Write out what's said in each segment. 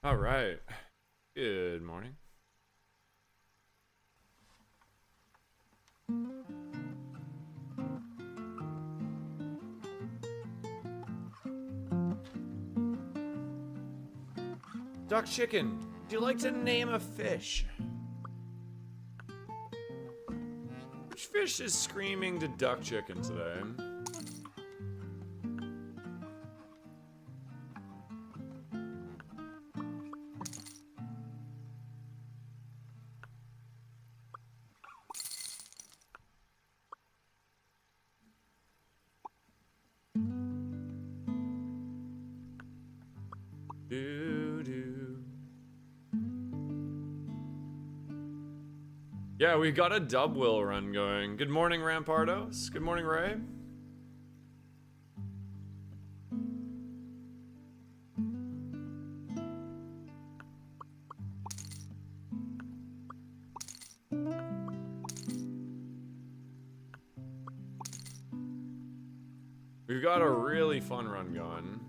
All right. Good morning. Duck Chicken, would you like to name a fish? Which fish is screaming to Duck Chicken today? Yeah, we got a dub will run going. Good morning, Rampardos. Good morning, Ray. We've got a really fun run going.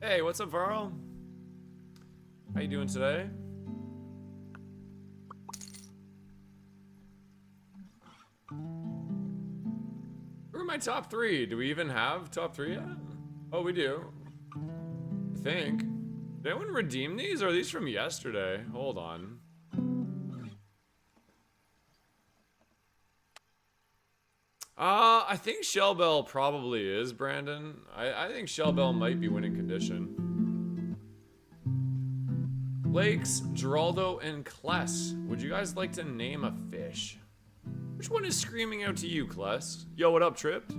Hey, what's up, Varl? How you doing today? Who are my top three? Do we even have top three yet? Oh, we do. I think. Did anyone redeem these? Or are these from yesterday? Hold on. I think Shellbell probably is, Brandon. I think Shellbell might be winning condition. Lakes, Geraldo, and Kless. Would you guys like to name a fish? Which one is screaming out to you, Kless? Yo, what up, Tripped?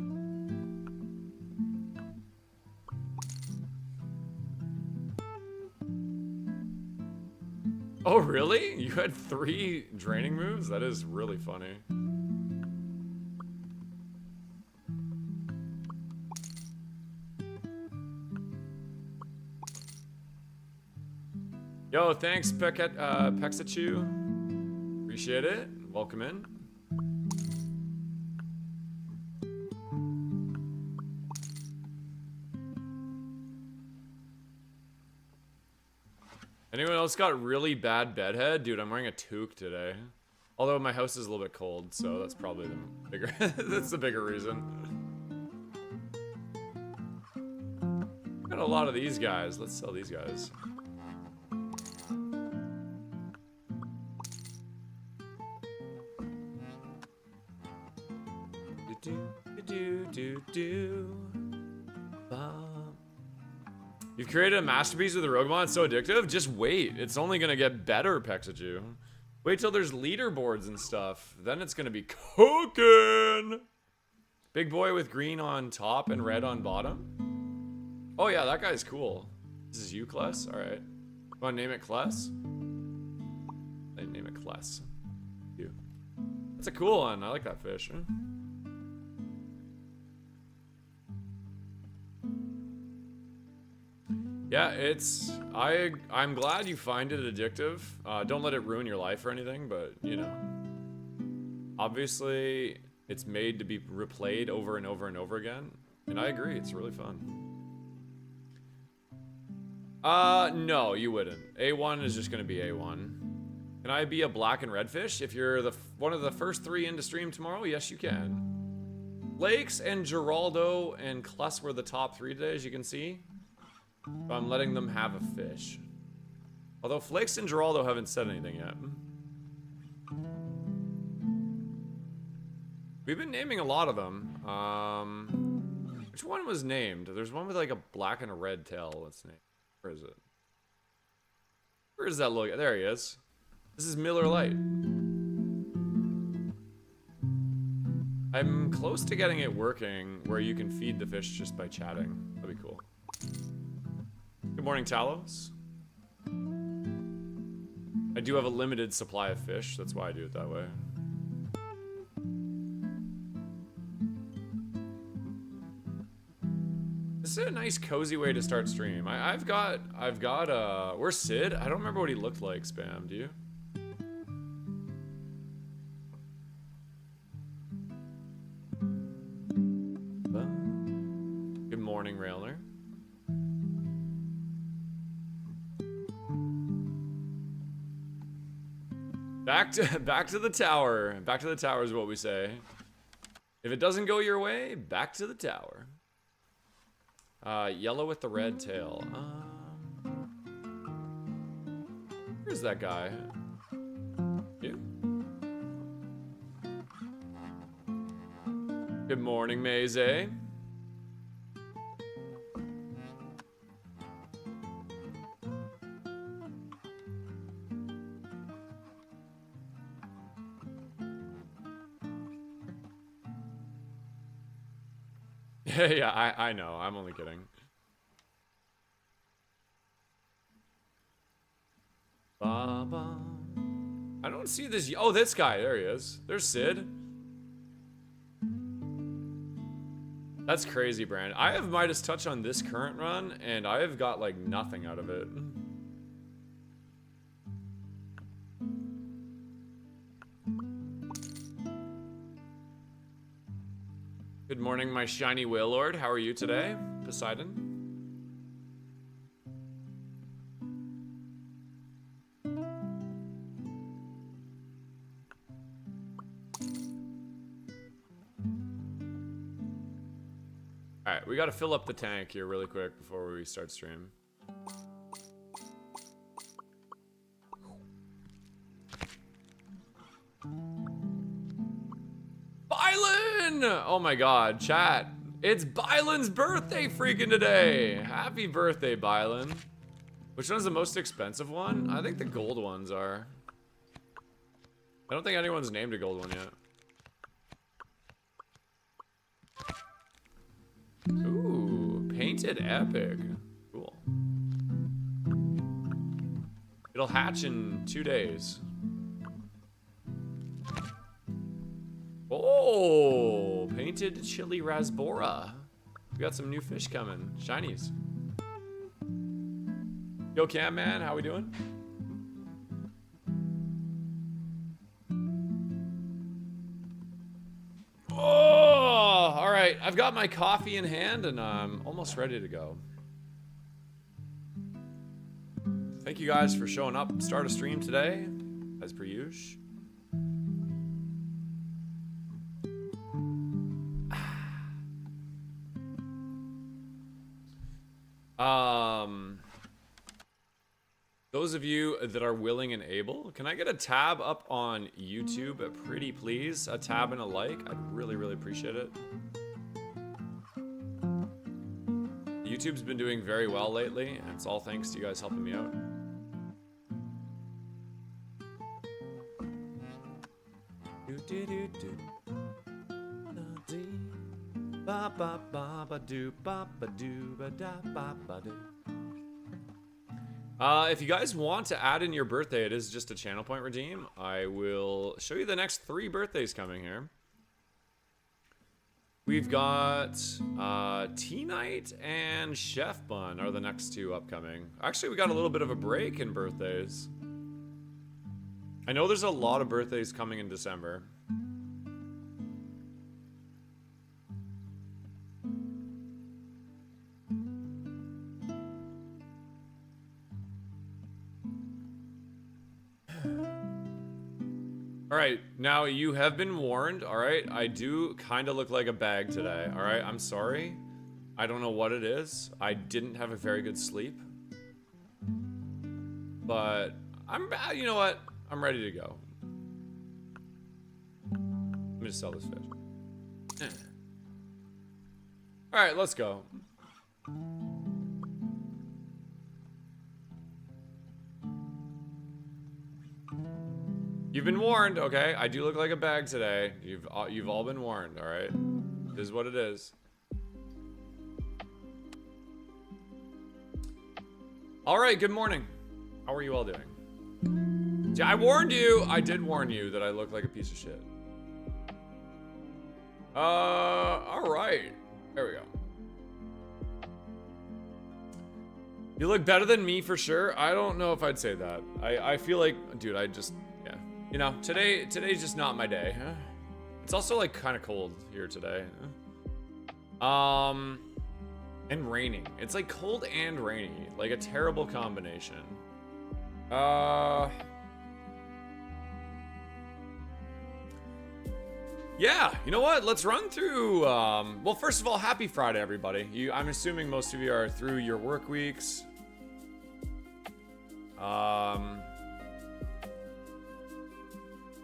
Oh, really? You had 3 draining moves? That is really funny. Yo, thanks, Pexachu. Appreciate it. Welcome in. Anyone else got really bad bedhead? Dude, I'm wearing a toque today. Although my house is a little bit cold, so that's probably the bigger that's the bigger reason. Got a lot of these guys. Let's sell these guys. You've created a masterpiece with the Roguemon. It's so addictive. Just wait. It's only gonna get better, Pexachu. Wait till there's leaderboards and stuff. Then it's gonna be cooking. Big boy with green on top and red on bottom. Oh yeah, that guy's cool. This is you, Kless? Alright. Wanna name it Kless? I name it Kless. You. That's a cool one. I like that fish. Huh? Yeah, I'm glad you find it addictive. Don't let it ruin your life or anything, but, you know. Obviously, it's made to be replayed over and over and over again. And I agree, it's really fun. No, you wouldn't. A1 is just gonna be A1. Can I be a black and red fish? If you're one of the first 3 into stream tomorrow, yes you can. Lakes and Geraldo and Kless were the top 3 today, as you can see. But I'm letting them have a fish. Although Flakes and Geraldo haven't said anything yet. We've been naming a lot of them. Which one was named? There's one with like a black and a red tail. Let's name. Where is it? Where does that look? There he is. This is Miller Lite. I'm close to getting it working where you can feed the fish just by chatting. That'd be cool. Good morning, Talos. I do have a limited supply of fish, that's why I do it that way. This is a nice cozy way to start stream. I've got where's Sid? I don't remember what he looked like, Spam, do you? morning, Railner. Back to the tower. Back to the tower is what we say. If it doesn't go your way, back to the tower. Yellow with the red tail. Where's that guy? You? Good morning, Maze. Yeah, I know. I'm only kidding. Ba-ba. I don't see this. Oh, this guy. There he is. There's Sid. That's crazy, Brand. I have Midas Touch on this current run, and I have got, like, nothing out of it. Good morning, my shiny Wailord. How are you today, Poseidon? Alright, we gotta fill up the tank here really quick before we start stream. Bylan! Oh my god, chat. It's Bylan's birthday freaking today! Happy birthday, Bylan. Which one's the most expensive one? I think the gold ones are. I don't think anyone's named a gold one yet. Ooh, painted epic. Cool. It'll hatch in 2 days. Oh, painted chili rasbora. We got some new fish coming. Shinies. Yo, Cam man, how we doing? Oh, all right. I've got my coffee in hand and I'm almost ready to go. Thank you guys for showing up. Start a stream today, as per usual. Those of you that are willing and able, can I get a tab up on YouTube, pretty please? A tab and a like, I'd really, really appreciate it. YouTube's been doing very well lately, and it's all thanks to you guys helping me out. If you guys want to add in your birthday, it is just a channel point redeem. I will show you the next 3 birthdays coming here. We've got Tea Night and Chef Bun are the next 2 upcoming. Actually, we got a little bit of a break in birthdays. I know there's a lot of birthdays coming in December. Alright, now you have been warned, alright? I do kind of look like a bag today, alright? I'm sorry. I don't know what it is. I didn't have a very good sleep. But, you know what? I'm ready to go. Let me just sell this fish. Alright, let's go. You've been warned, okay? I do look like a bag today. You've all been warned, all right? It is what it is. All right, good morning. How are you all doing? See, I warned you. I did warn you that I look like a piece of shit. All right. There we go. You look better than me for sure. I don't know if I'd say that. I feel like, dude, yeah. You know, today's just not my day. Huh? It's also like kind of cold here today. And And raining. It's like cold and rainy. Like a terrible combination. Yeah, you know what? Let's run through, well, first of all, happy Friday, everybody. I'm assuming most of you are through your work weeks.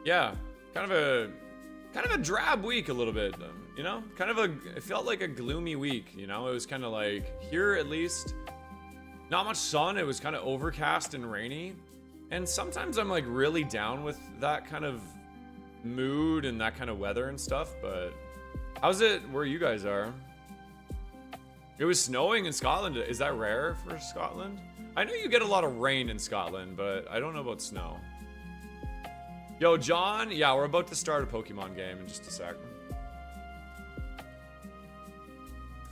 Yeah, kind of a drab week a little bit, you know? It felt like a gloomy week, you know? It was kind of like, here at least, not much sun. It was kind of overcast and rainy. And sometimes I'm like really down with that kind of mood and that kind of weather and stuff, but how's it where you guys are? It was snowing in Scotland. Is that rare for Scotland? I know you get a lot of rain in Scotland, but I don't know about snow. Yo, John, yeah, we're about to start a Pokemon game in just a sec.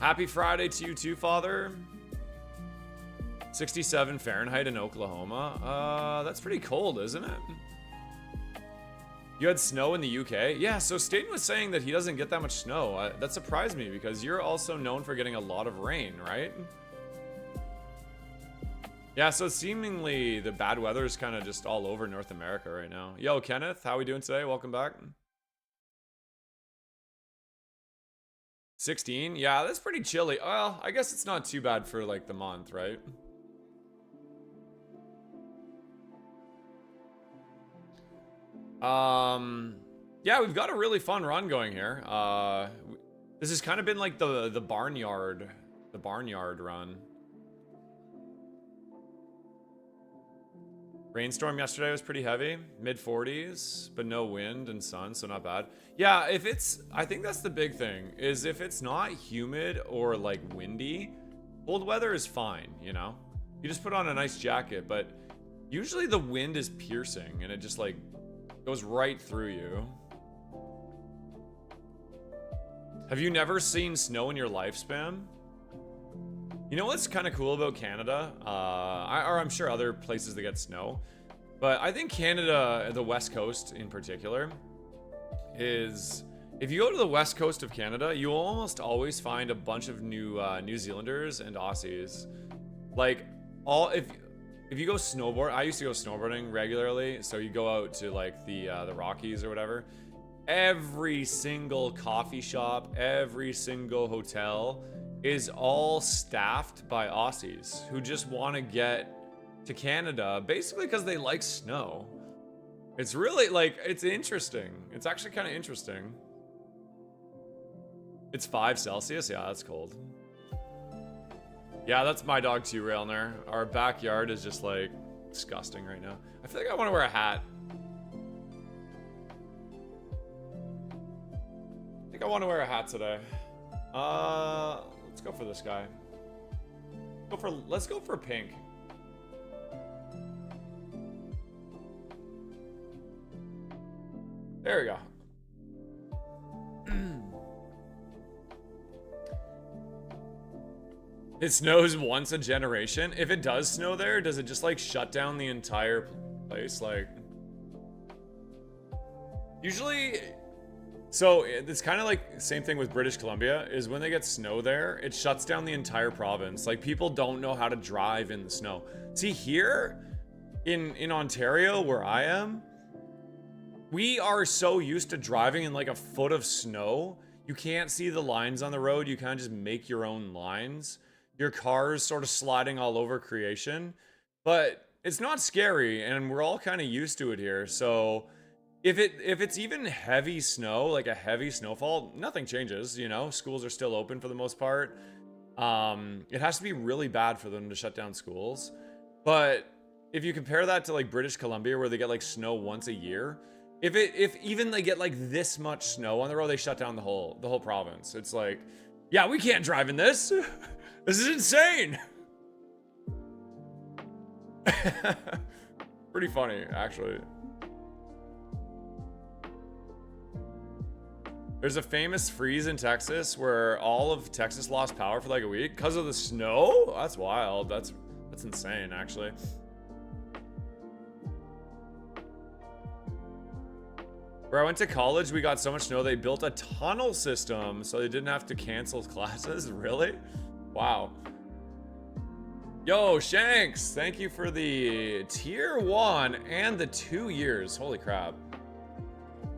Happy Friday to you too, Father. 67 Fahrenheit in Oklahoma. That's pretty cold, isn't it? You had snow in the UK? Yeah, so Staten was saying that he doesn't get that much snow. That surprised me because you're also known for getting a lot of rain, right? Yeah, so seemingly the bad weather is kind of just all over North America right now. Yo, Kenneth, how we doing today? Welcome back. 16? Yeah, that's pretty chilly. Well, I guess it's not too bad for like the month, right? Yeah, we've got a really fun run going here. This has kind of been like the barnyard run. Rainstorm yesterday was pretty heavy, mid 40s, but no wind and sun, so not bad. Yeah, I think that's the big thing, is if it's not humid or like windy, cold weather is fine, you know? You just put on a nice jacket, but usually the wind is piercing and it just like goes right through you. Have you never seen snow in your lifespan? You know what's kind of cool about Canada? Or I'm sure other places that get snow. But I think Canada, the West Coast in particular, is... If you go to the West Coast of Canada, you will almost always find a bunch of New Zealanders and Aussies. Like, if you go snowboard, I used to go snowboarding regularly, so you go out to like the Rockies or whatever. Every single coffee shop, every single hotel is all staffed by Aussies who just want to get to Canada, basically because they like snow. It's really like, it's interesting. It's actually kind of interesting. It's 5 Celsius, yeah, that's cold. Yeah, that's my dog too, Railner. Our backyard is just like disgusting right now. I feel like I want to wear a hat. I think I want to wear a hat today. Let's go for this guy. Let's go for pink. There we go. It snows once a generation. If it does snow there, does it just like shut down the entire place? Like, usually, so it's kind of like same thing with British Columbia, is when they get snow there, it shuts down the entire province. Like, people don't know how to drive in the snow. See, here in Ontario, where I am, we are so used to driving in like a foot of snow. You can't see the lines on the road. You kind of just make your own lines. Your car's sort of sliding all over creation, but it's not scary, and we're all kind of used to it here. So if it's even heavy snow, like a heavy snowfall, nothing changes, you know? Schools are still open for the most part. It has to be really bad for them to shut down schools. But if you compare that to like British Columbia, where they get like snow once a year, if even they get like this much snow on the road, they shut down the whole province. It's like, yeah, we can't drive in this. This is insane. Pretty funny, actually. There's a famous freeze in Texas where all of Texas lost power for like a week because of the snow. That's wild. That's insane, actually. Where I went to college, we got so much snow they built a tunnel system so they didn't have to cancel classes. Really? Wow. Yo, Shanks, thank you for the tier 1 and the 2 years. Holy crap.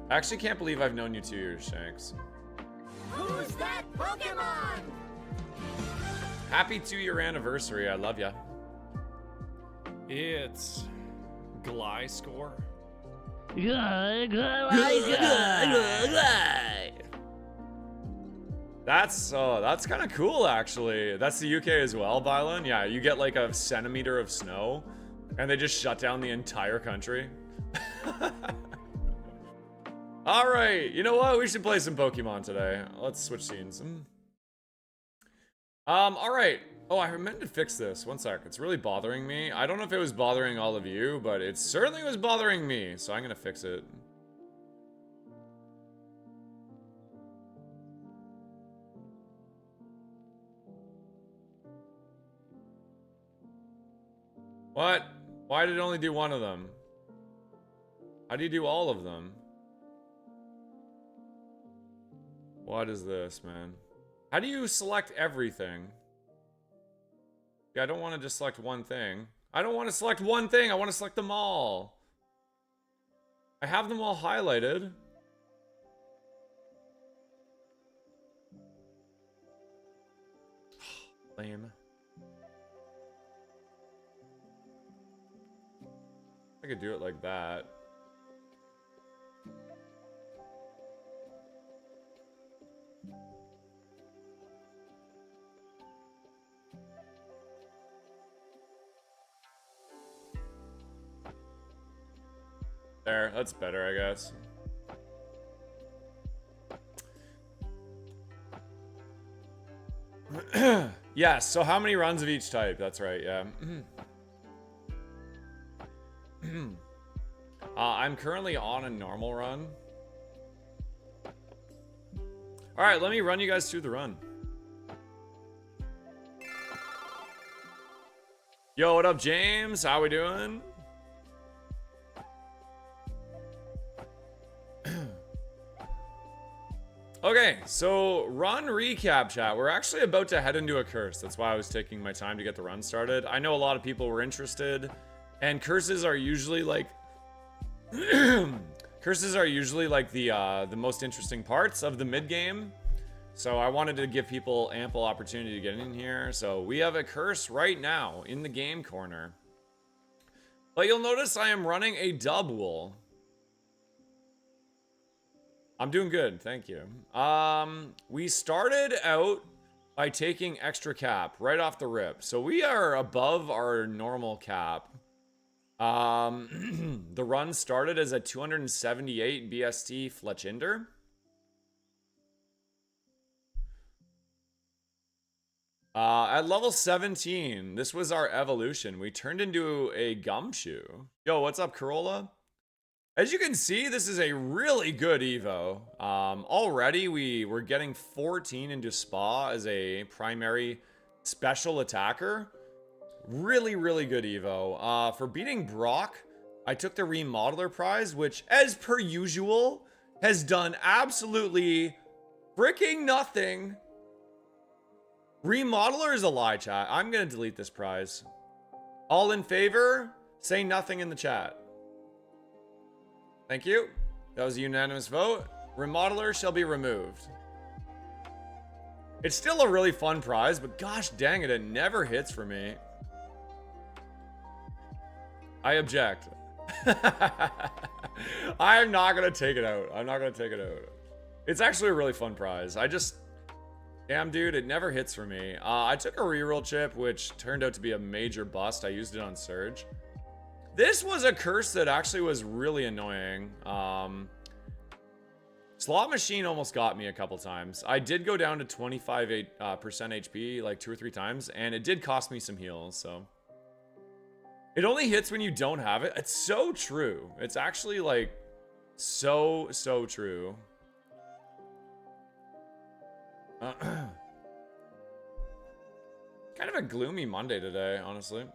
I actually can't believe I've known you 2 years, Shanks. Who's that Pokemon? Happy 2-year anniversary. I love ya. It's Gliscor. That's kind of cool, actually. That's the UK as well, Bylan. Yeah, you get like a centimeter of snow, and they just shut down the entire country. All right, you know what? We should play some Pokemon today. Let's switch scenes. All right. Oh, I meant to fix this. One sec. It's really bothering me. I don't know if it was bothering all of you, but it certainly was bothering me. So I'm gonna fix it. What? Why did it only do one of them? How do you do all of them? What is this, man? How do you select everything? Yeah, I don't want to just select one thing. I don't want to select one thing. I want to select them all. I have them all highlighted. Lame. I could do it like that. There, that's better, I guess. Yes, so how many runs of each type? That's right, yeah. I'm currently on a normal run. Alright, let me run you guys through the run. Yo, what up, James? How we doing? Okay, so run recap, chat. We're actually about to head into a curse. That's why I was taking my time to get the run started. I know a lot of people were interested, and curses are usually like curses are usually like the most interesting parts of the mid game. So I wanted to give people ample opportunity to get in here. So we have a curse right now in the game corner. But you'll notice I am running a double. I'm doing good, thank you. We started out by taking extra cap right off the rip. So we are above our normal cap. The run started as a 278 BST Fletchinder. At level 17, this was our evolution. We turned into a Gumshoe. Yo, what's up, Corolla? As you can see, this is a really good Evo. Already we were getting 14 into Spa as a primary special attacker. Really, really good Evo. For beating Brock, I took the Remodeler prize, which, as per usual, has done absolutely freaking nothing. Remodeler is a lie, chat. I'm gonna delete this prize. All in favor, say nothing in the chat. Thank you. That was a unanimous vote. Remodeler shall be removed. It's still a really fun prize, but gosh dang it, it never hits for me. I object. I'm not gonna take it out. I'm not gonna take it out. It's actually a really fun prize. Damn, dude, it never hits for me. I took a reroll chip, which turned out to be a major bust. I used it on Surge. This was a curse that actually was really annoying. Slot Machine almost got me a couple times. I did go down to 25% HP like 2 or 3 times, and it did cost me some heals, so. It only hits when you don't have it. It's so true. It's actually like so true. Kind of a gloomy Monday today, honestly.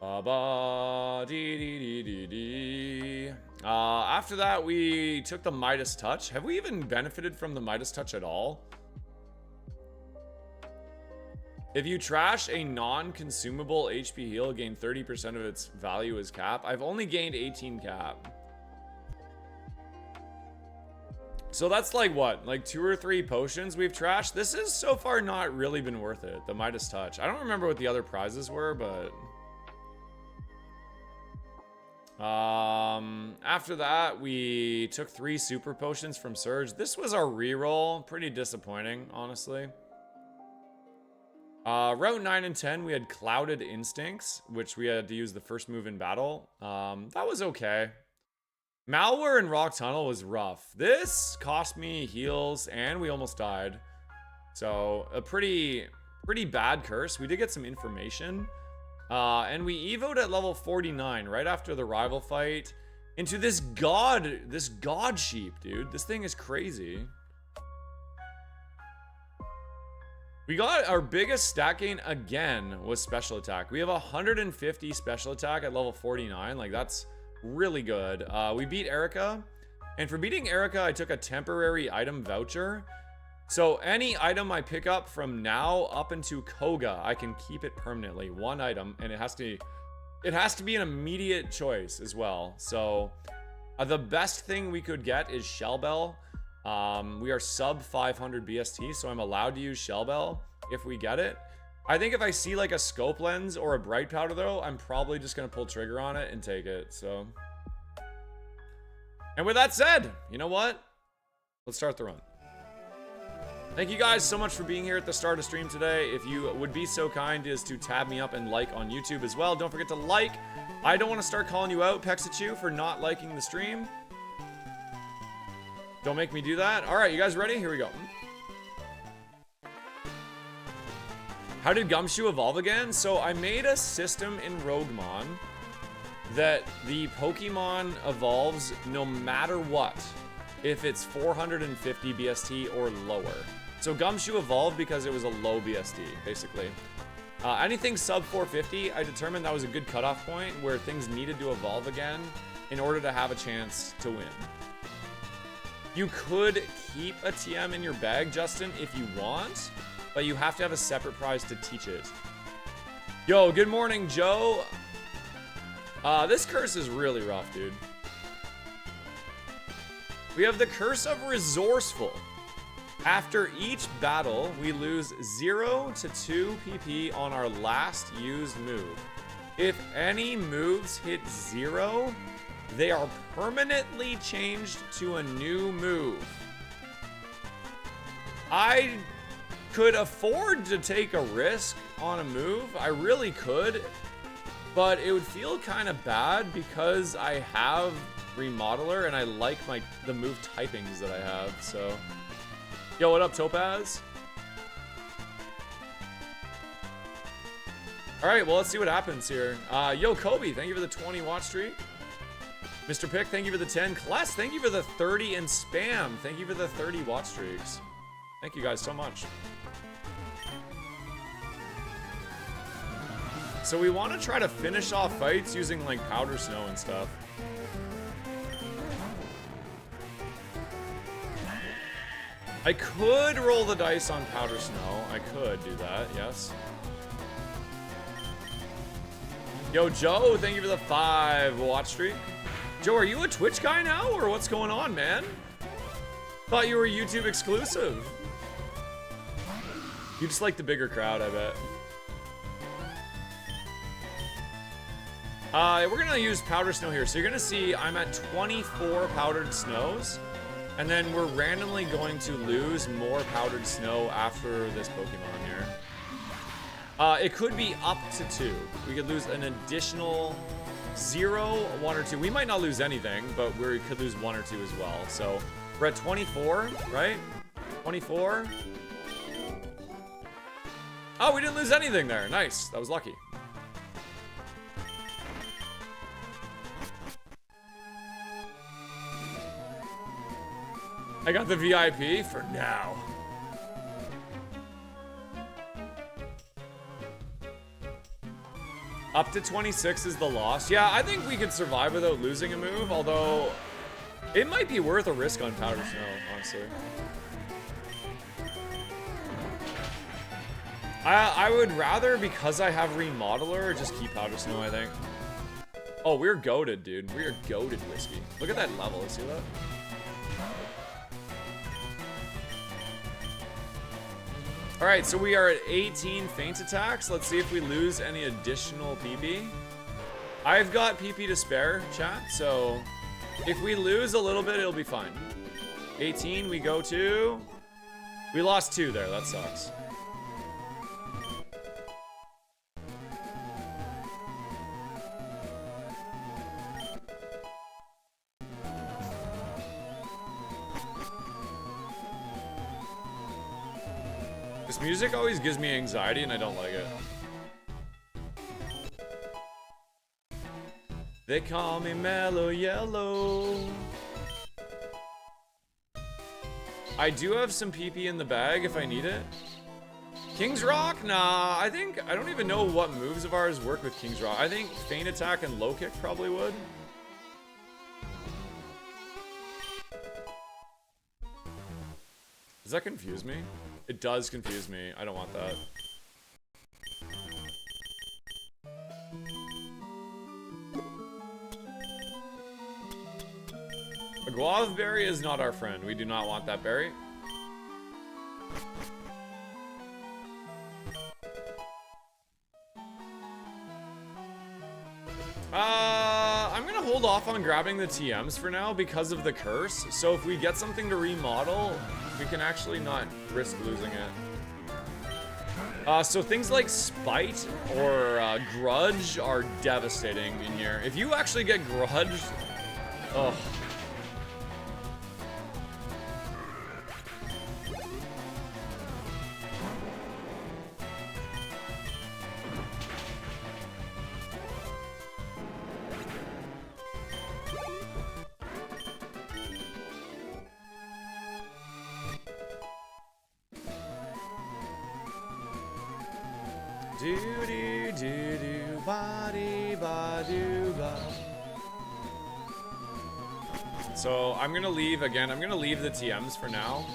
Ba ba dee dee dee dee dee. After that, we took the Midas Touch. Have we even benefited from the Midas Touch at all? If you trash a non-consumable HP heal, gain 30% of its value as cap. I've only gained 18 cap. So that's like what? Like 2 or 3 potions we've trashed? This has so far not really been worth it, the Midas Touch. I don't remember what the other prizes were, but... after that, we took 3 super potions from Surge. This was our reroll. Pretty disappointing, honestly. Route 9 and 10, we had Clouded Instincts, which we had to use the first move in battle. That was okay. Malware and Rock Tunnel was rough. This cost me heals, and we almost died. So, a pretty bad curse. We did get some information. And we evoed at level 49, right after the rival fight, into this god sheep, dude. This thing is crazy. We got our biggest stat gain again was special attack. We have 150 special attack at level 49. Like, that's really good. We beat Erica. And for beating Erica, I took a temporary item voucher. So any item I pick up from now up into Koga, I can keep it permanently. 1 item, and it has to be an immediate choice as well. So the best thing we could get is Shell Bell. We are sub 500 BST, so I'm allowed to use Shell Bell if we get it. I think if I see like a scope lens or a bright powder though, I'm probably just gonna pull trigger on it and take it. So, and with that said, you know what? Let's start the run. Thank you guys so much for being here at the start of stream today. If you would be so kind as to tab me up and like on YouTube as well. Don't forget to like. I don't want to start calling you out, Pexachu, for not liking the stream. Don't make me do that. All right, you guys ready? Here we go. How did Gumshoe evolve again? So I made a system in Roguemon that the Pokemon evolves no matter what, if it's 450 BST or lower. So Gumshoe evolved because it was a low BST, basically. Anything sub 450, I determined that was a good cutoff point where things needed to evolve again in order to have a chance to win. You could keep a TM in your bag, Justin, if you want, but you have to have a separate prize to teach it. Yo, good morning, Joe. This curse is really rough, dude. We have the Curse of Resourceful. After each battle, we lose 0 to 2 PP on our last used move. If any moves hit 0, they are permanently changed to a new move. I could afford to take a risk on a move. I really could. But it would feel kind of bad because I have Remodeler and I like the move typings that I have, so. Yo, what up, Topaz? Alright, well, let's see what happens here. Yo, Kobe, thank you for the 20 watch streak. Mr. Pick, thank you for the 10. Kless, thank you for the 30. And Spam, thank you for the 30 watch streaks. Thank you guys so much. So we want to try to finish off fights using like Powder Snow and stuff. I could roll the dice on Powder Snow. I could do that, yes. Yo, Joe, thank you for the 5 watch streak. Joe, are you a Twitch guy now, or what's going on, man? Thought you were YouTube exclusive. You just like the bigger crowd, I bet. We're gonna use Powder Snow here. So you're gonna see I'm at 24 Powdered Snows. And then we're randomly going to lose more Powdered Snow after this Pokemon here. It could be up to 2. We could lose an additional 0, 1, or 2. We might not lose anything, but we could lose 1 or 2 as well. So we're at 24, right? 24. Oh, we didn't lose anything there. Nice. That was lucky. I got the VIP for now. Up to 26 is the loss. Yeah, I think we could survive without losing a move, although it might be worth a risk on Powder Snow, honestly. I would rather, because I have Remodeler, just keep Powder Snow, I think. Oh, we're goated, dude. We are goated, Whiskey. Look at that level. See that? Alright, so we are at 18 feint attacks. Let's see if we lose any additional PP. I've got PP to spare, chat, so if we lose a little bit, it'll be fine. 18, we go to... We lost 2 there, that sucks. This music always gives me anxiety and I don't like it. They call me Mellow Yellow. I do have some PP in the bag if I need it. King's Rock? Nah, I don't even know what moves of ours work with King's Rock. I think Feint Attack and Low Kick probably would. Does that confuse me? It does confuse me. I don't want that. A guava berry is not our friend. We do not want that berry. I'm gonna hold off on grabbing the TMs for now because of the curse. So if we get something to remodel, we can actually not risk losing it. So things like Spite or Grudge are devastating in here. If you actually get Grudge, oh. So I'm gonna leave again. I'm gonna leave the TMs for now.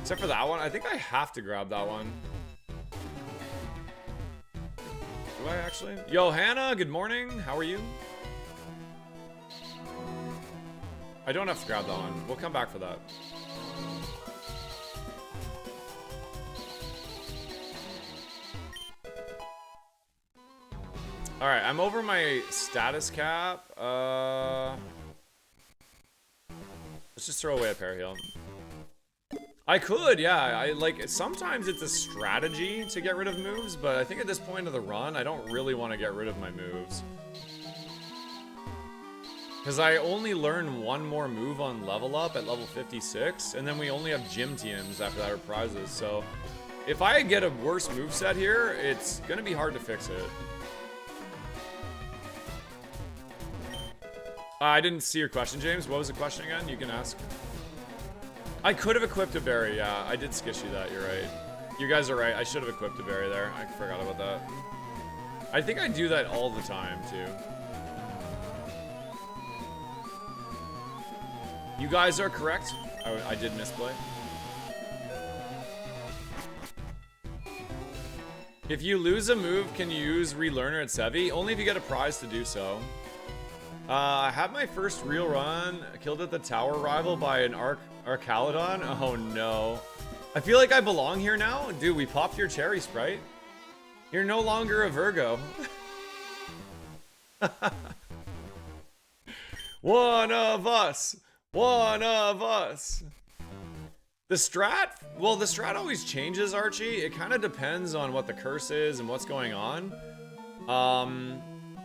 Except for that one. I think I have to grab that one. Do I actually? Yo, Hannah, good morning. How are you? I don't have to grab that one. We'll come back for that. Alright, I'm over my status cap. Let's just throw away a Paraheal. I could, yeah. I like, sometimes it's a strategy to get rid of moves, but I think at this point of the run, I don't really want to get rid of my moves. Because I only learn one more move on level up at level 56, and then we only have gym TMs after that, or prizes, so if I get a worse moveset here, it's gonna be hard to fix it. I didn't see your question, James. What was the question again? You can ask. I could have equipped a berry, yeah. I did skish you that, you're right. You guys are right. I should have equipped a berry there. I forgot about that. I think I do that all the time, too. You guys are correct. I did misplay. If you lose a move, can you use Relearner at Sevi? Only if you get a prize to do so. I had my first real run, killed at the tower rival by an Arcalodon. Oh no. I feel like I belong here now. Dude, we popped your cherry, Sprite. You're no longer a Virgo. One of us. One of us. The strat? Well, the strat always changes, Archie. It kind of depends on what the curse is and what's going on.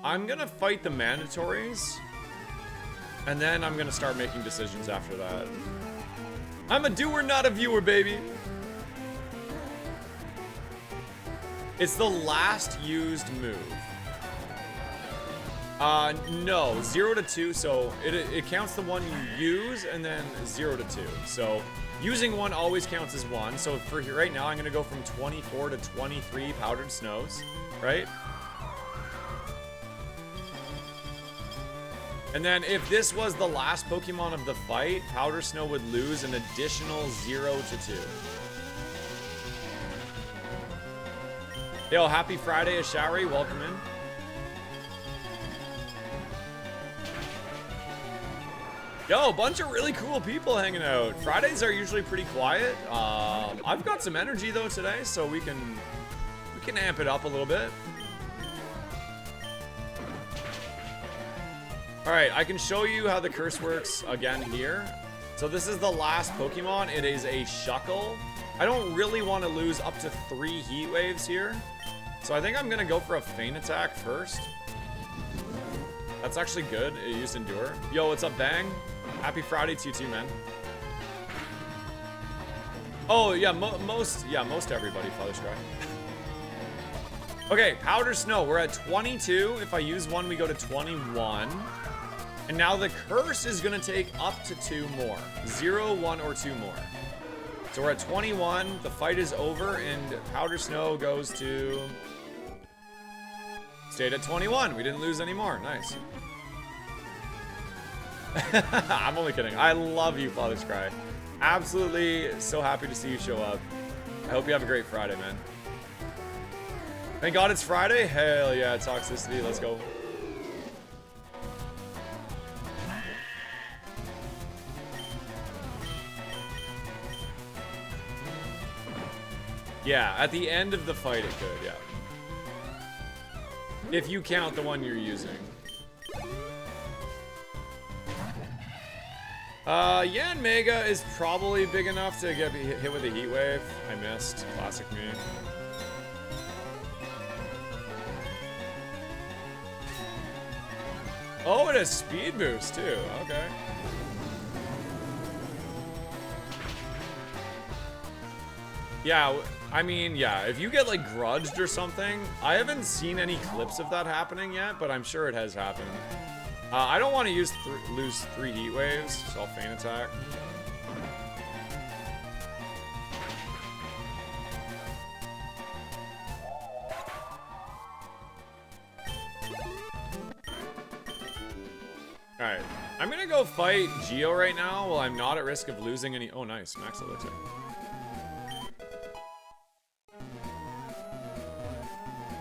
I'm gonna fight the mandatories, and then I'm gonna start making decisions after that. I'm a doer, not a viewer, baby. It's the last used move. No, 0 to 2, so it counts the one you use and then 0 to 2. So using one always counts as 1. So for right now, I'm gonna go from 24 to 23 powdered snows, right? And then if this was the last Pokemon of the fight, Powder Snow would lose an additional 0 to 2. Yo, happy Friday, Ashari, welcome in. Yo, a bunch of really cool people hanging out. Fridays are usually pretty quiet. I've got some energy though today, so we can amp it up a little bit. All right, I can show you how the curse works again here. So this is the last Pokemon. It is a Shuckle. I don't really want to lose up to 3 Heat Waves here. So I think I'm gonna go for a Feint Attack first. That's actually good. It used Endure. Yo, what's up, Bang? Happy Friday to you too, man. Oh yeah, most everybody, Father Scry. Okay, Powder Snow. We're at 22. If I use one, we go to 21. And now the curse is gonna take up to 2 more. 0, 1, or 2 more. So we're at 21. The fight is over, and Powder Snow goes to... Stayed at 21. We didn't lose any more. Nice. I'm only kidding. I love you, Father's Cry. Absolutely so happy to see you show up. I hope you have a great Friday, man. Thank God it's Friday. Hell yeah, toxicity. Let's go. Yeah, at the end of the fight it could, yeah. If you count the one you're using. Yan Mega is probably big enough to get hit with a Heat Wave. I missed. Classic me. Oh, it has speed boost too. Okay. Yeah, I mean, yeah, if you get like grudged or something, I haven't seen any clips of that happening yet, but I'm sure it has happened. I don't want to lose 3 Heat Waves, so I'll Feint Attack. Alright, I'm gonna go fight Geo right now while I'm not at risk of losing any... Oh, nice, Max Elixir.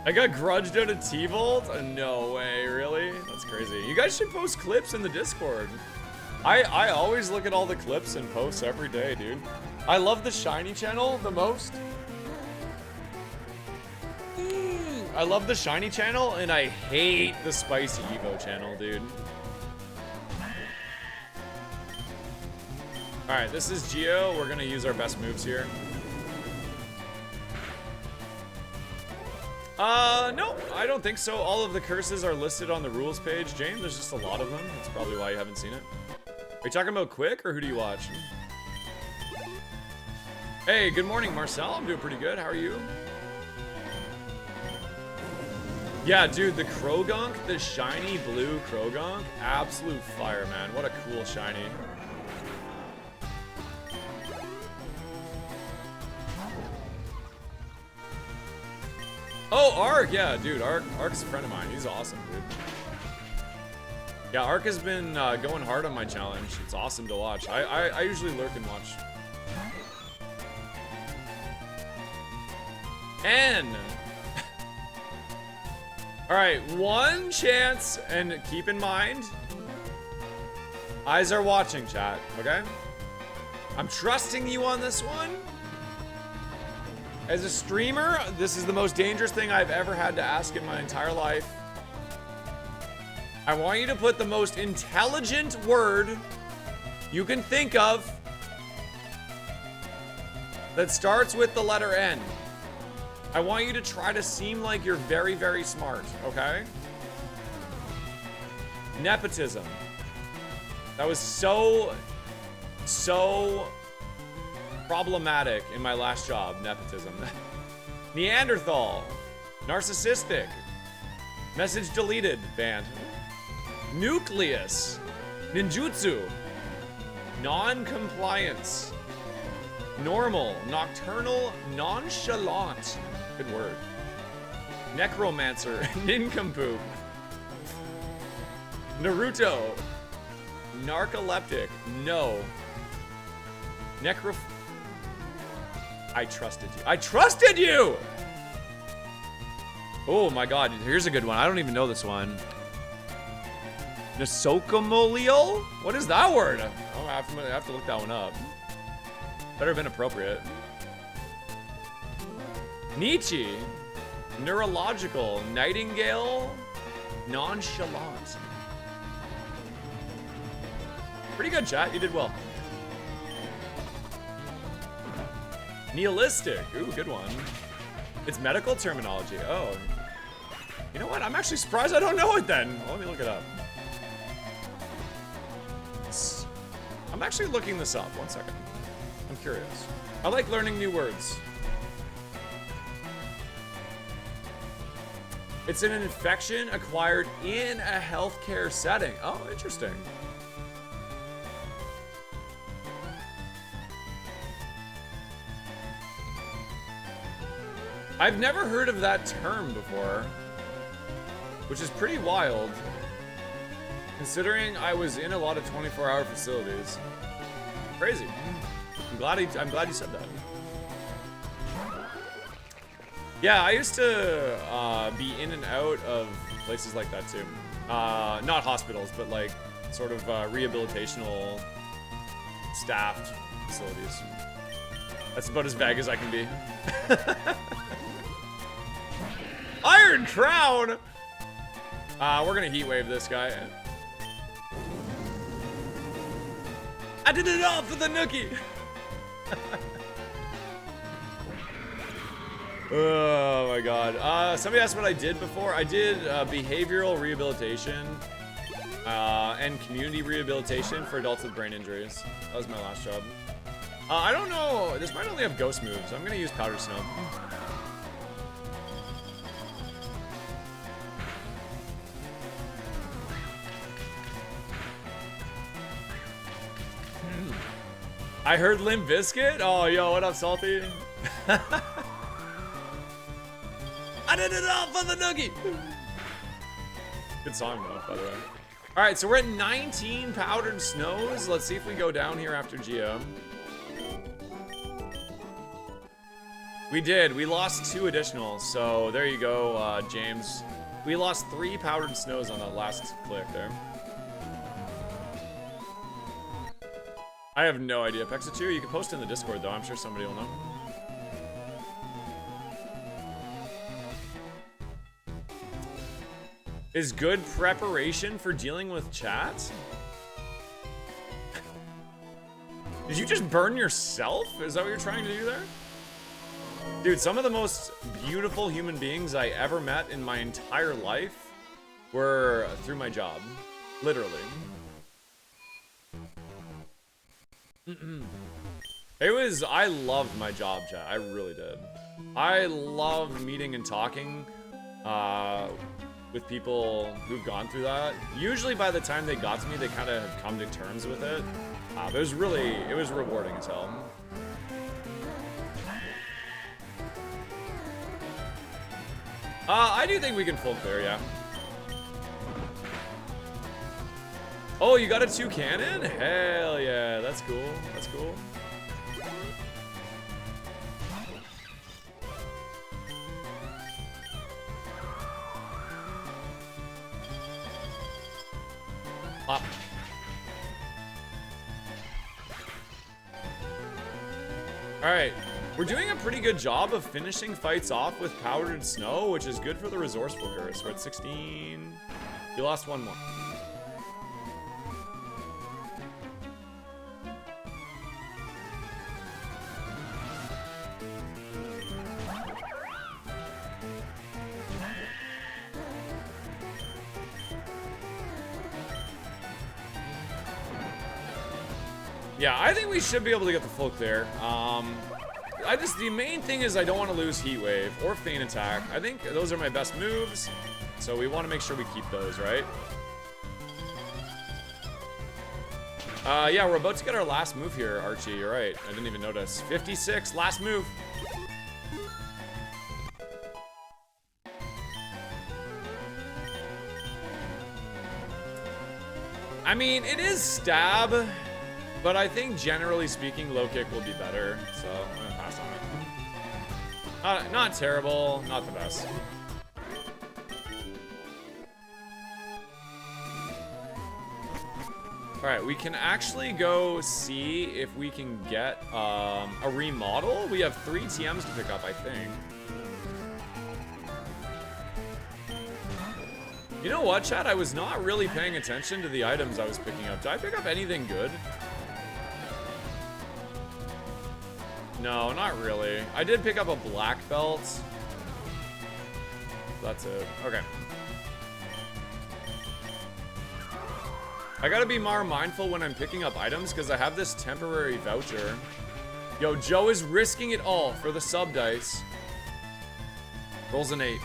I got grudged out of T-Volt? No way, really? That's crazy. You guys should post clips in the Discord. I always look at all the clips and posts every day, dude. I love the Shiny channel the most. I love the Shiny channel, and I hate the Spicy Evo channel, dude. Alright, this is Geo. We're gonna use our best moves here. No, I don't think so. All of the curses are listed on the rules page, James. There's just a lot of them. That's probably why you haven't seen it. Are you talking about Quick, or who do you watch? Hey, good morning, Marcel. I'm doing pretty good. How are you? Yeah, dude, the Krogunk, the shiny blue Krogunk, absolute fire, man. What a cool shiny. Oh, Ark, yeah, dude, Ark's a friend of mine. He's awesome, dude. Yeah, Ark has been going hard on my challenge. It's awesome to watch. I usually lurk and watch. N. All right, one chance, and keep in mind, eyes are watching, chat, okay? I'm trusting you on this one. As a streamer, this is the most dangerous thing I've ever had to ask in my entire life. I want you to put the most intelligent word you can think of that starts with the letter N. I want you to try to seem like you're very, very smart, okay? Nepotism. That was so problematic in my last job, nepotism. Neanderthal. Narcissistic. Message deleted, banned. Nucleus. Ninjutsu. Non-compliance. Normal. Nocturnal. Nonchalant. Good word. Necromancer. Nincompoop. Naruto. Narcoleptic. No. I trusted you. I trusted you! Oh my god, here's a good one. I don't even know this one. Nasokomolial? What is that word? Oh, I have to look that one up. Better have been appropriate. Nietzsche. Neurological. Nightingale. Nonchalant. Pretty good, chat. You did well. Nihilistic. Ooh, good one. It's medical terminology. Oh. You know what? I'm actually surprised I don't know it then. Well, let me look it up. I'm actually looking this up. One second. I'm curious. I like learning new words. It's an infection acquired in a healthcare setting. Oh, interesting. I've never heard of that term before, which is pretty wild, considering I was in a lot of 24-hour facilities. Crazy. I'm glad you said that. Yeah, I used to be in and out of places like that too. Not hospitals, but like sort of rehabilitational staffed facilities. That's about as vague as I can be. Iron Crown! We're gonna heat wave this guy. I did it all for the nookie! Oh my god. Somebody asked what I did before. I did behavioral rehabilitation and community rehabilitation for adults with brain injuries. That was my last job. I don't know. This might only have ghost moves. I'm gonna use Powder Snow. I heard Limp Bizkit? Oh, yo, what up, Salty? I did it all for the noogie! Good song, though, by the way. Alright, so we're at 19 powdered snows. Let's see if we go down here after GM. We did. We lost 2 additional, so there you go, James. We lost 3 powdered snows on that last click there. I have no idea, Pexachu. You can post in the Discord, though. I'm sure somebody will know. Is good preparation for dealing with chat? Did you just burn yourself? Is that what you're trying to do there? Dude, some of the most beautiful human beings I ever met in my entire life were through my job. Literally. I loved my job, chat. I really did. I loved meeting and talking with people who've gone through that. Usually by the time they got to me, they kind of had come to terms with it. But it was rewarding as hell. I do think we can full clear, yeah. Oh, you got a 2 cannon? Hell yeah, that's cool. That's cool. Up. Alright, we're doing a pretty good job of finishing fights off with powdered snow, which is good for the resourceful curse. We're at 16. You lost 1 more. Yeah, I think we should be able to get the full clear. The main thing is I don't want to lose Heat Wave or Feint Attack. I think those are my best moves, so we want to make sure we keep those, right? Yeah, we're about to get our last move here, Archie. You're right. I didn't even notice. 56, last move. I mean, it is stab, but I think generally speaking, low kick will be better. So I'm gonna pass on it. Not terrible, not the best. All right, we can actually go see if we can get a remodel. We have 3 TMs to pick up, I think. You know what, chat? I was not really paying attention to the items I was picking up. Did I pick up anything good? No, not really. I did pick up a black belt. That's it. Okay. I gotta be more mindful when I'm picking up items because I have this temporary voucher. Yo, Joe is risking it all for the sub dice. Rolls an 8.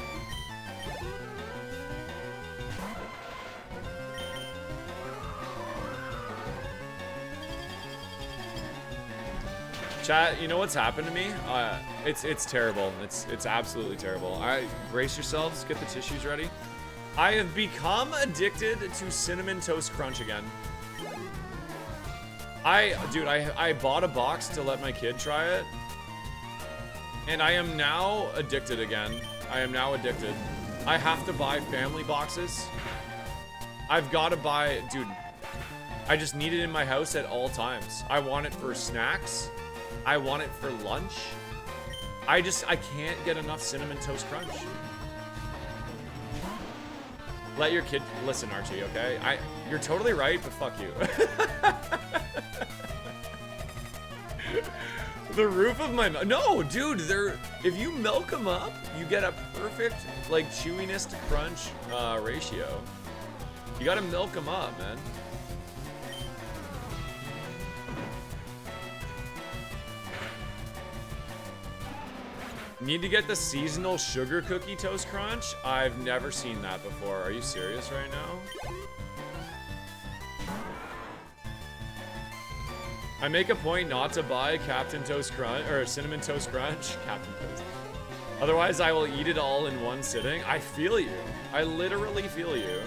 Chat, you know what's happened to me? It's terrible. It's absolutely terrible. All right, brace yourselves. Get the tissues ready. I have become addicted to Cinnamon Toast Crunch again. Dude, I bought a box to let my kid try it, and I am now addicted again. I am now addicted. I have to buy family boxes. I've got to buy, dude. I just need it in my house at all times. I want it for snacks. I want it for lunch. I can't get enough Cinnamon Toast Crunch. Let your kid listen, Archie, okay? You're totally right, but fuck you. The roof of my mouth. No, dude, if you milk them up, you get a perfect like chewiness to crunch ratio. You gotta milk them up, man. Need to get the seasonal sugar cookie toast crunch? I've never seen that before. Are you serious right now? I make a point not to buy Captain Toast Crunch or Cinnamon Toast Crunch. Captain Toast. Otherwise, I will eat it all in one sitting. I feel you. I literally feel you.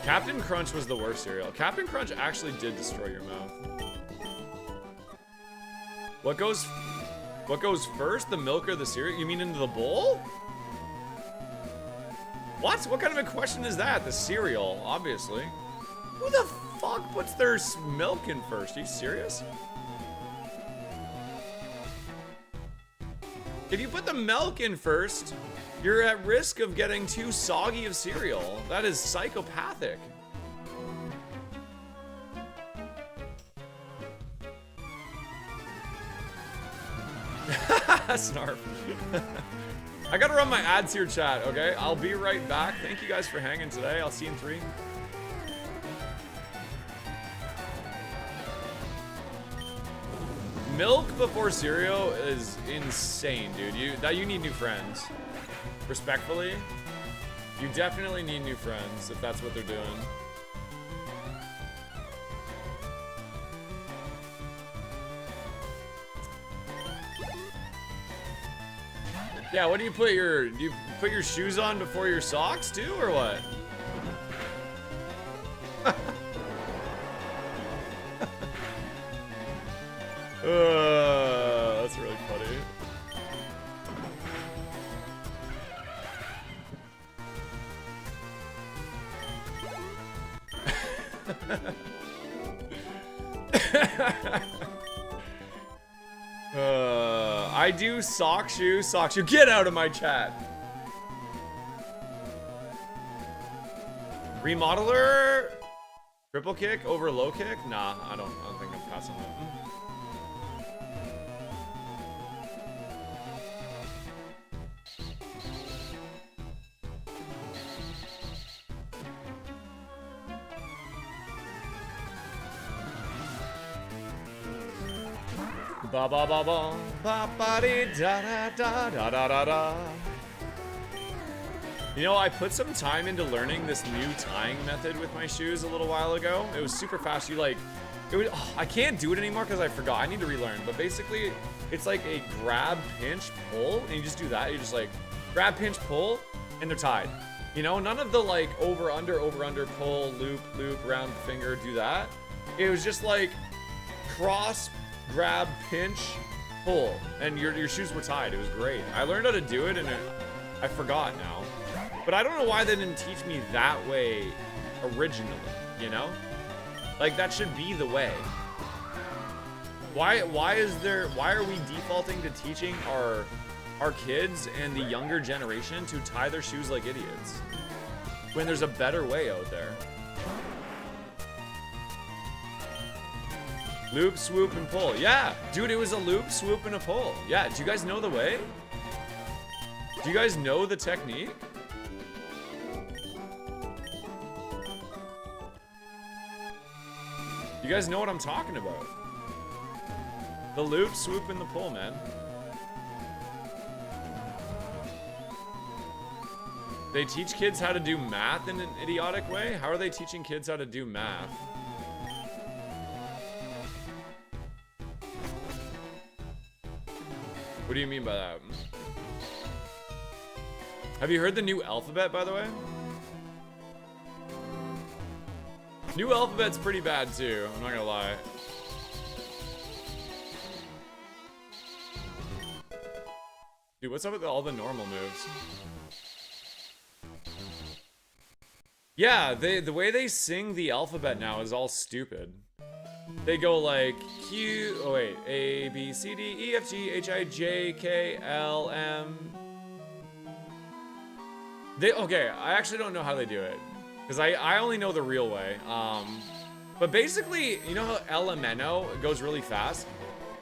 Captain Crunch was the worst cereal. Captain Crunch actually did destroy your mouth. What goes first, the milk or the cereal? You mean into the bowl? What? What kind of a question is that? The cereal, obviously. Who the fuck puts their milk in first? Are you serious? If you put the milk in first, you're at risk of getting too soggy of cereal. That is psychopathic. Snarf. I gotta run my ads here, chat, okay? I'll be right back. Thank you guys for hanging today. I'll see you in 3. Milk before cereal is insane, dude. You need new friends. Respectfully, you definitely need new friends if that's what they're doing. Yeah, what do you put your shoes on before your socks too, or what? That's really funny. I do sock shoe. Get out of my chat. Remodeler? Triple kick over low kick? Nah, I don't think I'm passing that. Ba ba ba ba ba ba dee da da da da da da da. You know, I put some time into learning this new tying method with my shoes a little while ago. It was super fast. You like, it was, oh, I can't do it anymore because I forgot. I need to relearn. But basically, it's like a grab, pinch, pull, and you just do that. You just like grab, pinch, pull, and they're tied. You know, none of the like over, under, pull, loop, round finger, do that. It was just like cross, grab, pinch, pull, and your shoes were tied. It was great. I learned how to do it, and I forgot now. But I don't know why they didn't teach me that way originally, you know? Like, that should be the way. Why are we defaulting to teaching our kids and the younger generation to tie their shoes like idiots when there's a better way out there? Loop, swoop, and pull. Yeah, dude, it was a loop, swoop, and a pull. Yeah, do you guys know the way? Do you guys know the technique? You guys know what I'm talking about. The loop, swoop, and the pull, man. They teach kids how to do math in an idiotic way? How are they teaching kids how to do math? What do you mean by that? Have you heard the new alphabet, by the way? New alphabet's pretty bad too, I'm not gonna lie. Dude, what's up with all the normal moves? Yeah, the way they sing the alphabet now is all stupid. They go like Q, oh wait, A, B, C, D, E, F, G, H, I, J, K, L, M. Okay, I actually don't know how they do it. Because I only know the real way. But basically, you know how LMNO goes really fast?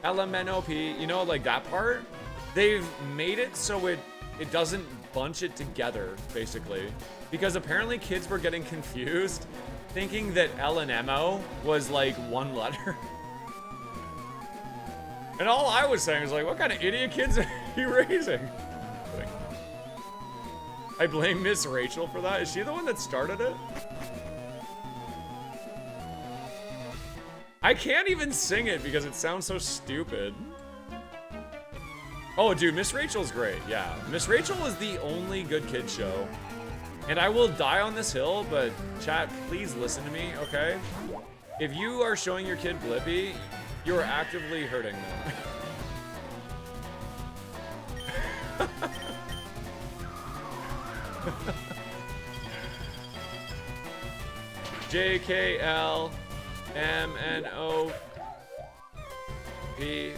LMNOP, you know, like that part? They've made it so it doesn't bunch it together, basically. Because apparently kids were getting confused, thinking that L and MO was like one letter. And all I was saying was like, what kind of idiot kids are you raising? I blame Miss Rachel for that. Is she the one that started it? I can't even sing it because it sounds so stupid. Oh, dude, Miss Rachel's great. Yeah, Miss Rachel is the only good kid show. And I will die on this hill, but chat, please listen to me, okay? If you are showing your kid Blippi, you are actively hurting them. J, K, L, M, N, O, P.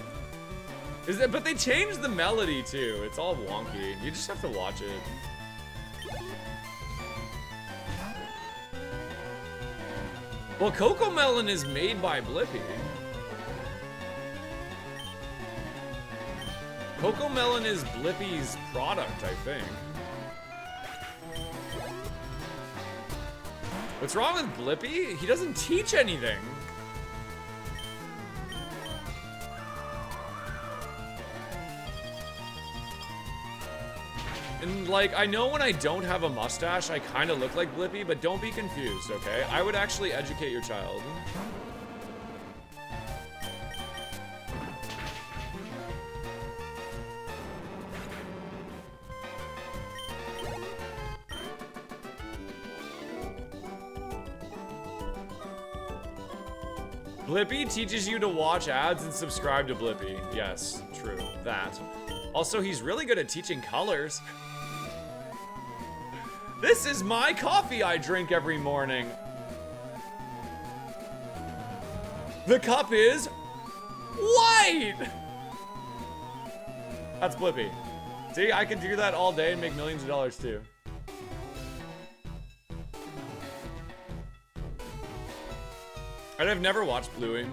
Is it? But they changed the melody too. It's all wonky. You just have to watch it. Well, Coco Melon is made by Blippi. Coco Melon is Blippi's product, I think. What's wrong with Blippi? He doesn't teach anything. And like, I know when I don't have a mustache, I kind of look like Blippi, but don't be confused, okay? I would actually educate your child. Blippi teaches you to watch ads and subscribe to Blippi. Yes, true, that. Also, he's really good at teaching colors. This is my coffee I drink every morning. The cup is white. That's Blippi. See, I could do that all day and make millions of dollars too. And I've never watched Bluey.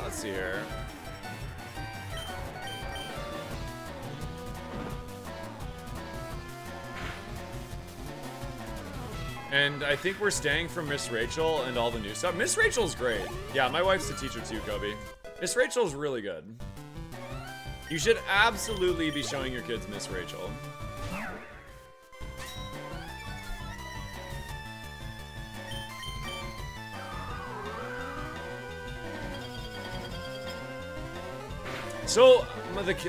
Let's see here. And I think we're staying from Miss Rachel and all the new stuff. Miss Rachel's great. Yeah, my wife's a teacher too, Kobe. Miss Rachel's really good. You should absolutely be showing your kids Miss Rachel. So,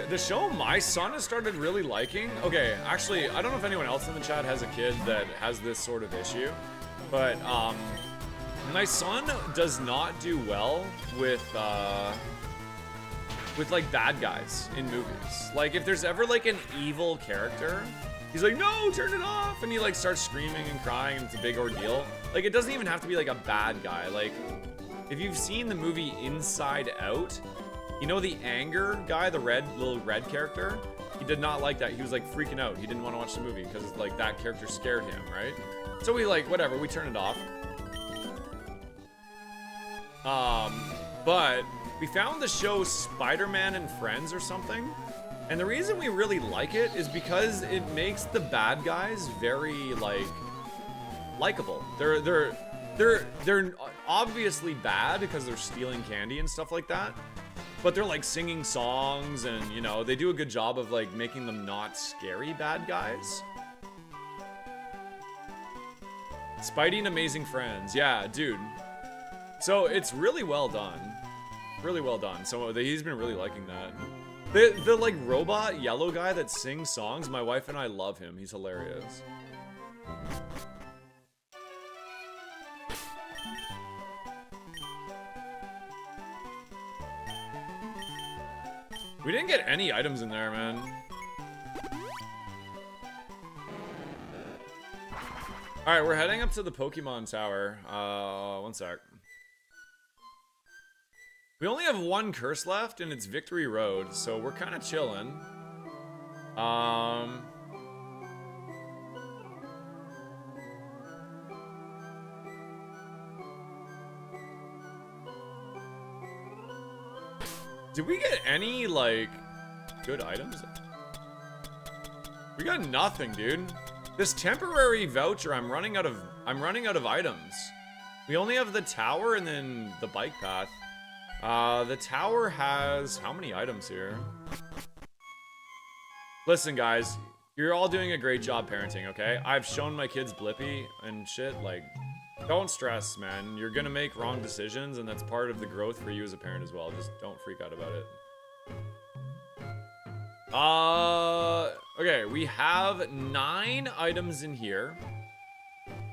the show my son has started really liking. Okay, actually, I don't know if anyone else in the chat has a kid that has this sort of issue, but my son does not do well with like bad guys in movies. Like if there's ever like an evil character, he's like, no, turn it off, and he like starts screaming and crying, and it's a big ordeal. Like it doesn't even have to be like a bad guy. Like if you've seen the movie Inside Out, you know the anger guy, the little red character? He did not like that. He was like freaking out. He didn't want to watch the movie because like that character scared him, right? So we like, whatever, we turn it off. But we found the show Spider-Man and Friends or something. And the reason we really like it is because it makes the bad guys very like likable. They're obviously bad because they're stealing candy and stuff like that. But they're like singing songs and, you know, they do a good job of like making them not scary bad guys. Spidey and Amazing Friends. Yeah, dude. So it's really well done. Really well done. So he's been really liking that. The like robot yellow guy that sings songs, my wife and I love him. He's hilarious. We didn't get any items in there, man. Alright, we're heading up to the Pokemon Tower. One sec. We only have one curse left, and it's Victory Road, so we're kind of chilling. Did we get any, like, good items? We got nothing, dude. This temporary voucher, I'm running out of items. We only have the tower and then the bike path. The tower has how many items here? Listen, guys, you're all doing a great job parenting, okay? I've shown my kids Blippi and shit, like, don't stress, man. You're gonna make wrong decisions, and that's part of the growth for you as a parent as well. Just don't freak out about it. Okay, we have 9 items in here.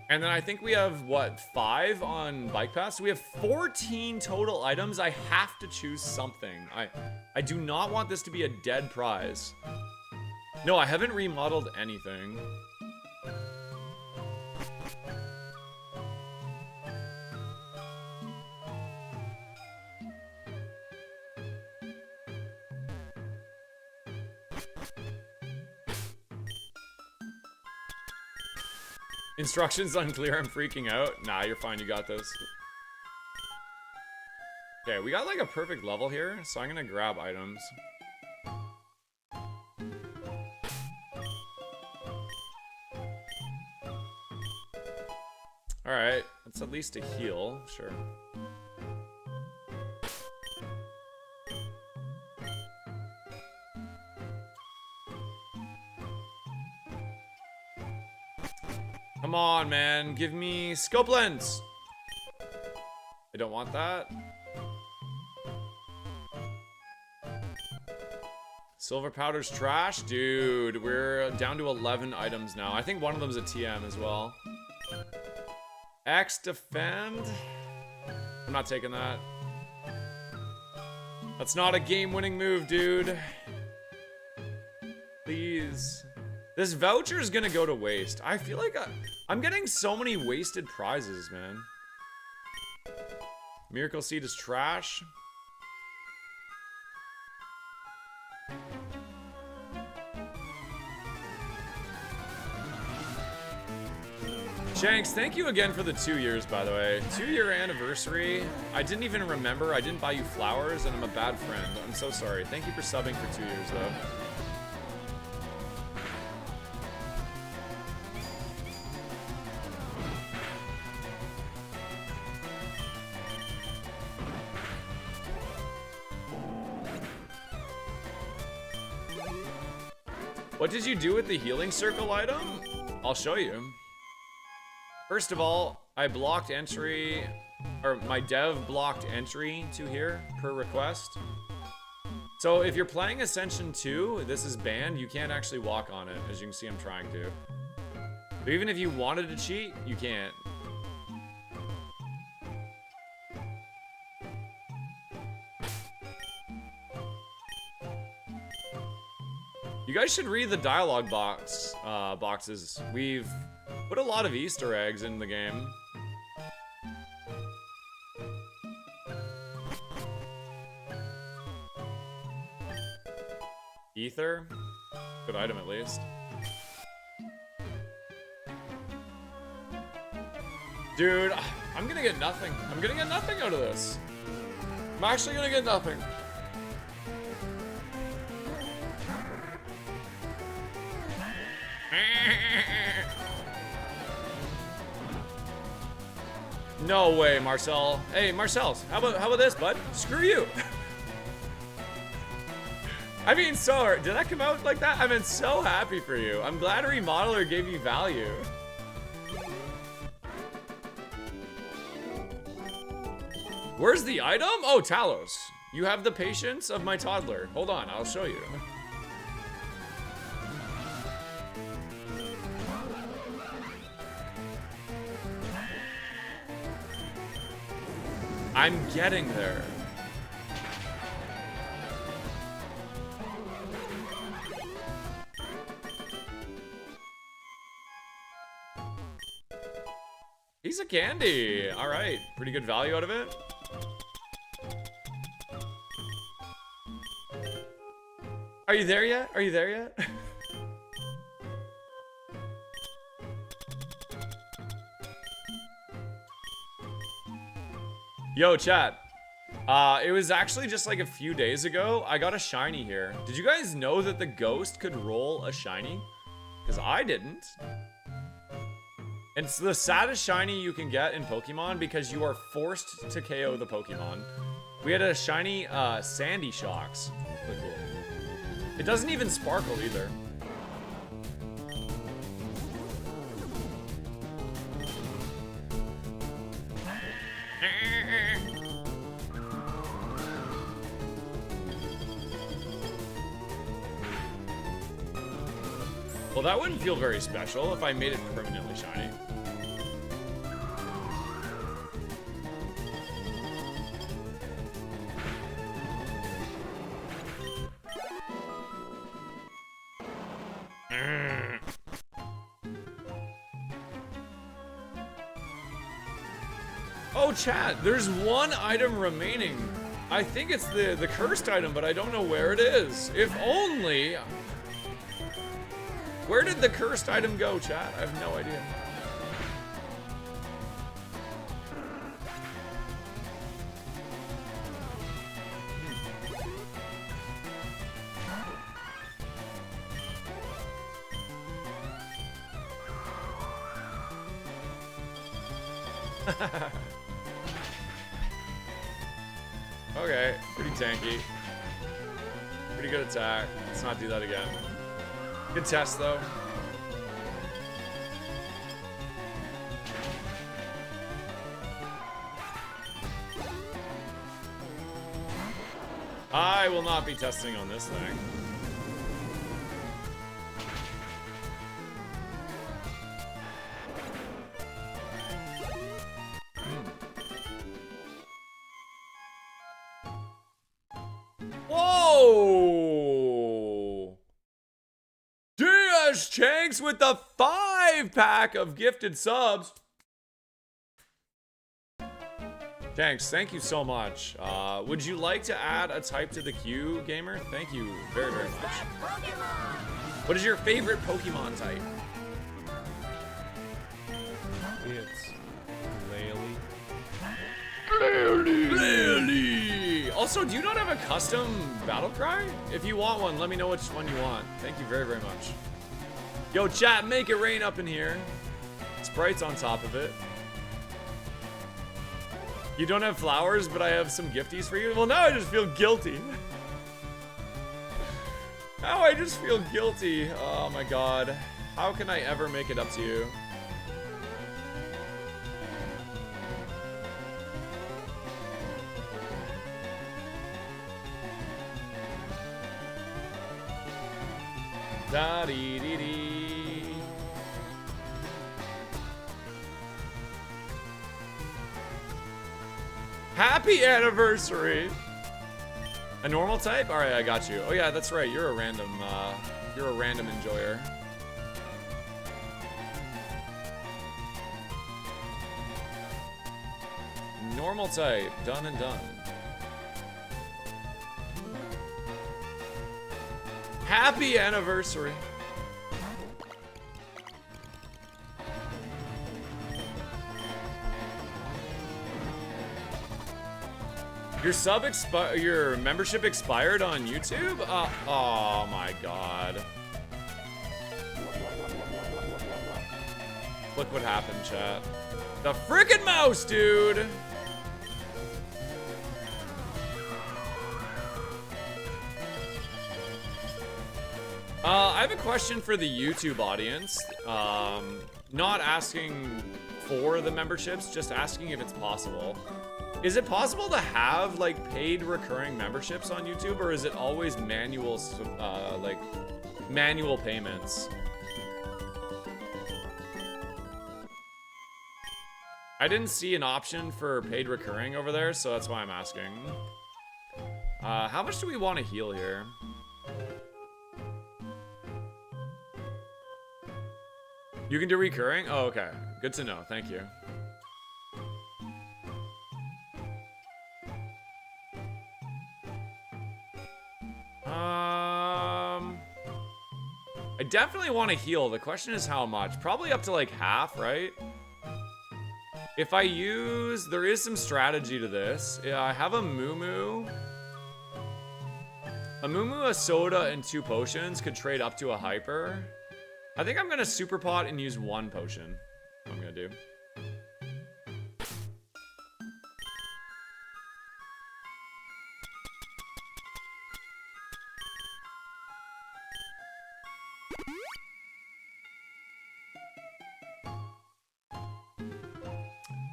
And then I think we have, what, 5 on Bike Pass? So we have 14 total items. I have to choose something. I do not want this to be a dead prize. No, I haven't remodeled anything. Instructions unclear, I'm freaking out. Nah, you're fine, you got this. Okay, we got like a perfect level here, so I'm gonna grab items. Alright, that's at least a heal, sure. Come on, man. Give me scope lens. I don't want that. Silver powder's trash. Dude, we're down to 11 items now. I think one of them's a TM as well. X defend. I'm not taking that. That's not a game-winning move, dude. Please. This voucher is gonna go to waste. I feel like I'm getting so many wasted prizes, man. Miracle Seed is trash. Shanks, thank you again for the 2 years, by the way. 2-year anniversary. I didn't even remember. I didn't buy you flowers, and I'm a bad friend. I'm so sorry. Thank you for subbing for 2 years, though. What did you do with the healing circle item? I'll show you. First of all, I blocked entry, or my dev blocked entry to here per request. So if you're playing Ascension 2, this is banned. You can't actually walk on it, as you can see I'm trying to. But even if you wanted to cheat, you can't. You guys should read the dialogue boxes. We've put a lot of Easter eggs in the game. Ether? Good item at least. Dude, I'm gonna get nothing. I'm gonna get nothing out of this. I'm actually gonna get nothing. No way, Marcel. Hey, Marcel, how about this, bud? Screw you. I mean, so did that come out like that? I've been so happy for you. I'm glad a remodeler gave you value. Where's the item? Oh, Talos. You have the patience of my toddler. Hold on, I'll show you. I'm getting there. Piece of candy. All right, pretty good value out of it. Are you there yet? Are you there yet? Yo, chat. It was actually just like a few days ago. I got a shiny here. Did you guys know that the ghost could roll a shiny? Because I didn't. It's the saddest shiny you can get in Pokemon because you are forced to KO the Pokemon. We had a shiny Sandy Shocks. Really cool. It doesn't even sparkle either. Well, that wouldn't feel very special if I made it permanently shiny. Oh, chat, there's one item remaining. I think it's the cursed item, but I don't know where it is. If only... Where did the cursed item go, chat? I have no idea. Okay, pretty tanky. Pretty good attack. Let's not do that again. Good test, though. I will not be testing on this thing. Whoa! DS Chanks with the 5-pack of gifted subs. Thanks, thank you so much. Would you like to add a type to the queue, gamer? Thank you very, very much. What is your favorite Pokemon type? It's Lily! Also, do you not have a custom battle cry? If you want one, let me know which one you want. Thank you very, very much. Yo, chat, make it rain up in here. Sprite's on top of it. You don't have flowers, but I have some gifties for you? Well, now I just feel guilty. Oh, I just feel guilty. Oh my god. How can I ever make it up to you? Da dee dee dee. Happy anniversary! A normal type? Alright, I got you. Oh yeah, that's right. You're a random enjoyer. Normal type. Done and done. Happy anniversary. Your membership expired on YouTube? Oh my god. Look what happened, chat. The frickin' mouse, dude! I have a question for the YouTube audience. Not asking for the memberships, just asking if it's possible. Is it possible to have like paid recurring memberships on YouTube, or is it always manual payments? I didn't see an option for paid recurring over there, so that's why I'm asking. How much do we want to heal here? You can do recurring? Oh, okay. Good to know. Thank you. I definitely want to heal. The question is how much. Probably up to like half, right? If I use... There is some strategy to this. Yeah, I have a Moo-Moo. A Moo-Moo, a Soda, and 2 potions could trade up to a Hyper. I think I'm going to Super Pot and use 1 potion. What I'm going to do.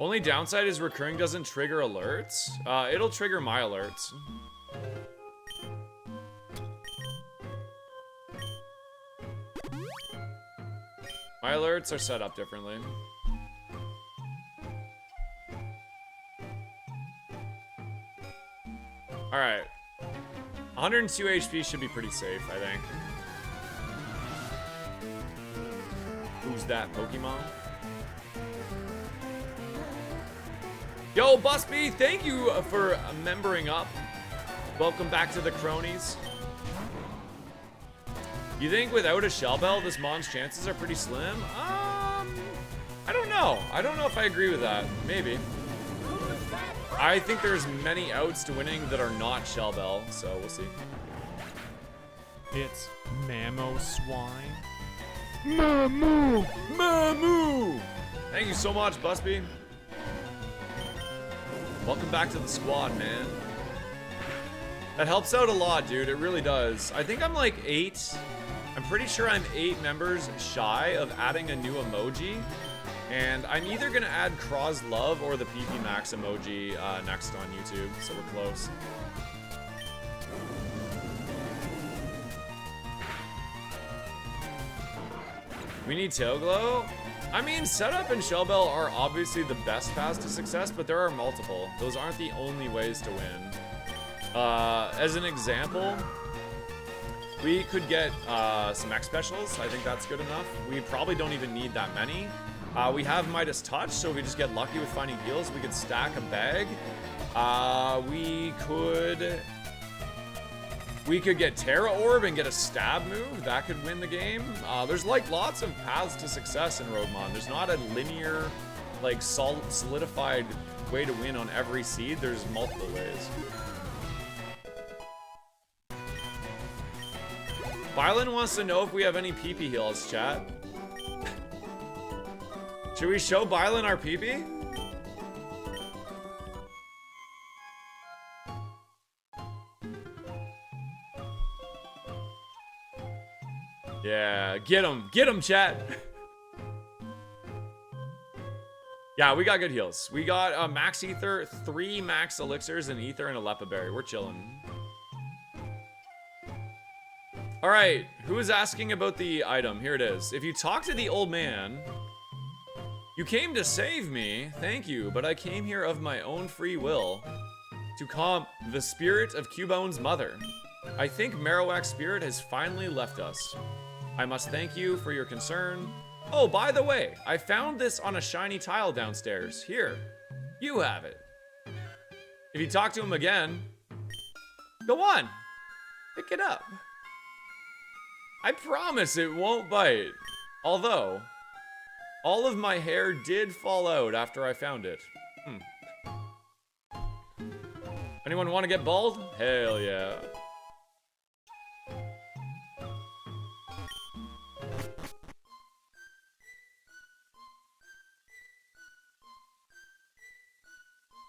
Only downside is recurring doesn't trigger alerts. It'll trigger my alerts. My alerts are set up differently. Alright. 102 HP should be pretty safe, I think. Who's that Pokemon? Yo, Busby, thank you for membering up. Welcome back to the cronies. You think without a Shell Bell, this Mon's chances are pretty slim? I don't know. I don't know if I agree with that. Maybe. I think there's many outs to winning that are not Shell Bell, so we'll see. It's Mammo Swine. Mamoo! Mamoo! Thank you so much, Busby. Welcome back to the squad, man. That helps out a lot, dude. It really does. I think I'm like 8. I'm pretty sure I'm 8 members shy of adding a new emoji. And I'm either going to add Croz Love or the PP Max emoji next on YouTube. So we're close. We need Tail Glow. I mean, Setup and Shell Bell are obviously the best paths to success, but there are multiple. Those aren't the only ways to win. As an example, we could get some X specials. I think that's good enough. We probably don't even need that many. We have Midas Touch, so if we just get lucky with finding heals, we could stack a bag. We could get Terra Orb and get a stab move. That could win the game. There's like lots of paths to success in Roguemon. There's not a linear, like solidified way to win on every seed. There's multiple ways. Bylan wants to know if we have any PP heals, chat. Should we show Bylan our PP? Yeah, get him, chat. Yeah, we got good heals. We got max ether, 3 max elixirs, an ether, and a lepa berry. We're chilling. All right, who is asking about the item? Here it is. If you talk to the old man, you came to save me. Thank you, but I came here of my own free will to calm the spirit of Cubone's mother. I think Marowak's spirit has finally left us. I must thank you for your concern. Oh, by the way, I found this on a shiny tile downstairs. Here, you have it. If you talk to him again, go on, pick it up. I promise it won't bite. Although, all of my hair did fall out after I found it. Anyone want to get bald? Hell yeah.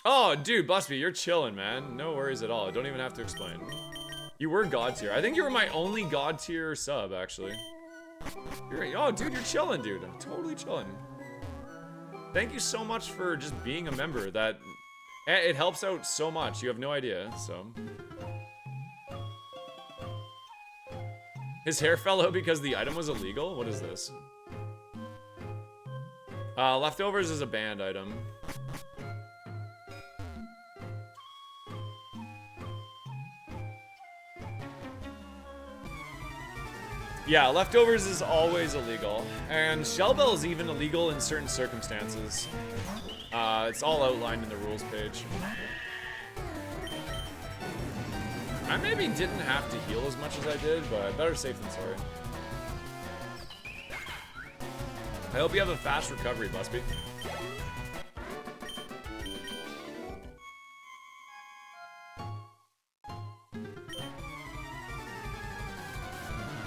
Oh, dude, Busby, you're chilling, man. No worries at all. I don't even have to explain. You were God tier. I think you were my only God tier sub, actually. Oh, dude, you're chilling, dude. I'm totally chilling. Thank you so much for just being a member. It helps out so much. You have no idea, so. His hair fell out because the item was illegal? What is this? Leftovers is a banned item. Yeah, leftovers is always illegal. And Shellbell is even illegal in certain circumstances. It's all outlined in the rules page. I maybe didn't have to heal as much as I did, but better safe than sorry. I hope you have a fast recovery, Busby.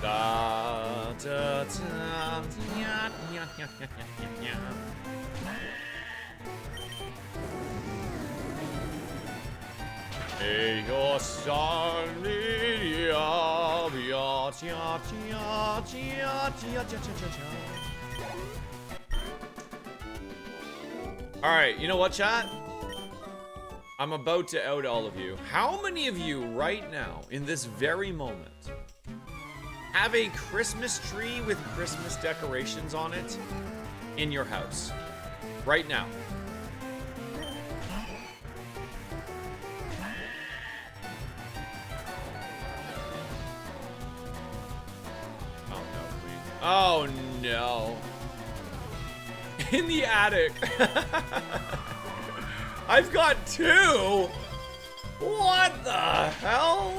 Da, da, da, ya, ya, ya, ya, ya. Hey, your son, Alright, you know what, chat? I'm about to out all of you. How many of you right now, in this very moment, have a Christmas tree with Christmas decorations on it in your house? Right now. Oh no, please. Oh no. In the attic. I've got 2. What the hell?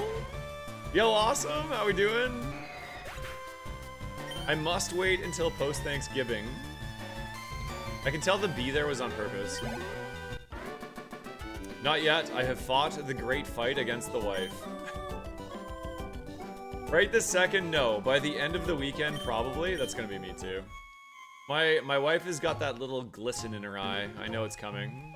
Yo, awesome. How we doing? I must wait until post-Thanksgiving. I can tell the bee there was on purpose. Not yet. I have fought the great fight against the wife. Right this second, no. By the end of the weekend, probably. That's gonna be me too. My wife has got that little glisten in her eye. I know it's coming.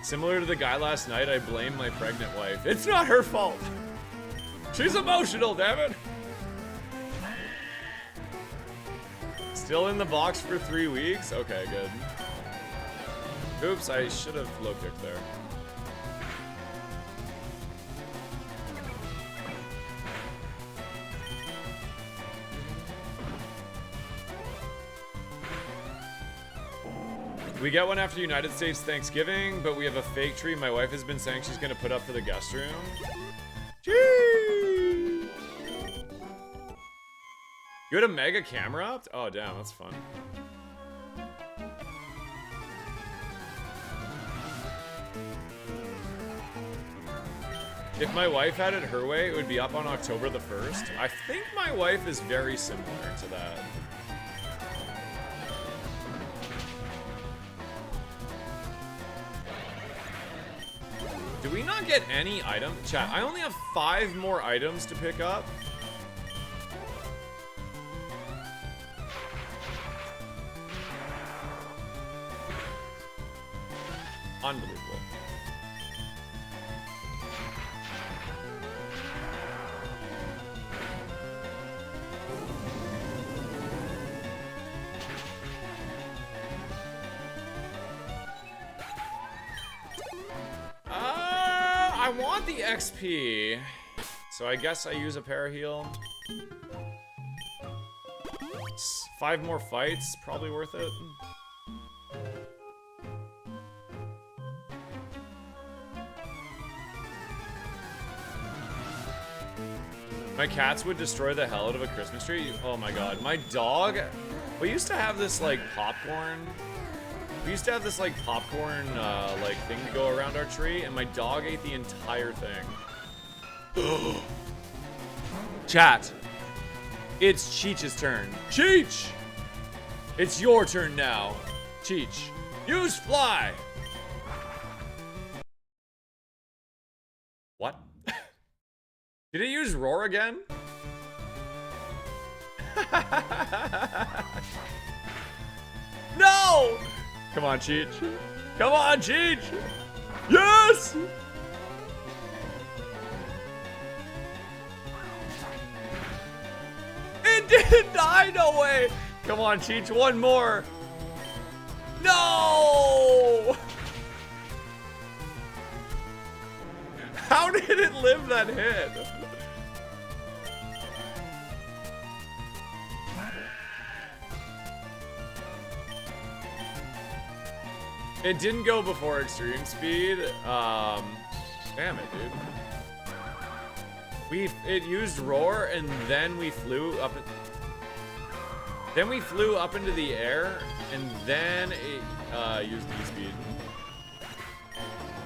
Similar to the guy last night, I blame my pregnant wife. It's not her fault. She's emotional, damn it. Still in the box for 3 weeks? Okay, good. Oops, I should have low-kicked there. We get one after United States Thanksgiving, but we have a fake tree my wife has been saying she's gonna put up for the guest room. Gee! You had a mega camera up? Oh, damn, that's fun. If my wife had it her way, it would be up on October the 1st. I think my wife is very similar to that. Do we not get any item? Chat, I only have 5 more items to pick up. Unbelievable. I want the XP. So I guess I use a paraheal. 5 more fights, probably worth it. My cats would destroy the hell out of a Christmas tree. Oh my god. My dog, we used to have this like popcorn. We used to have this like popcorn like thing to go around our tree, and my dog ate the entire thing. Chat. It's Cheech's turn. Cheech! It's your turn now. Cheech. Use fly! What? Did he use roar again? No! Come on, Cheech. Come on, Cheech! Yes! It didn't die, no way! Come on, Cheech, one more. No! How did it live that hit? It didn't go before extreme speed. Damn it, dude. It used roar, and then we flew up. Then we flew up into the air, and then it used E-speed.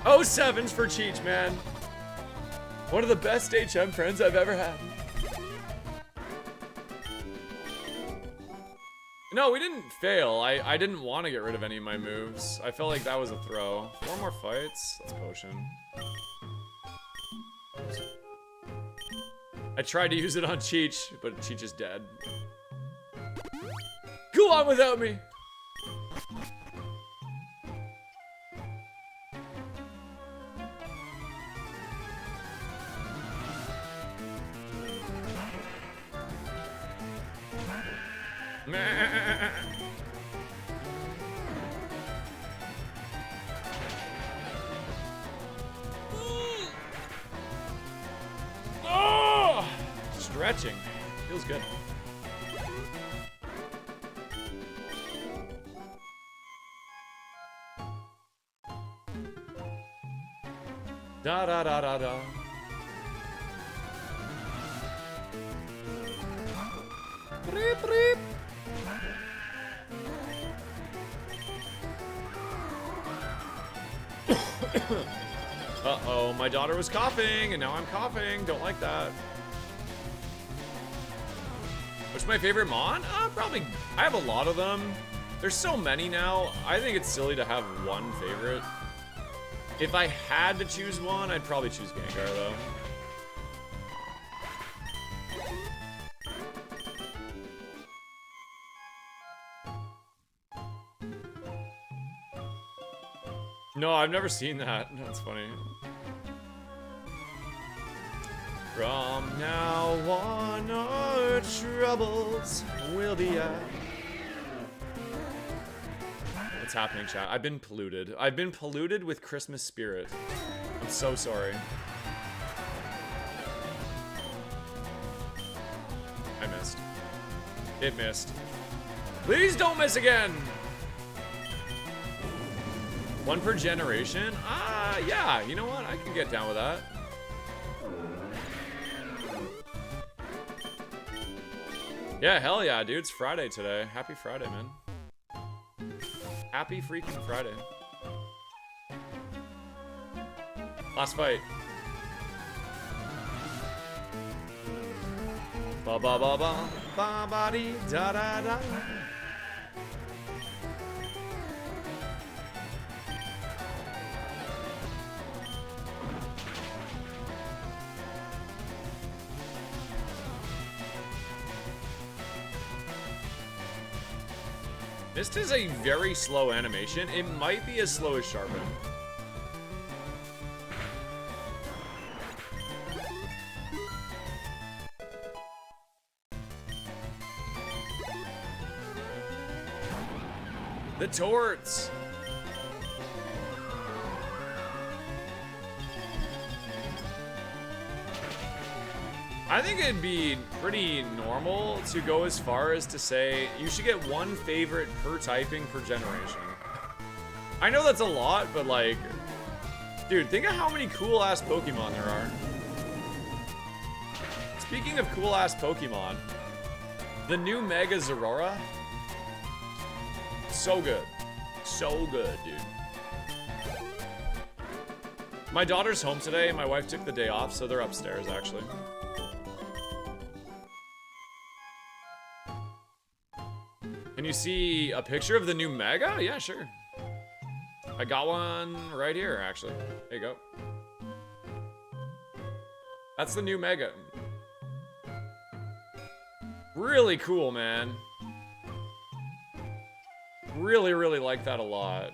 Oh, 7s for Cheech, man. One of the best HM friends I've ever had. No, we didn't fail. I didn't want to get rid of any of my moves. I felt like that was a throw. 4 more fights. Let's potion. I tried to use it on Cheech, but Cheech is dead. Go on without me! Oh! Stretching. Feels good. Da da da da da. Reep, reep. Uh-oh, my daughter was coughing, and now I'm coughing. Don't like that. What's my favorite Mon? Probably, I have a lot of them. There's so many now. I think it's silly to have one favorite. If I had to choose one, I'd probably choose Gengar, though. No, I've never seen that. That's funny. From now on, our troubles will be out. What's happening, chat? I've been polluted. I've been polluted with Christmas spirit. I'm so sorry. I missed. It missed. Please don't miss again! 1 per generation? Yeah, you know what? I can get down with that. Yeah, hell yeah, dude. It's Friday today. Happy Friday, man. Happy freaking Friday. Last fight. Ba ba ba ba ba ba dee da da da. This is a very slow animation. It might be as slow as Sharpen. The torts. I think it'd be pretty normal to go as far as to say you should get one favorite per typing per generation. I know that's a lot, but like, dude, think of how many cool-ass Pokemon there are. Speaking of cool-ass Pokemon, the new Mega Zeraora, so good. So good, dude. My daughter's home today, and my wife took the day off, so they're upstairs, actually. Can you see a picture of the new Mega? Yeah, sure. I got one right here, actually. There you go. That's the new Mega. Really cool, man. Really, really like that a lot.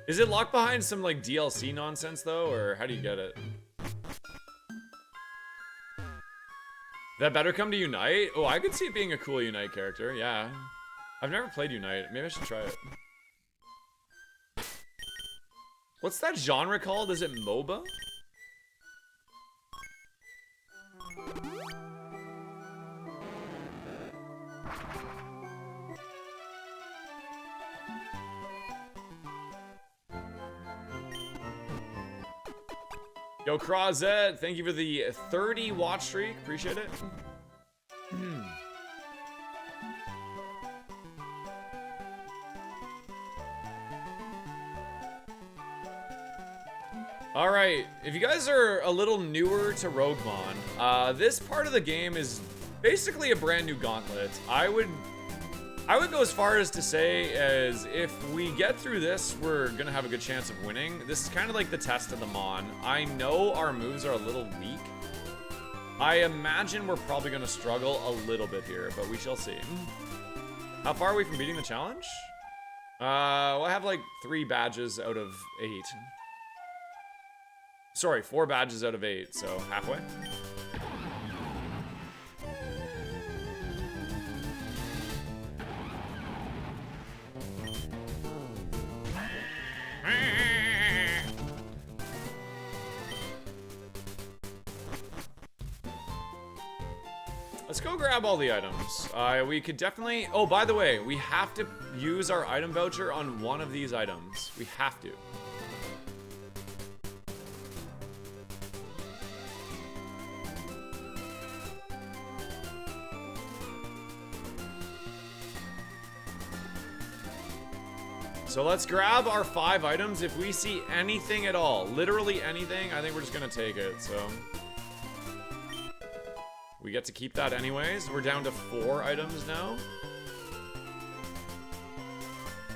Is it locked behind some like DLC nonsense though, or how do you get it? That better come to Unite? Oh, I could see it being a cool Unite character, yeah. I've never played Unite. Maybe I should try it. What's that genre called? Is it MOBA? Yo, Crozet, thank you for the 30 watch streak. Appreciate it. All right, if you guys are a little newer to Roguemon, this part of the game is basically a brand new gauntlet. I would go as far as to say as if we get through this, we're gonna have a good chance of winning. This is kind of like the test of the Mon. I know our moves are a little weak. I imagine we're probably gonna struggle a little bit here, but we shall see. How far are we from beating the challenge? Well, I have like 3 badges out of 8. Sorry, 4 badges out of 8, so halfway. Let's go grab all the items. We could definitely... Oh, by the way, we have to use our item voucher on one of these items. We have to. So let's grab our 5 items. If we see anything at all, literally anything, I think we're just gonna take it, so. We get to keep that anyways. We're down to 4 items now.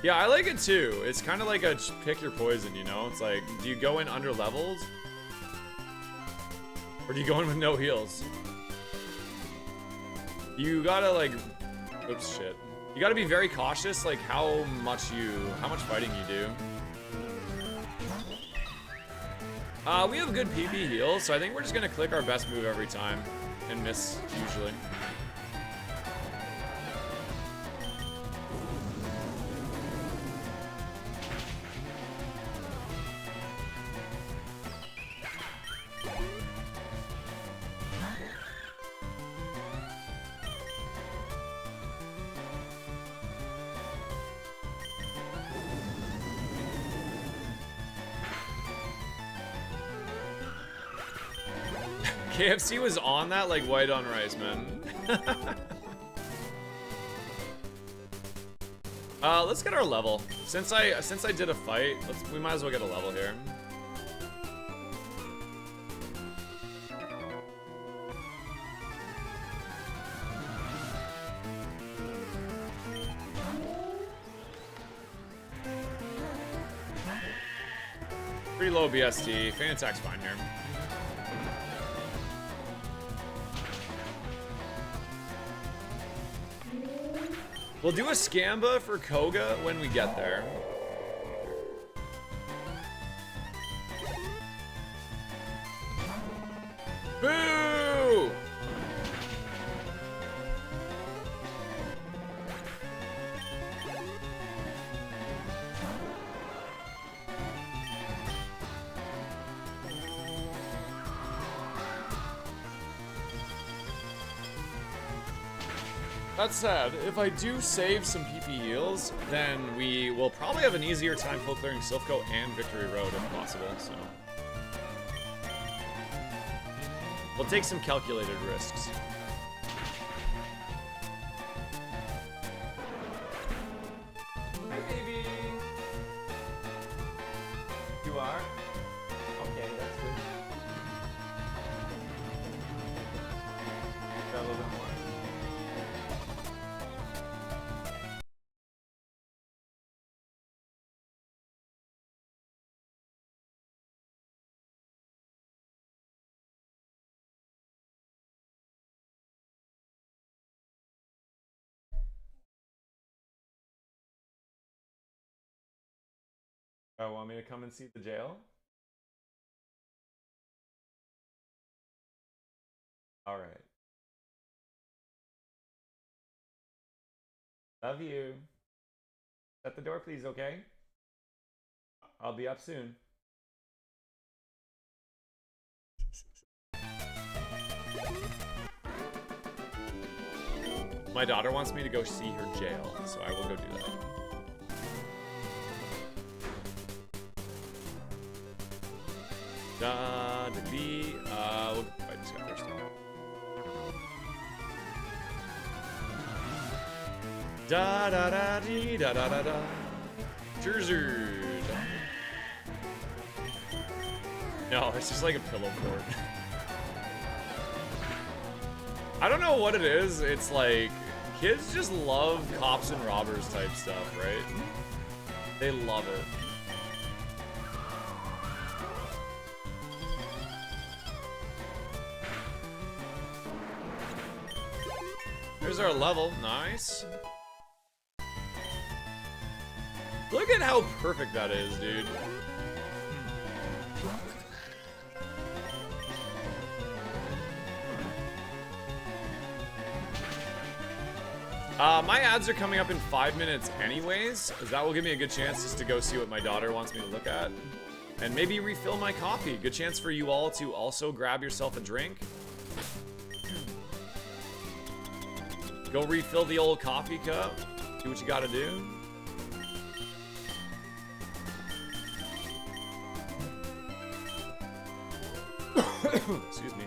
Yeah, I like it too. It's kind of like a pick your poison, you know? It's like, do you go in under leveled? Or do you go in with no heals? You gotta like, oops, shit. You gotta be very cautious, like how much fighting you do. We have good PP heals, so I think we're just gonna click our best move every time and miss usually. KFC was on that like white on rice, man. Let's get our level. Since I did a fight, we might as well get a level here. Pretty low BST. Fan attack's fine here. We'll do a Scamba for Koga when we get there. That said, if I do save some PP heals, then we will probably have an easier time full clearing Silphco and Victory Road if possible, so. We'll take some calculated risks. Hi, baby. You are? Okay, that's good. Got a little bit more. Oh, want me to come and see the jail? All right. Love you. Shut the door, please, okay? I'll be up soon. My daughter wants me to go see her jail, so I will go do that. Da da dee. I just got thirsty. Da da da dee da da da da. Jersey. No, it's just like a pillow fort. I don't know what it is. It's like kids just love cops and robbers type stuff, right? They love it. There's our level. Nice. Look at how perfect that is, dude. My ads are coming up in 5 minutes anyways, because that will give me a good chance just to go see what my daughter wants me to look at. And maybe refill my coffee. Good chance for you all to also grab yourself a drink. Go refill the old coffee cup. Do what you gotta do. Excuse me.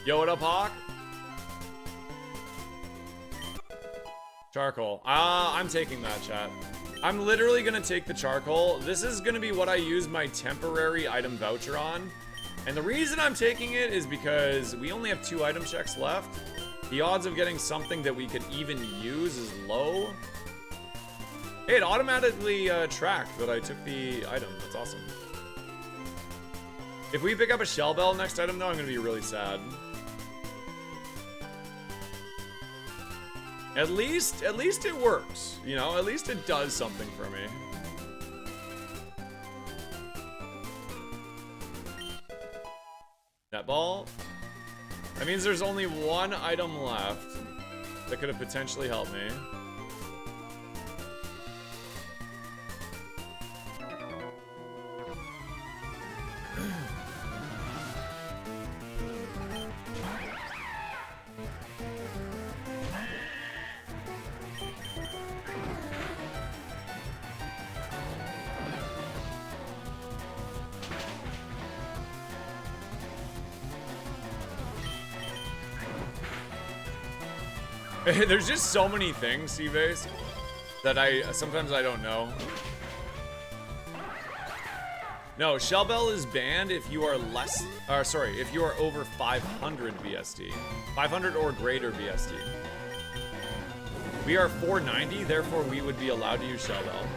Yo, what up, Hawk? Charcoal. I'm taking that, chat. I'm literally gonna take the charcoal. This is gonna be what I use my temporary item voucher on. And the reason I'm taking it is because we only have 2 item checks left. The odds of getting something that we could even use is low. Hey, it automatically tracked that I took the item. That's awesome. If we pick up a Shell Bell next item, though, I'm gonna be really sad. At least it works, you know? At least it does something for me. Netball. That means there's only 1 item left that could have potentially helped me. There's just so many things, Seabase, that sometimes I don't know. No, Shell Bell is banned if you are if you are over 500 BST. 500 or greater BST. We are 490, therefore we would be allowed to use Shell Bell.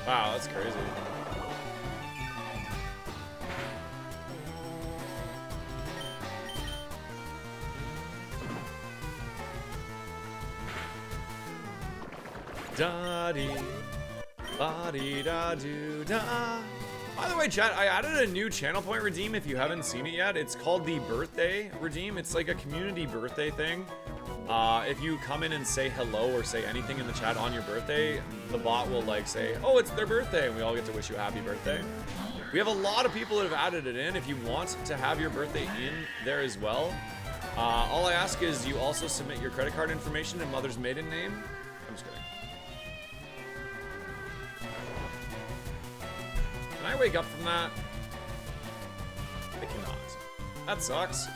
Wow, that's crazy. Da-dee, ba-dee-da-doo-da. By the way, chat, I added a new channel point redeem if you haven't seen it yet. It's called the birthday redeem. It's like a community birthday thing if you come in and say hello or say anything in the chat on your birthday, the bot will like say, oh, it's their birthday, and we all get to wish you a happy birthday. We have a lot of people that have added it in. If you want to have your birthday in there as well, all I ask is you also submit your credit card information and mother's maiden name. I'm just kidding. Can I wake up from that? I cannot. That sucks.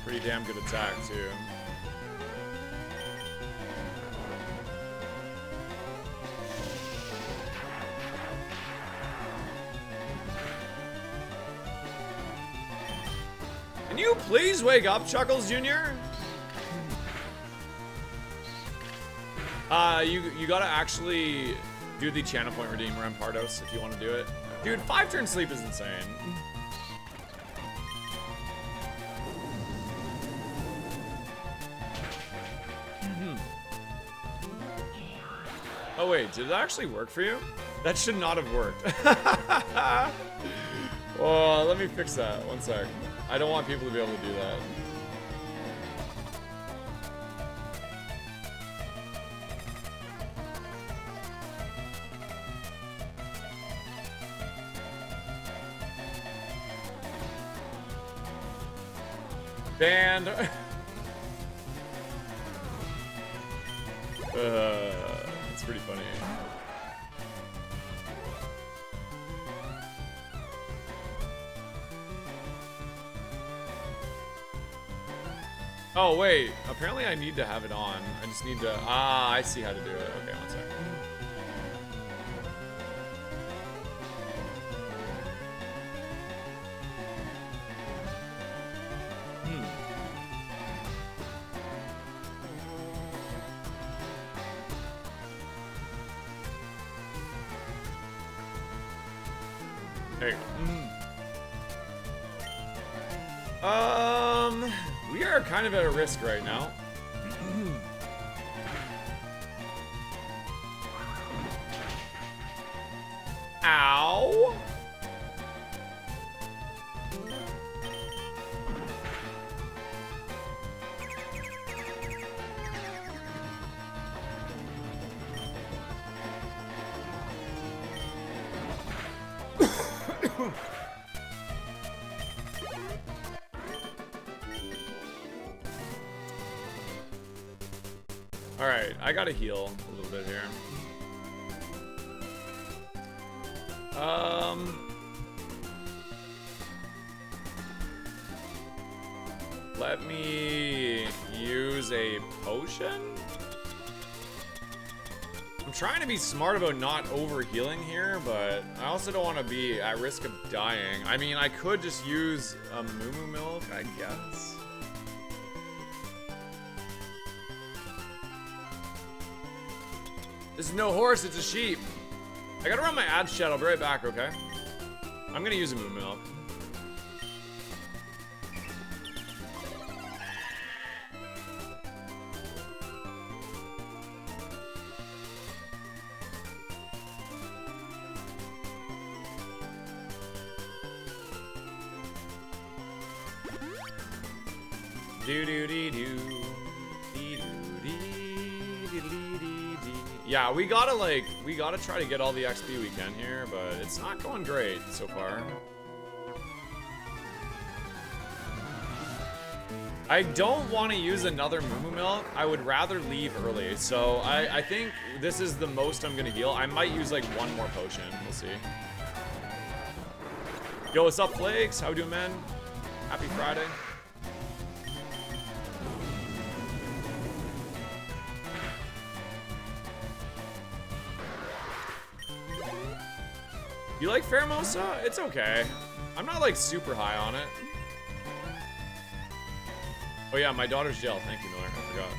Pretty damn good attack, too. Can you please wake up, Chuckles Jr.? You gotta actually do the channel point redeem Rampardos if you want to do it. Dude, 5-turn sleep is insane. Oh wait, did it actually work for you? That should not have worked. Oh, let me fix that. One sec. I don't want people to be able to do that. Banned. It's pretty funny. Oh wait, apparently I need to have it on. I just need to, I see how to do it. Okay, one second. There you go. We are kind of at a risk right now. Ow! Alright, I gotta heal a little bit here. Let me use a potion? I'm trying to be smart about not over-healing here, but I also don't want to be at risk of dying. I mean, I could just use a Moo Milk, I guess. This is no horse, it's a sheep. I gotta run my ads chat, I'll be right back, okay? I'm gonna use a Moo Milk. Yeah, we gotta try to get all the XP we can here, but it's not going great so far. I don't want to use another Moo Milk. I would rather leave early, so I think this is the most I'm gonna heal. I might use like one more potion, we'll see. Yo, what's up, Flakes? How we doing, man? Happy Friday. You like Pheromosa? It's okay. I'm not like super high on it. Oh yeah, my daughter's gel. Thank you, Miller. I forgot.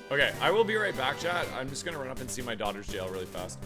Okay, I will be right back, chat. I'm just gonna run up and see my daughter's jail really fast.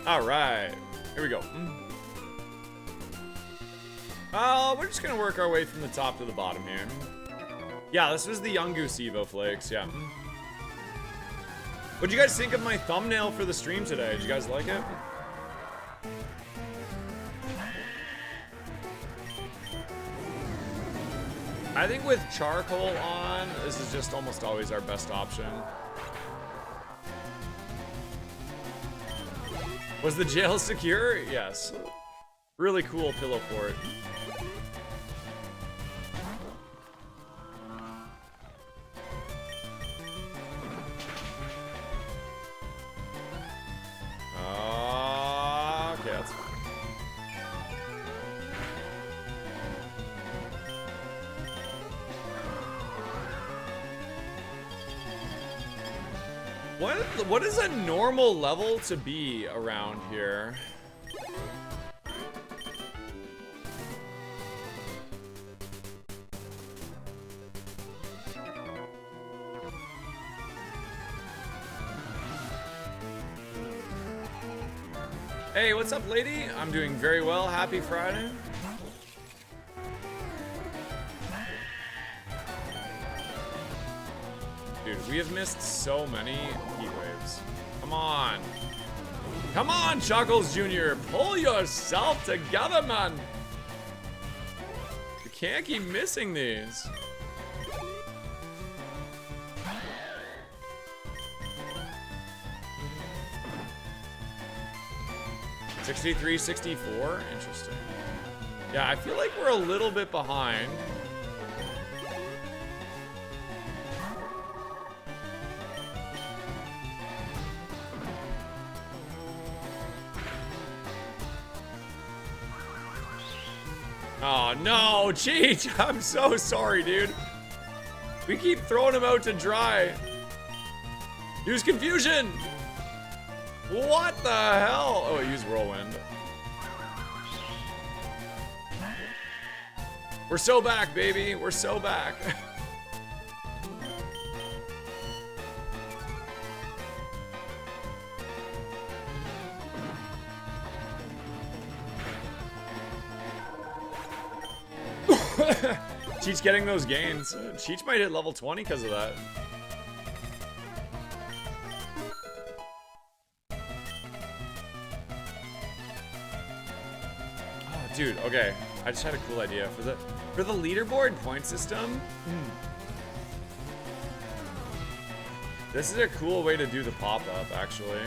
All right, here we go. We're just gonna work our way from the top to the bottom here. Yeah, this was the Young Goose Evo Flakes, yeah. What'd you guys think of my thumbnail for the stream today? Did you guys like it? I think with charcoal on, this is just almost always our best option. Was the jail secure? Yes. Really cool pillow fort. Okay, that's fine. What is a normal level to be around here? Hey, what's up, lady? I'm doing very well. Happy Friday. Dude, we have missed so many heat waves. Come on. Come on, Chuckles Jr. Pull yourself together, man. You can't keep missing these. $63, $64? Interesting. Yeah, I feel like we're a little bit behind. Oh no, Cheech! I'm so sorry, dude. We keep throwing him out to dry. Use confusion! What the hell? Oh, use whirlwind. We're so back, baby. We're so back. Cheech getting those gains. Cheech might hit level 20 because of that. Oh, dude. Okay, I just had a cool idea for the leaderboard point system. This is a cool way to do the pop-up, actually.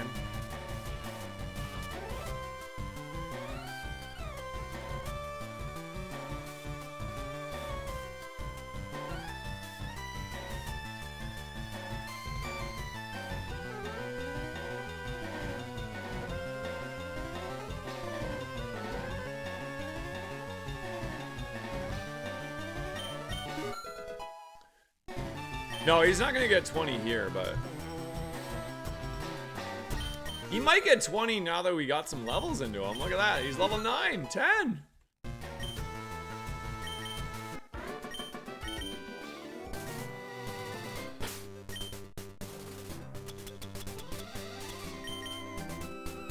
No, he's not gonna get 20 here, but he might get 20 now that we got some levels into him. Look at that, he's level 9, 10.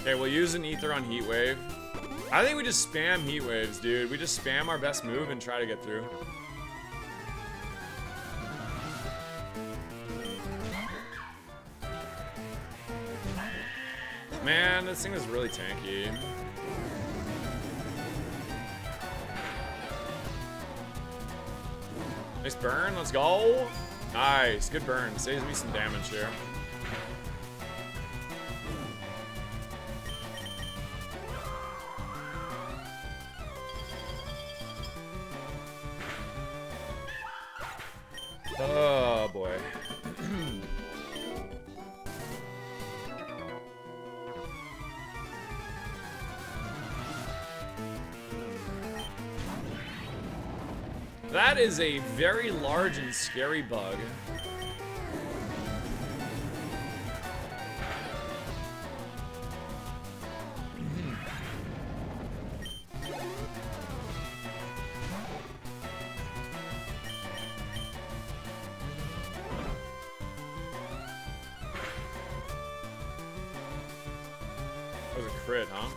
Okay, we'll use an ether on Heat Wave. I think we just spam Heat Waves, dude. We just spam our best move and try to get through. Man, this thing is really tanky. Nice burn, let's go. Nice, good burn. Saves me some damage here. Oh boy. That is a very large and scary bug. That was a crit, huh?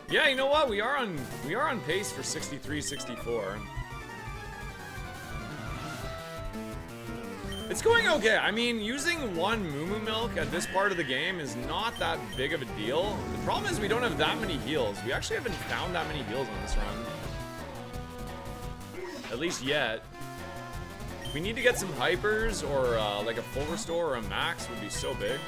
Yeah, you know what? We are on pace for 63, 64. It's going okay. I mean, using one Moo Milk at this part of the game is not that big of a deal. The problem is we don't have that many heals. We actually haven't found that many heals on this run. At least yet. We need to get some hypers or like a full restore or a max would be so big.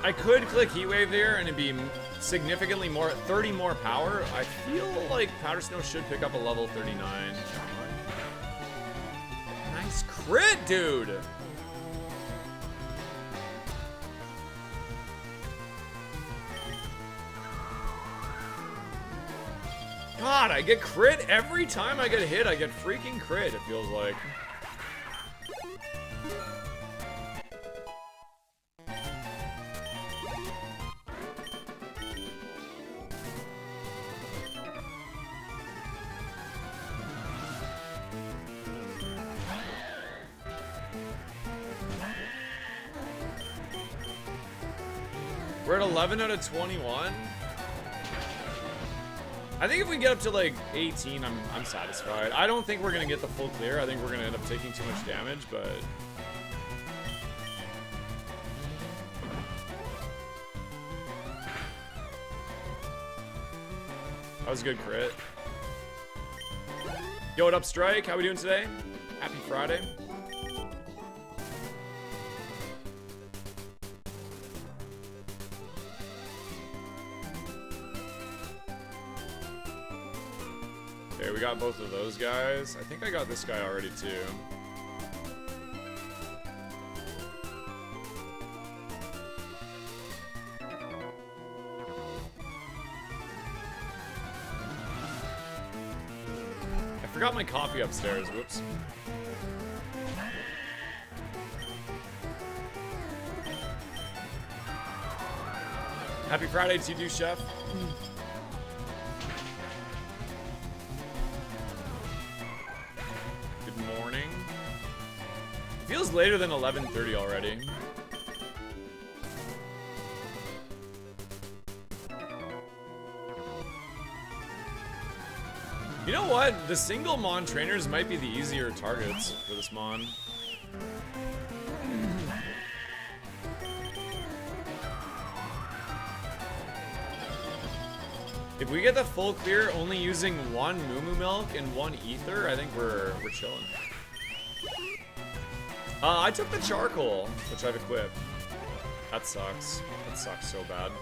I could click Heat Wave there and it'd be significantly more, 30 more power. I feel like Powder Snow should pick up a level 39. Nice crit, dude! God, I get crit every time I get hit. I get freaking crit, it feels like. We're at 11 out of 21. I think if we get up to like 18, I'm satisfied. I don't think we're gonna get the full clear. I think we're gonna end up taking too much damage, but that was a good crit. Yo, what up, Strike? How we doing today? Happy Friday. Okay, we got both of those guys. I think I got this guy already too. I forgot my coffee upstairs. Whoops. Happy Friday to you, Chef. Feels later than 11:30 already. You know what? The single Mon trainers might be the easier targets for this Mon. If we get the full clear only using one Moo Milk and one Ether, I think we're chilling. I took the charcoal, which I've equipped. That sucks. That sucks so bad.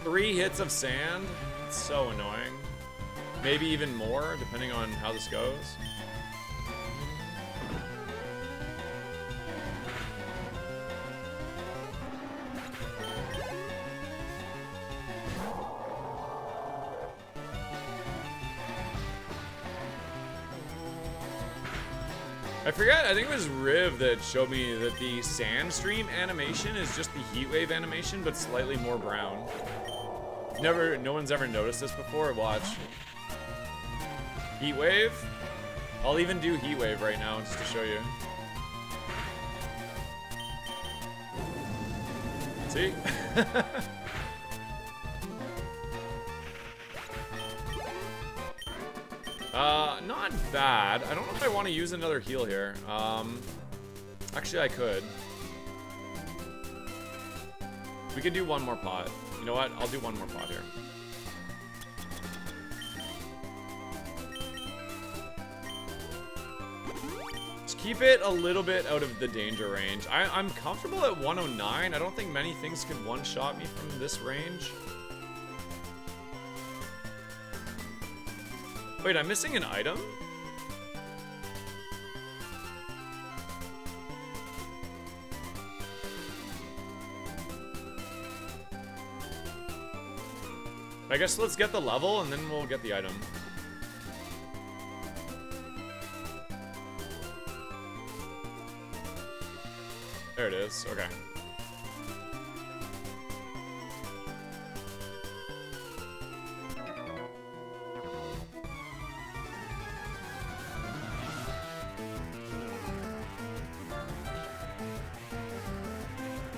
3 hits of sand. It's so annoying. Maybe even more, depending on how this goes. I forgot, I think it was Riv that showed me that the sand stream animation is just the heat wave animation, but slightly more brown. No one's ever noticed this before. Watch. Heat wave. I'll even do heat wave right now just to show you. See? Not bad. I don't know if I want to use another heal here. Actually, I could. We could do one more pot. You know what? I'll do one more pot here. Just keep it a little bit out of the danger range. I'm comfortable at 109. I don't think many things could one-shot me from this range. Wait, I'm missing an item? I guess let's get the level and then we'll get the item. There it is. Okay.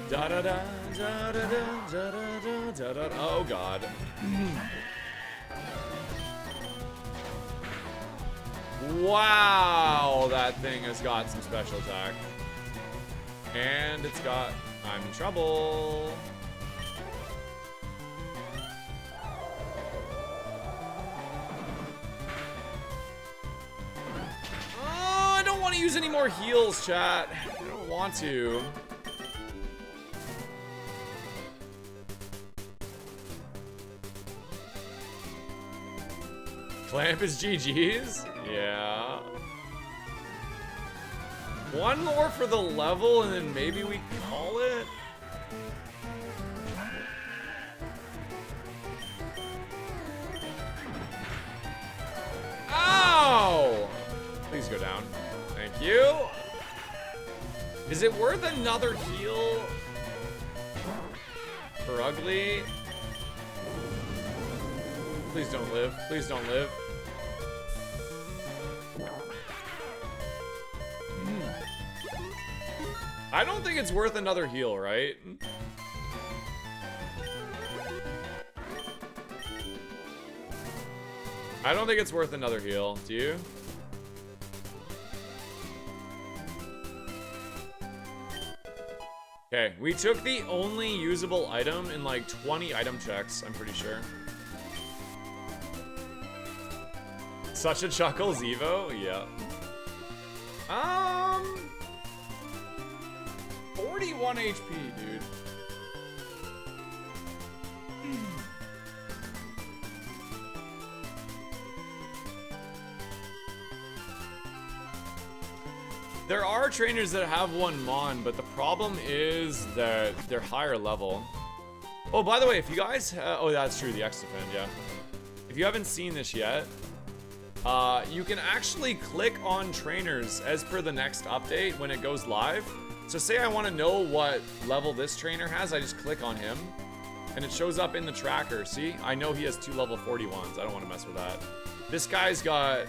Da da da da da da da da da da. Oh god. Wow, that thing has got some special attack. And it's got... I'm in trouble. Oh, I don't want to use any more heals, chat. I don't want to. Clamp is GG's? Yeah. One more for the level and then maybe we call it? Ow! Please go down. Thank you. Is it worth another heal for Ugly? Please don't live. Please don't live. I don't think it's worth another heal, right? I don't think it's worth another heal. Do you? Okay, we took the only usable item in like 20 item checks, I'm pretty sure. Such a chuckle, Zevo? Yeah. 41 HP, dude. There are trainers that have one Mon, but the problem is that they're higher level. Oh, by the way, if you guys... oh, that's true, the X-Defend, yeah. If you haven't seen this yet, you can actually click on trainers as per the next update when it goes live. So say I want to know what level this trainer has, I just click on him, and it shows up in the tracker. See? I know he has 2 level 41s. I don't want to mess with that. This guy's got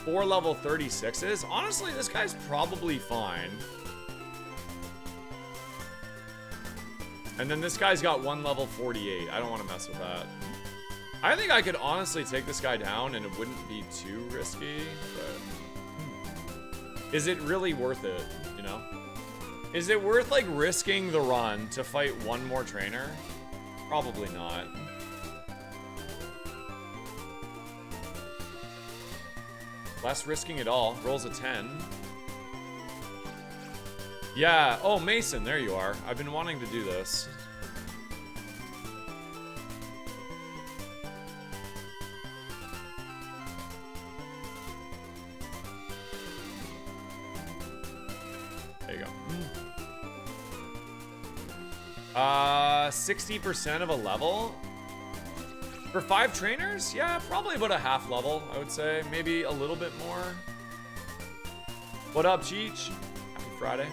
4 level 36s. Honestly, this guy's probably fine. And then this guy's got 1 level 48. I don't want to mess with that. I think I could honestly take this guy down and it wouldn't be too risky, but is it really worth it, you know? Is it worth like risking the run to fight one more trainer? Probably not. Less risking it all. Rolls a 10. Yeah. Oh, Mason, there you are. I've been wanting to do this. There you go. 60% of a level? For 5 trainers? Yeah, probably about a half level, I would say. Maybe a little bit more. What up, Cheech? Happy Friday.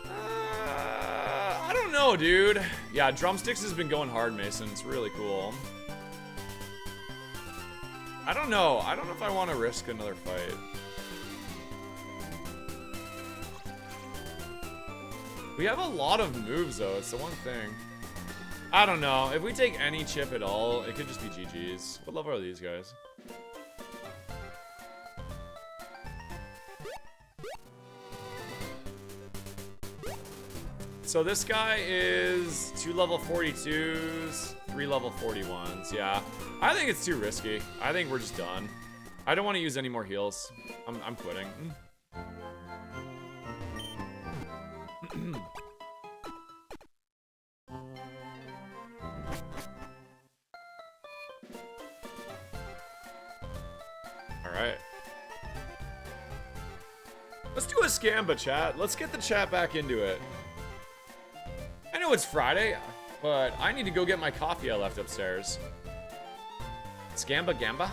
I don't know, dude. Yeah, Drumsticks has been going hard, Mason. It's really cool. I don't know. I don't know if I want to risk another fight. We have a lot of moves, though. It's the one thing. I don't know. If we take any chip at all, it could just be GG's. What level are these guys? So this guy is 2 level 42s, 3 level 41s. Yeah, I think it's too risky. I think we're just done. I don't want to use any more heals. I'm quitting. Alright. Let's do a Scamba chat. Let's get the chat back into it. I know it's Friday, but I need to go get my coffee I left upstairs. Scamba Gamba?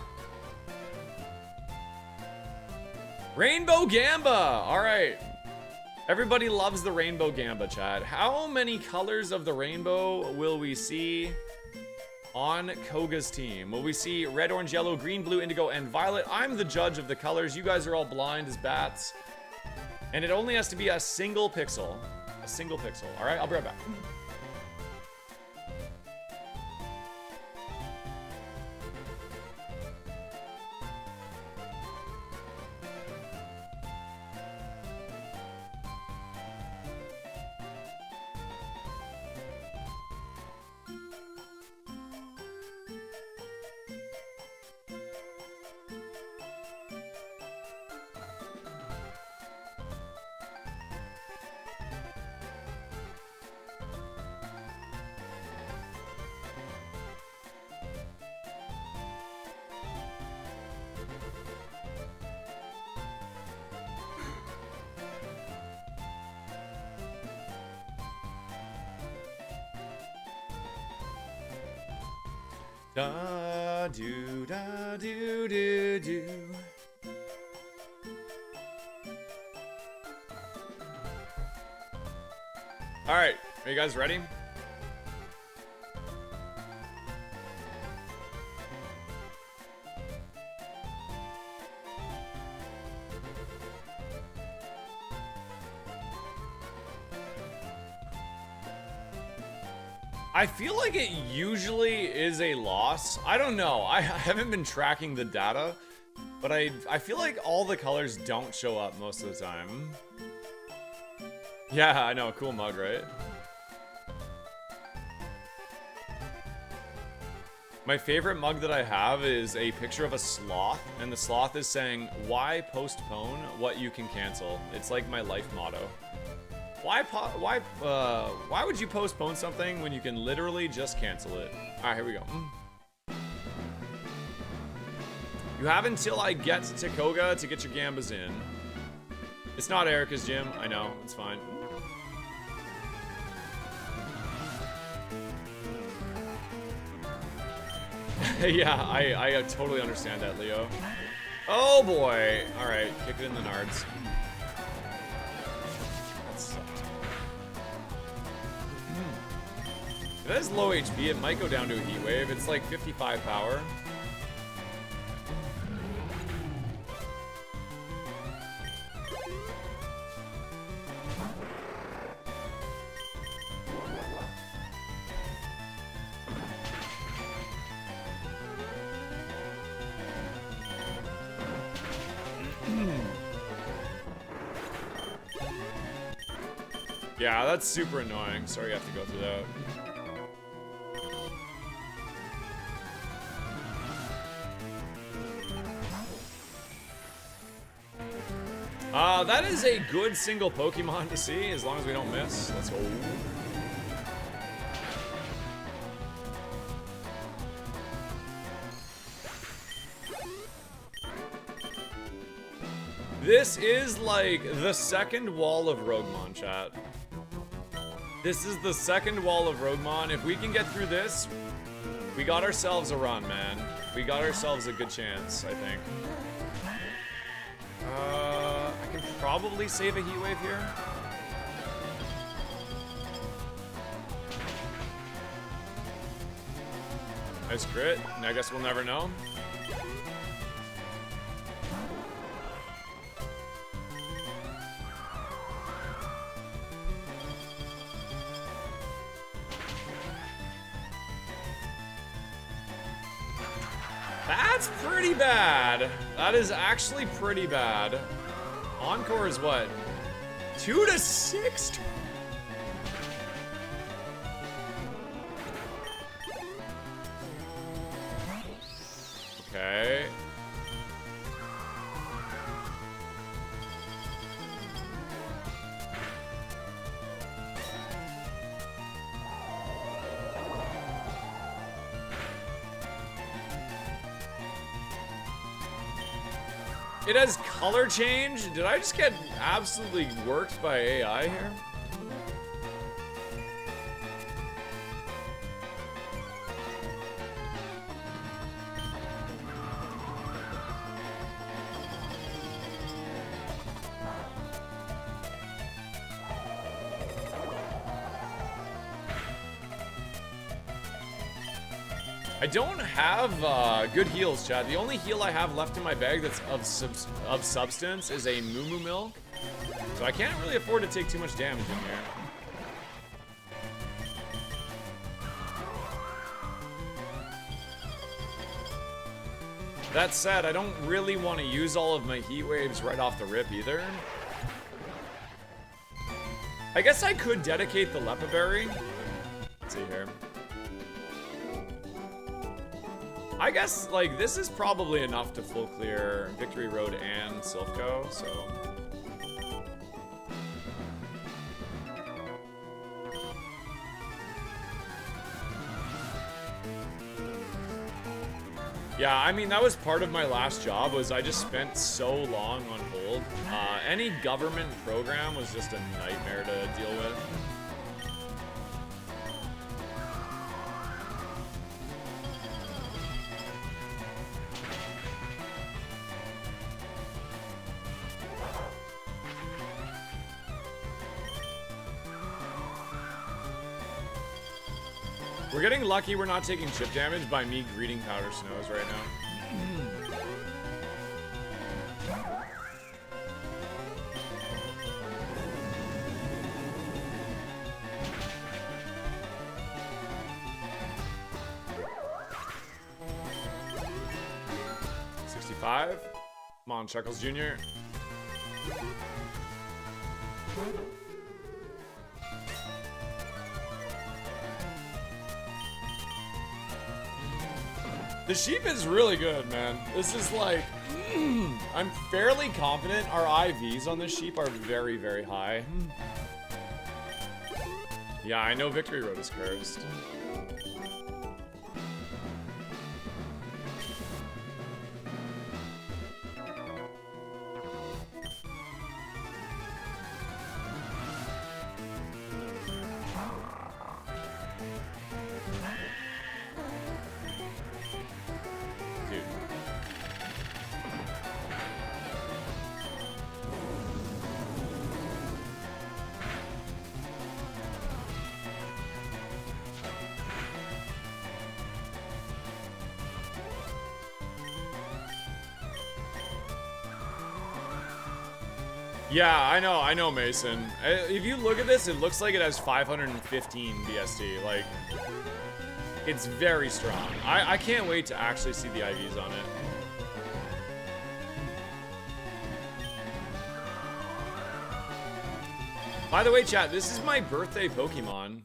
Rainbow Gamba! Alright. Everybody loves the Rainbow Gamba, chat. How many colors of the rainbow will we see on Koga's team? Will we see red, orange, yellow, green, blue, indigo, and violet? I'm the judge of the colors. You guys are all blind as bats. And it only has to be a single pixel. A single pixel. Alright, I'll be right back. Da do da do do do. All right, are you guys ready? I feel like it usually is a loss. I don't know. I haven't been tracking the data, but I feel like all the colors don't show up most of the time. Yeah, I know. Cool mug, right? My favorite mug that I have is a picture of a sloth, and the sloth is saying, "Why postpone what you can cancel?" It's like my life motto. Why would you postpone something when you can literally just cancel it? All right, here we go. You have until I get to Koga to get your Gambas in. It's not Erica's gym. I know, it's fine. Yeah, I totally understand that, Leo. Oh boy. All right, kick it in the nards. If it has low HP, it might go down to a heat wave. It's like 55 power. Yeah, that's super annoying. Sorry you have to go through that. That is a good single Pokemon to see, as long as we don't miss. Let's go. This is like the second wall of Roguemon, chat. This is the second wall of Roguemon. If we can get through this, we got ourselves a run, man. We got ourselves a good chance, I think. I can probably save a heat wave here. Nice crit, and I guess we'll never know. That's pretty bad. That is actually pretty bad. Encore is what? 2 to 6? Okay. It has color change? Did I just get absolutely worked by AI here? I don't have good heals, chat. The only heal I have left in my bag that's of substance is a Moo Moo Milk. So I can't really afford to take too much damage in here. That said, I don't really want to use all of my heat waves right off the rip either. I guess I could dedicate the Lepaberry. Let's see here. I guess, like, this is probably enough to full clear Victory Road and Silph.Co, so... Yeah, I mean, that was part of my last job, was I just spent so long on hold. Any government program was just a nightmare to deal with. We're getting lucky we're not taking chip damage by me greeting Powder Snows right now. 65. Come on, Chuckles Jr. The sheep is really good, man. This is like, I'm fairly confident our IVs on this sheep are very, very high. Yeah, I know Victory Road is cursed. Yeah, I know, Mason. If you look at this, it looks like it has 515 BST. Like, it's very strong. I can't wait to actually see the IVs on it. By the way, chat, this is my birthday Pokemon.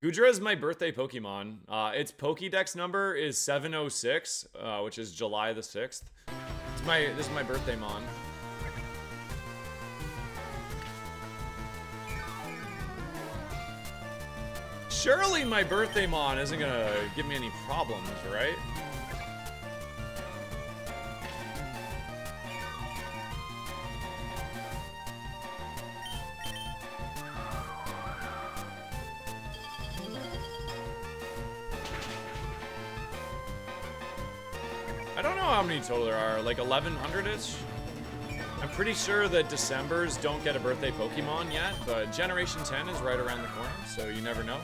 Goodra is my birthday Pokemon. Its Pokédex number is 706, which is July the 6th. This is my birthday mon. Surely my birthday mon isn't gonna give me any problems, right? I don't know how many total there are, like 1,100-ish? I'm pretty sure that Decembers don't get a birthday Pokemon yet, but Generation 10 is right around the corner, so you never know.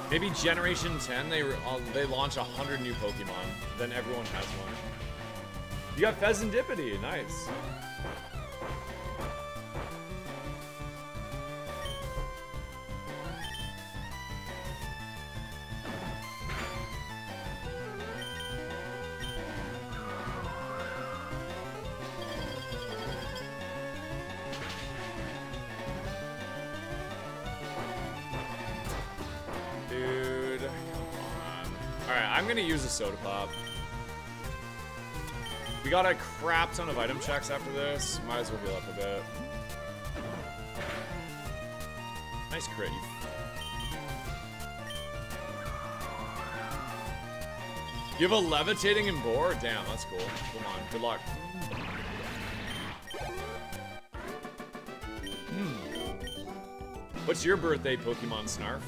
Maybe Generation 10, they launch 100 new Pokemon, then everyone has one. You got Pheasantipity, nice. Dude, come on. Alright, I'm gonna use a Soda Pop. We got a crap ton of item checks after this. Might as well heal up a bit. Nice crit. You have a levitating and boar? Damn, that's cool. Come on, good luck. What's your birthday Pokemon, Snarf?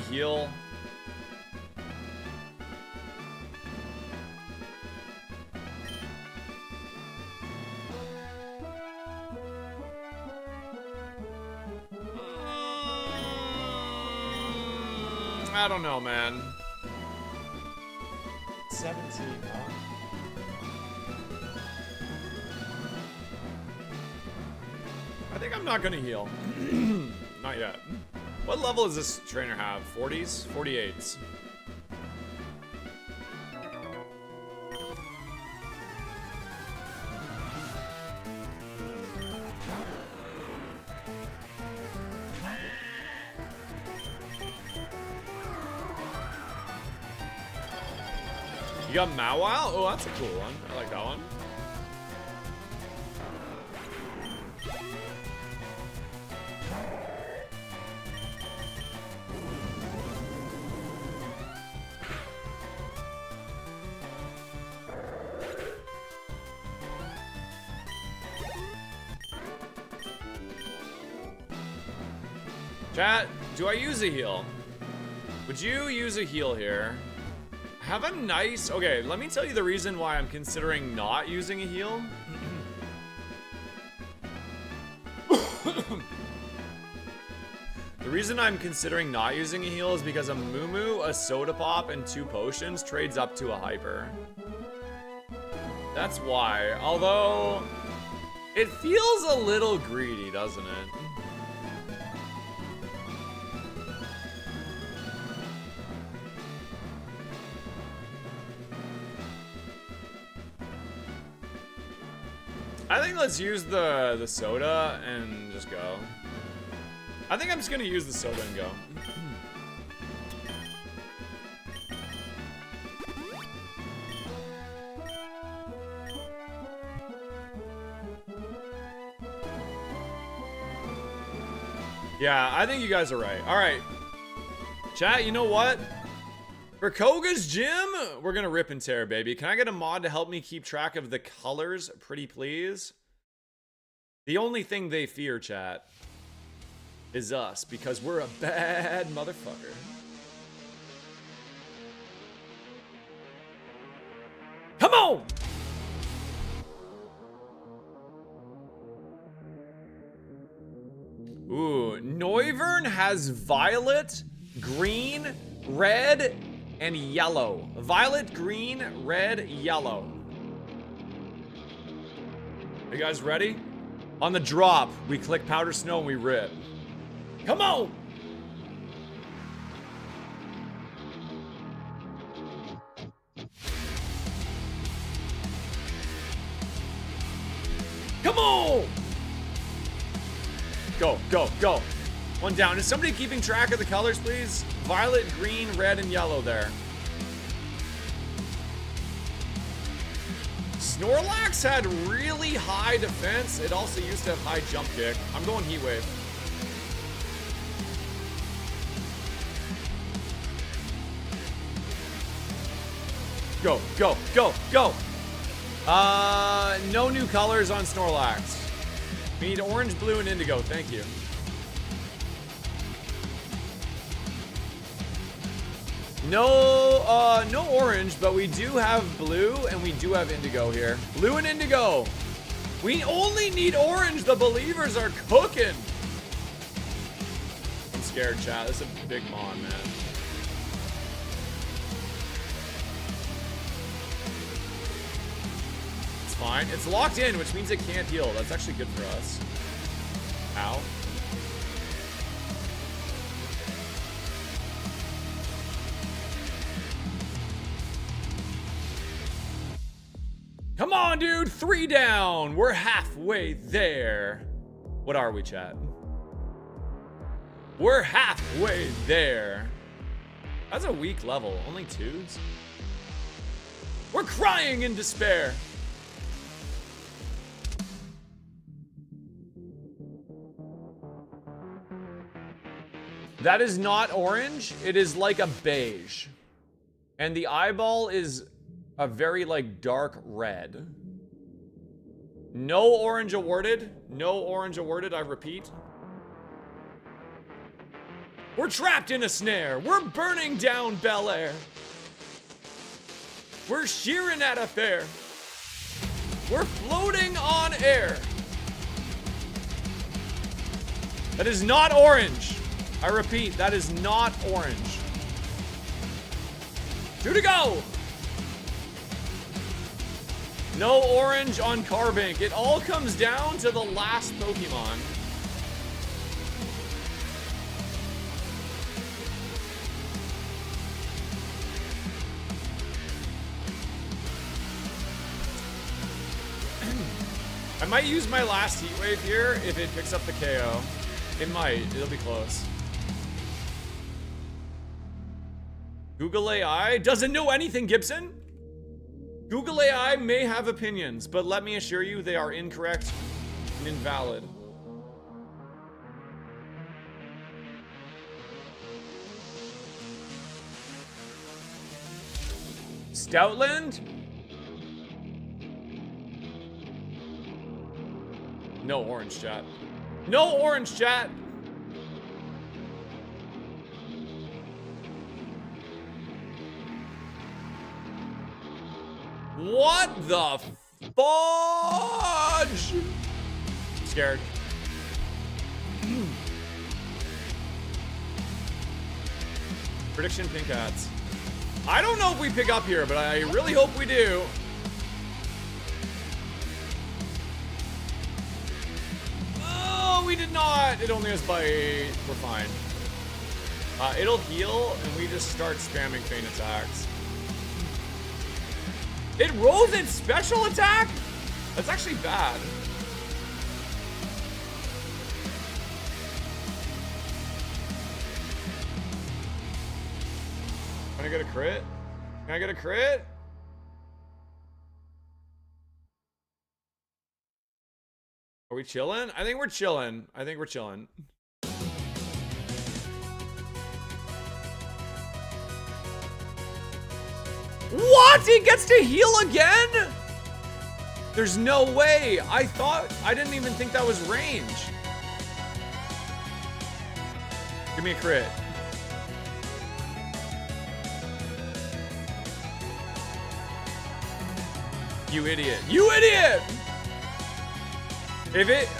heal. I don't know, man. 17, huh? I think I'm not gonna heal. Not yet. What level does this trainer have? 40s? 48s. You got Mawile? Oh, that's a cool one. I like that one. Chat, do I use a heal? Would you use a heal here? Have a nice... Okay, let me tell you the reason why I'm considering not using a heal. The reason I'm considering not using a heal is because a Moo, a Soda Pop, and 2 potions trades up to a Hyper. That's why. Although, it feels a little greedy, doesn't it? I think let's use the soda and just go. I think I'm just gonna use the soda and go. Yeah, I think you guys are right. All right, chat, you know what? For Koga's gym, we're gonna rip and tear, baby. Can I get a mod to help me keep track of the colors, pretty please? The only thing they fear, chat, is us, because we're a bad motherfucker. Come on! Ooh, Noivern has violet, green, red, and yellow. Violet, green, red, yellow. Are you guys ready? On the drop, we click Powder Snow and we rip. Come on! Come on! Go, go, go. One down. Is somebody keeping track of the colors, please? Violet, green, red, and yellow there. Snorlax had really high defense. It also used to have high jump kick. I'm going Heat Wave. Go, go, go, go. No new colors on Snorlax. We need orange, blue, and indigo. Thank you. No, no orange, but we do have blue and we do have indigo here. Blue and indigo. We only need orange. The believers are cooking. I'm scared, chat. This is a big mon, man. It's fine. It's locked in, which means it can't heal. That's actually good for us. Ow. Come on, dude. 3 down. We're halfway there. What are we, chat? We're halfway there. That's a weak level. Only 2s. We're crying in despair. That is not orange. It is like a beige. And the eyeball is a very, like, dark red. No orange awarded. No orange awarded, I repeat. We're trapped in a snare. We're burning down Bel Air. We're shearing at a fair. We're floating on air. That is not orange. I repeat, that is not orange. 2 to go. No orange on Carbink. It all comes down to the last Pokemon. I might use my last Heat Wave here if it picks up the KO. It might. It'll be close. Google AI doesn't know anything, Gibson. Google AI may have opinions, but let me assure you they are incorrect and invalid. Stoutland? No orange, chat. No orange, chat! What the fudge? Scared. Prediction pink hats. I don't know if we pick up here, but I really hope we do. Oh, we did not. It only has bite. We're fine. It'll heal, and we just start spamming feint attacks. It rolls its special attack? That's actually bad. Can I get a crit? Can I get a crit? Are we chilling? I think we're chilling. I think we're chilling. What? He gets to heal again? There's no way. I didn't even think that was range. Give me a crit. You idiot. You idiot!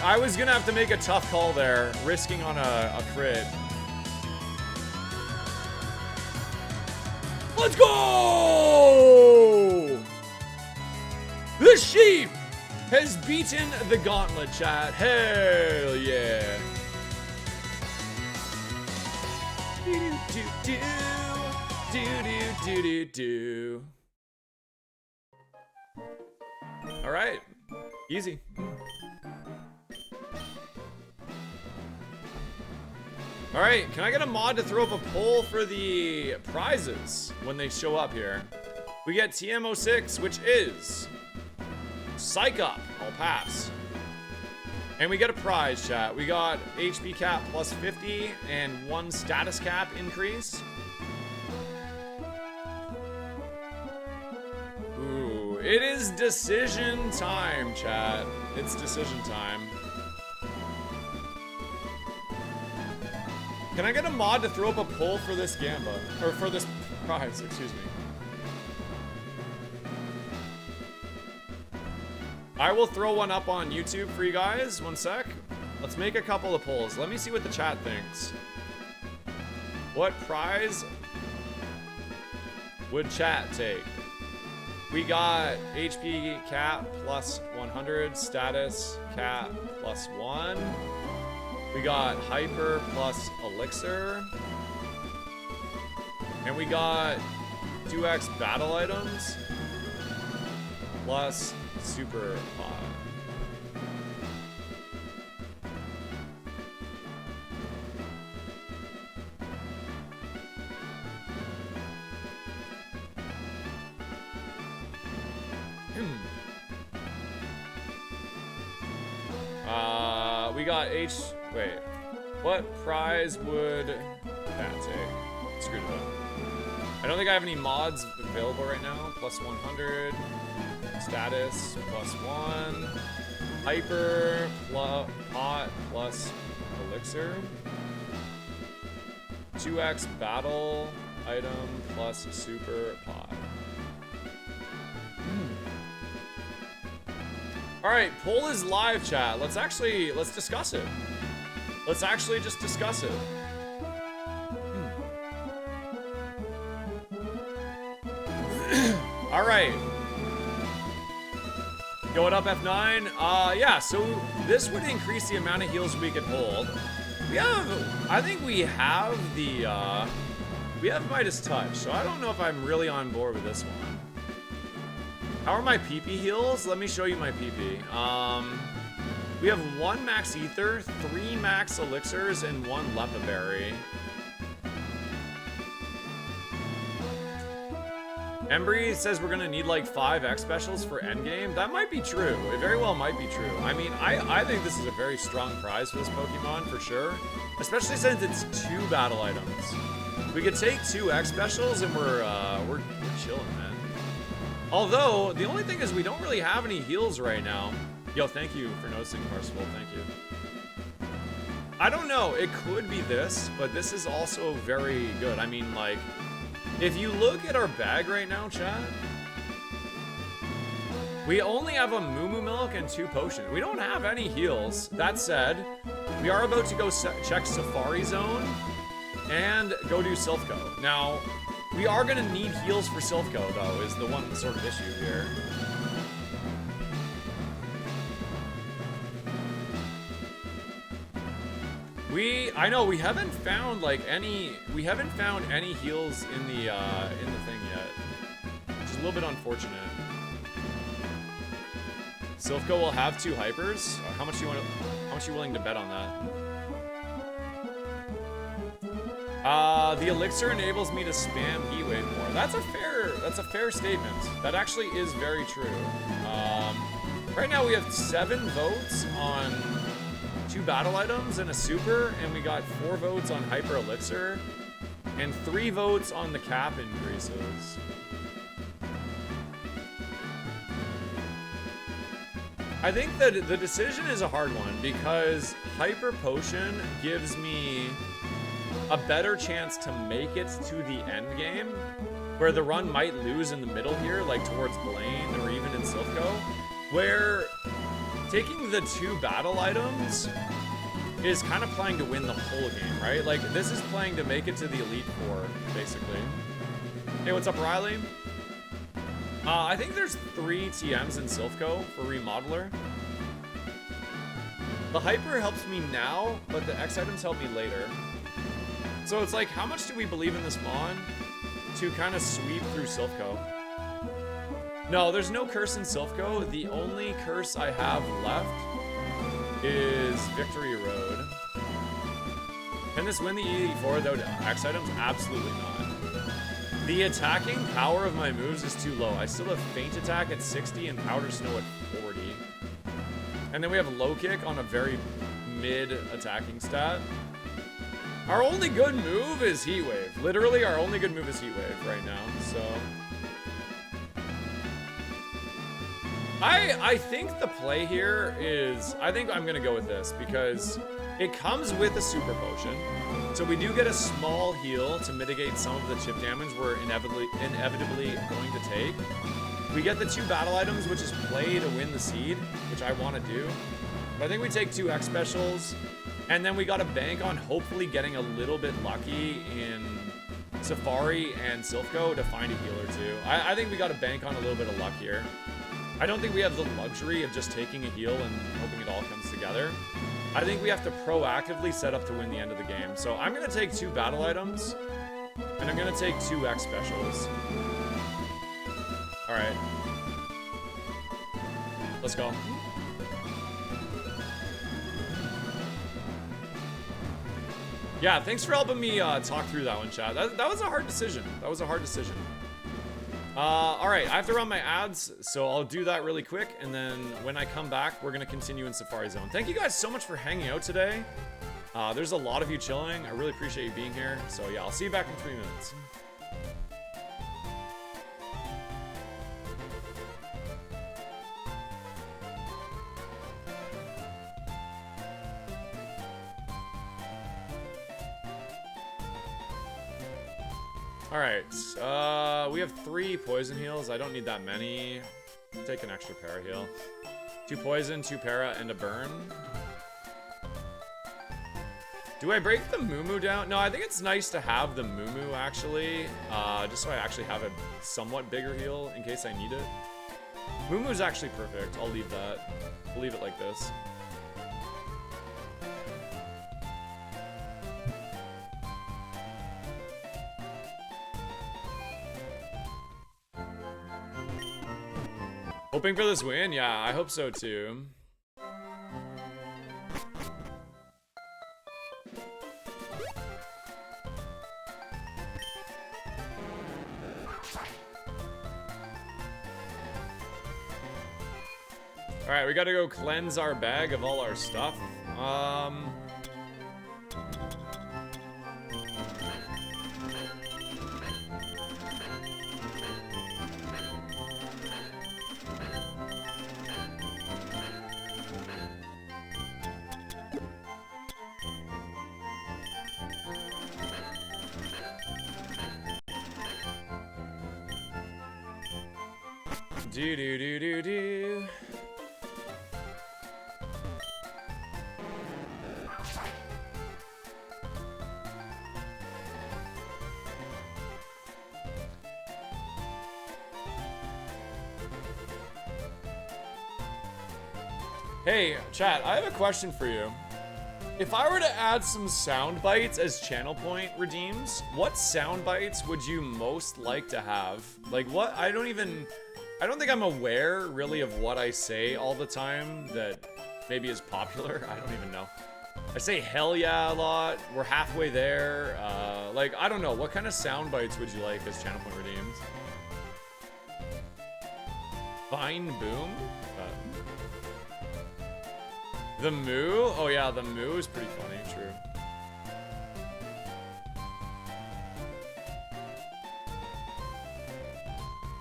I was gonna have to make a tough call there, risking on a crit. Let's go! The sheep has beaten the gauntlet, chat. Hell yeah. Do. All right, easy. All right, can I get a mod to throw up a poll for the prizes when they show up here? We get TM06, which is Psych Up. I'll pass. And we get a prize, chat. We got HP cap plus 50 and 1 status cap increase. Ooh, it is decision time, chat. It's decision time. Can I get a mod to throw up a poll for this Gamba? Or for this prize, excuse me. I will throw one up on YouTube for you guys. One sec. Let's make a couple of polls. Let me see what the chat thinks. What prize would chat take? We got HP cap plus 100, status cap plus 1. We got hyper plus elixir. And we got 2x battle items plus super pod. We got wait. What prize would that take? Screwed it up. I don't think I have any mods available right now. Plus 100. Status plus 1. Hyper plus pot plus elixir. 2x battle item plus super pod. All right, poll is live, chat. Let's discuss it. Let's actually just discuss it. All right. Going up F9. Yeah, so this would increase the amount of heals we could hold. I think we have Midas Touch, so I don't know if I'm really on board with this one. How are my PP heals? Let me show you my PP. We have 1 max ether, 3 max elixirs, and 1 lepa berry. Embry says we're gonna need like 5 X specials for endgame. That might be true. It very well might be true. I mean, I think this is a very strong prize for this Pokemon for sure. Especially since it's 2 battle items. We could take 2 X specials and we're chilling, man. Although, the only thing is we don't really have any heals right now. Yo, thank you for noticing, Parsifal. Thank you. I don't know. It could be this, but this is also very good. I mean, like, if you look at our bag right now, chat, we only have a Moo Moo Milk and 2 potions. We don't have any heals. That said, we are about to go check Safari Zone and go do Silphco. Now, we are going to need heals for Silphco, though, is the one sort of issue here. I know we haven't found like any heals in the thing yet. Which is a little bit unfortunate. Silphco will have 2 hypers. How much you willing to bet on that? The elixir enables me to spam Heat Wave more. That's a fair statement. That actually is very true. Right now we have 7 votes on 2 battle items and a super, and we got 4 votes on Hyper Elixir, and 3 votes on the cap increases. I think that the decision is a hard one, because Hyper Potion gives me a better chance to make it to the end game, where the run might lose in the middle here, like towards Blaine or even in Silphco, where taking the 2 battle items is kind of playing to win the whole game, right? Like, this is playing to make it to the Elite Four, basically. Hey, what's up, Riley? I think there's 3 TMs in Silphco for Remodeler. The Hyper helps me now, but the X items help me later. So it's like, how much do we believe in this Mon to kind of sweep through Silphco? No, there's no curse in Silphco. The only curse I have left is Victory Road. Can this win the E4 without X items? Absolutely not. The attacking power of my moves is too low. I still have Feint Attack at 60 and Powder Snow at 40. And then we have Low Kick on a very mid attacking stat. Our only good move is Heat Wave. Literally, our only good move is Heat Wave right now, so... I think the play here is, I think I'm gonna go with this because it comes with a super potion. So we do get a small heal to mitigate some of the chip damage we're inevitably going to take. We get the 2 battle items, which is play to win the seed, which I want to do. But I think we take 2 X specials, and then we got to bank on hopefully getting a little bit lucky in Safari and Silphco to find a heal or 2. I think we got to bank on a little bit of luck here. I don't think we have the luxury of just taking a heal and hoping it all comes together. I think we have to proactively set up to win the end of the game. So I'm going to take 2 battle items, and I'm going to take 2 X specials. All right. Let's go. Yeah, thanks for helping me talk through that one, chat. That was a hard decision. That was a hard decision. All right, I have to run my ads, so I'll do that really quick, and then when I come back, we're gonna continue in Safari Zone. Thank you guys so much for hanging out today. There's a lot of you chilling. I really appreciate you being here. So yeah, I'll see you back in 3 minutes. Alright, we have 3 poison heals. I don't need that many. Take an extra para heal. 2 poison, 2 para, and a burn. Do I break the Moo down? No, I think it's nice to have the Moo actually, just so I actually have a somewhat bigger heal in case I need it. Moo's actually perfect. I'll leave that. I'll leave it like this. Hoping for this win? Yeah, I hope so too. Alright, we gotta go cleanse our bag of all our stuff. Do. Hey, chat, I have a question for you. If I were to add some sound bites as channel point redeems, what sound bites would you most like to have? Like what? I don't think I'm aware really of what I say all the time that maybe is popular. I don't even know. I say hell yeah a lot. We're halfway there. Like, I don't know. What kind of sound bites would you like as channel point redeems? Fine boom? The moo? Oh yeah, the moo is pretty funny, true.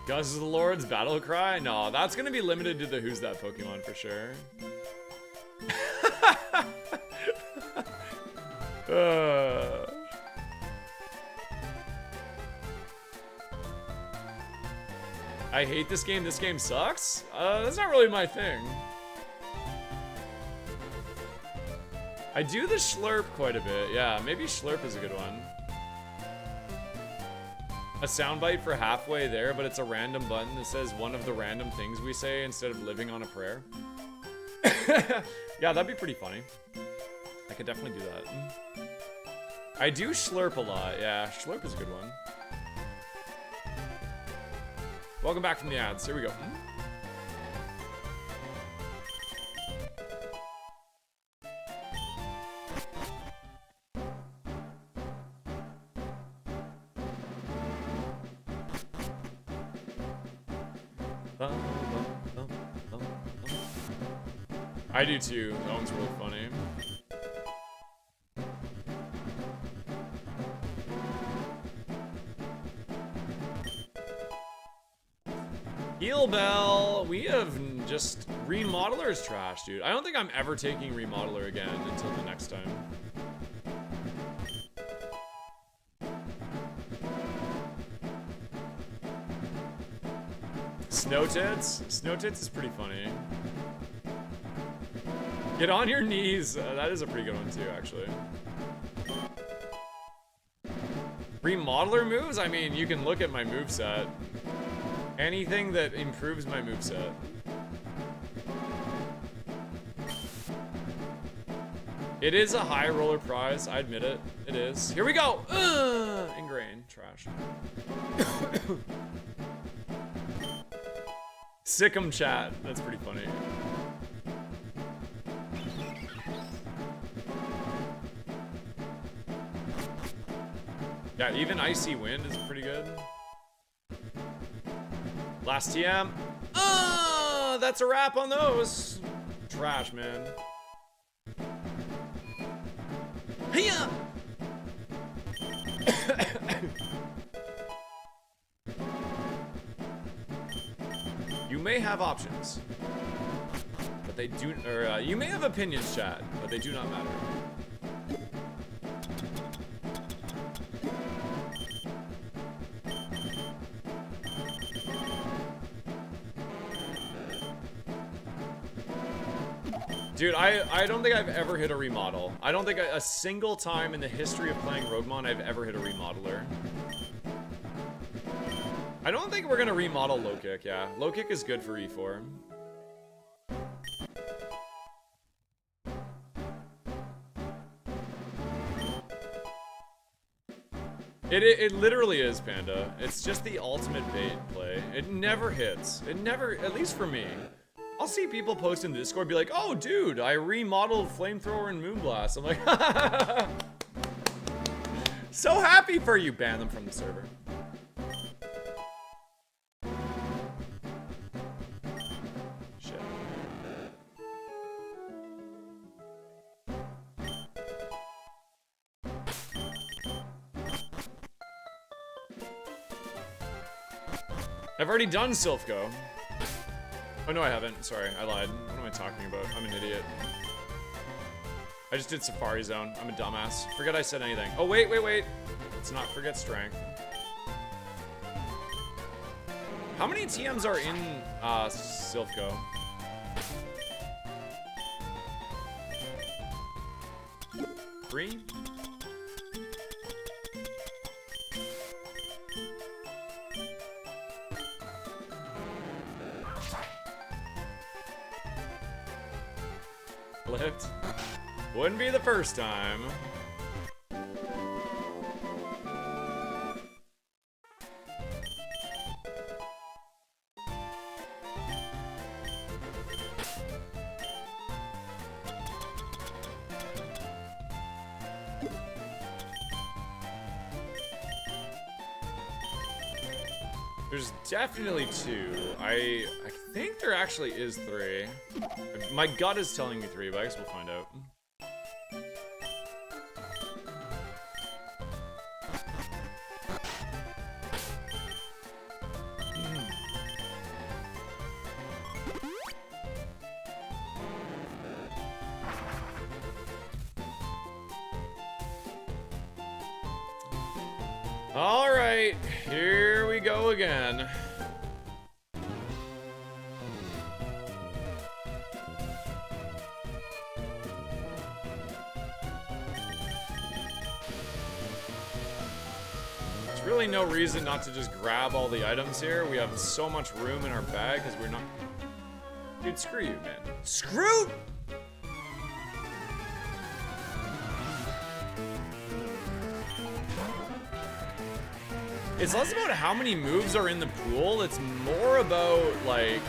Gus is the Lord's battle cry? No, that's gonna be limited to the Who's That Pokemon for sure. I hate this game sucks? That's not really my thing. I do the Schlurp quite a bit. Yeah, maybe Schlurp is a good one. A soundbite for halfway there, but it's a random button that says one of the random things we say instead of living on a prayer. Yeah, that'd be pretty funny. I could definitely do that. I do Schlurp a lot. Yeah, Schlurp is a good one. Welcome back from the ads. Here we go. I do too. That one's really funny. Heal Bell. We have just Remodeler's trash, dude. I don't think I'm ever taking Remodeler again until the next time. Snowtits? Snowtits is pretty funny. Get on your knees. That is a pretty good one too, actually. Remodeler moves? I mean, you can look at my moveset. Anything that improves my moveset. It is a high roller prize, I admit it. It is. Here we go! Ingrain. Trash. Sick'em chat. That's pretty funny. Yeah, even Icy Wind is pretty good. Last TM. That's a wrap on those. Trash, man. Hiya! You may have options, but they do, or you may have opinions, chat, but they do not matter. Dude, I don't think I've ever hit a remodel. I don't think a single time in the history of playing Roguemon I've ever hit a remodeler. I don't think we're gonna remodel low kick, yeah. Low kick is good for E4. It literally is, Panda. It's just the ultimate bait play. It never hits. It never, at least for me. I'll see people post in Discord be like, oh dude, I remodeled Flamethrower and Moonblast. I'm like, so happy for you. Ban them from the server. Shit. I've already done Silphco. Oh no, I haven't. Sorry, I lied. What am I talking about? I'm an idiot. I just did Safari Zone. I'm a dumbass. Forget I said anything. Oh, wait. Let's not forget Strength. How many TMs are in Silphco? Three? Flipped. Wouldn't be the first time. There's definitely two. I think there actually is three. My gut is telling me three, but I guess we'll find out. All right, here we go again. There's really no reason not to just grab all the items here. We have so much room in our bag because we're not... Dude, screw you, man. Screw... It's less about how many moves are in the pool, it's more about, like...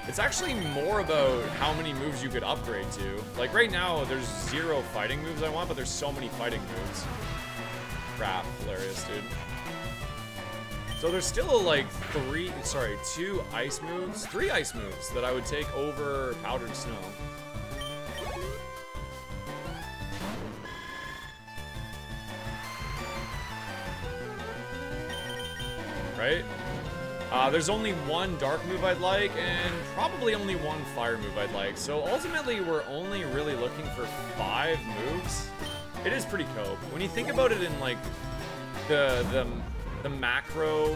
It's actually more about how many moves you could upgrade to. Like, right now, there's 0 fighting moves I want, but there's so many fighting moves. Crap, hilarious, dude. So there's still, like, 2 ice moves, 3 ice moves that I would take over Powdered Snow. Right? There's only 1 dark move I'd like, and probably only 1 fire move I'd like. So ultimately, we're only really looking for 5 moves. It is pretty cope. When you think about it in like the macro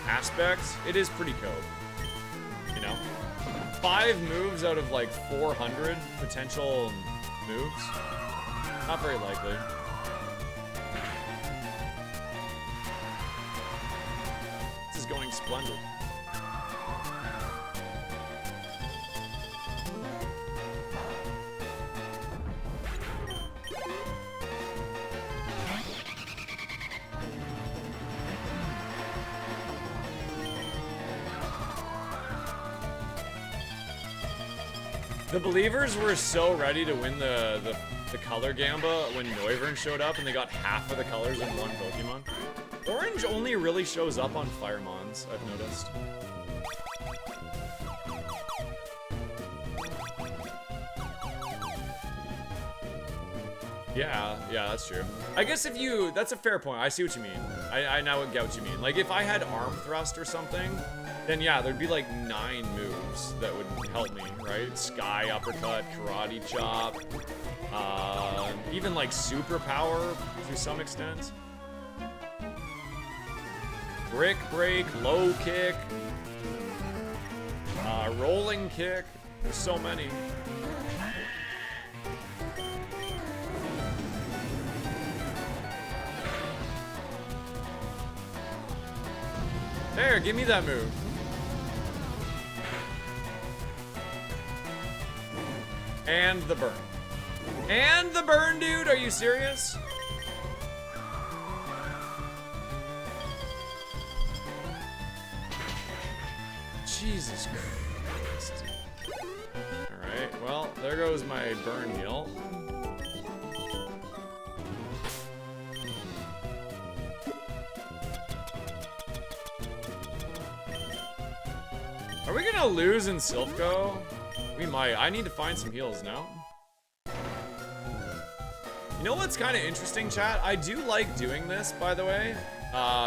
aspects, it is pretty cope. You know? 5 moves out of like 400 potential moves. Not very likely. Going splendid. The Believers were so ready to win the color Gamba when Noivern showed up and they got half of the colors in one Pokemon. Orange only really shows up on Firemons, I've noticed. Yeah, that's true. I guess if you, that's a fair point. I see what you mean. I now get what you mean. Like if I had Arm Thrust or something, then yeah, there'd be like 9 moves that would help me, right? Sky Uppercut, Karate Chop, even like Superpower to some extent. Brick Break, Low Kick, Rolling Kick. There's so many. There, give me that move. And the burn. And the burn, dude. Are you serious? Jesus Christ. Alright, well, there goes my burn heal. Are we gonna lose in Silph-Go? We might. I need to find some heals now. You know what's kind of interesting, chat? I do like doing this, by the way.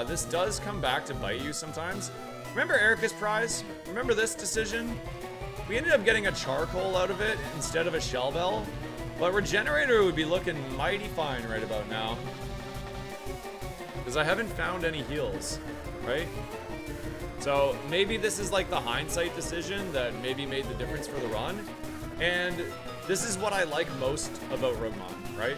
This does come back to bite you sometimes. Remember Erica's prize? Remember this decision? We ended up getting a charcoal out of it instead of a shell bell. But Regenerator would be looking mighty fine right about now. Because I haven't found any heals, right? So maybe this is like the hindsight decision that maybe made the difference for the run. And this is what I like most about Roguemon, right?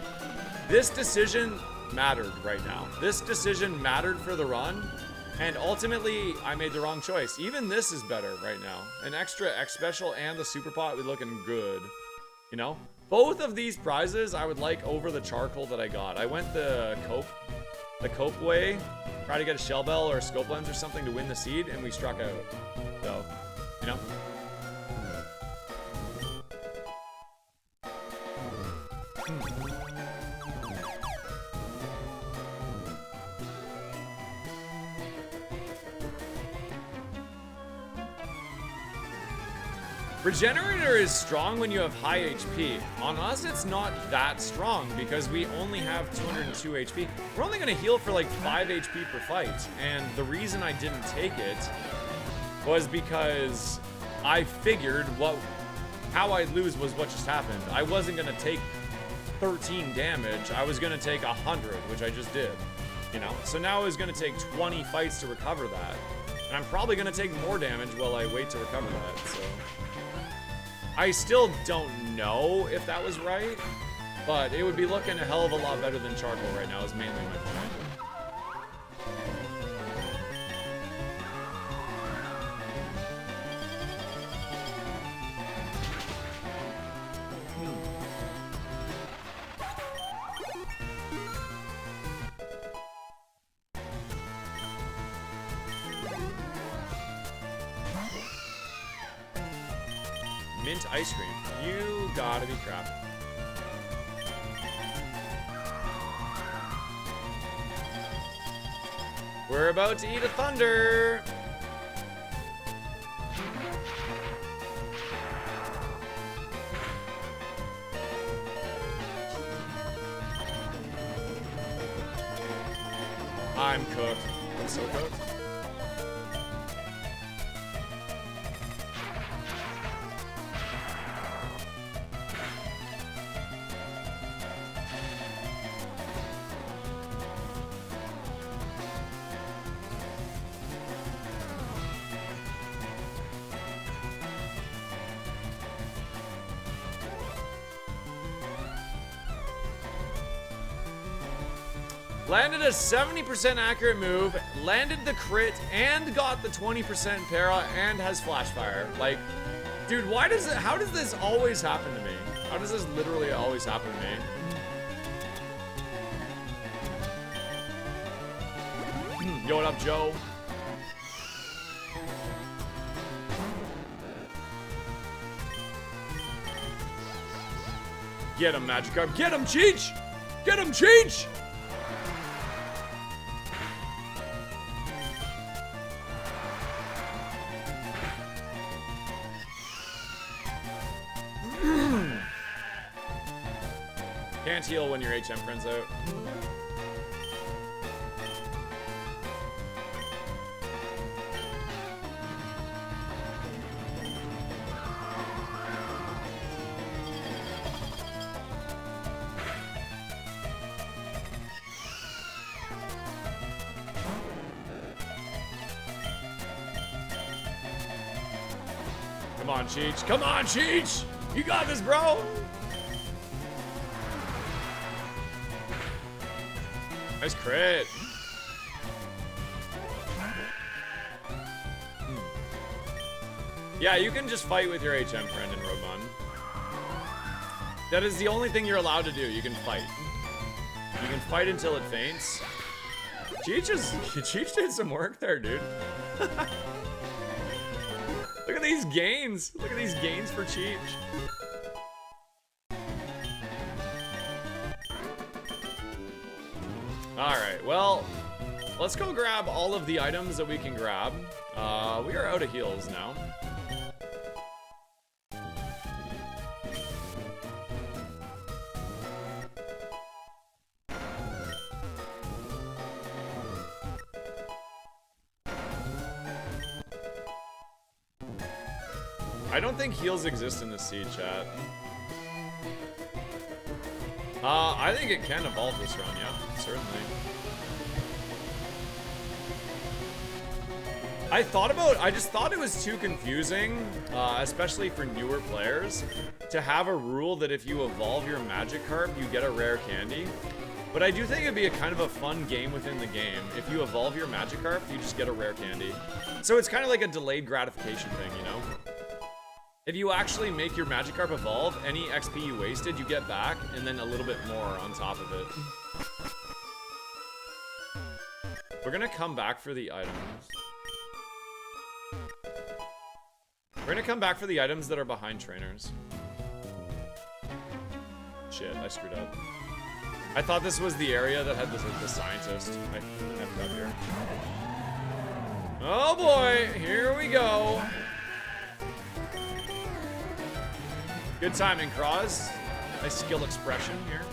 This decision mattered right now. This decision mattered for the run. And ultimately, I made the wrong choice. Even this is better right now. An extra X special and the super pot would be looking good. You know? Both of these prizes I would like over the charcoal that I got. I went the cope way. Try to get a shell bell or a scope lens or something to win the seed, and we struck out. So, you know. Regenerator is strong when you have high HP. On us, it's not that strong because we only have 202 HP. We're only gonna heal for like 5 HP per fight. And the reason I didn't take it was because I figured how I'd lose was what just happened. I wasn't gonna take 13 damage. I was gonna take 100, which I just did, you know? So now it's gonna take 20 fights to recover that. And I'm probably gonna take more damage while I wait to recover that, so. I still don't know if that was right, but it would be looking a hell of a lot better than charcoal right now is mainly my point. Mint ice cream. You gotta be crap. We're about to eat a thunder. I'm cooked. I'm so cooked. Landed a 70% accurate move, landed the crit, and got the 20% para, and has flash fire. Like, dude, how does this always happen to me? How does this literally always happen to me? Yo, what up, Joe? Get him, Magikarp. Get him, Cheech! Get him, Cheech! Can't heal when your HM friend's out. Come Come on, Cheech. Come on, Cheech! You got this, bro! Nice crit. Yeah, you can just fight with your HM friend in Roguemon. That is the only thing you're allowed to do. You can fight. You can fight until it faints. Cheech did some work there, dude. Look at these gains. Look at these gains for Cheech. Alright, well, let's go grab all of the items that we can grab. We are out of heals now. I don't think heals exist in the seed, chat. I think it can evolve this run, yeah, certainly. I just thought it was too confusing, especially for newer players, to have a rule that if you evolve your Magikarp, you get a rare candy. But I do think it'd be a kind of a fun game within the game. If you evolve your Magikarp, you just get a rare candy. So it's kind of like a delayed gratification thing, you know? If you actually make your Magikarp evolve, any XP you wasted, you get back, and then a little bit more on top of it. We're gonna come back for the items. We're gonna come back for the items that are behind trainers. Shit, I screwed up. I thought this was the area that had the scientist. I effed up here. Oh boy, here we go. Good timing, Croz. Nice skill expression here.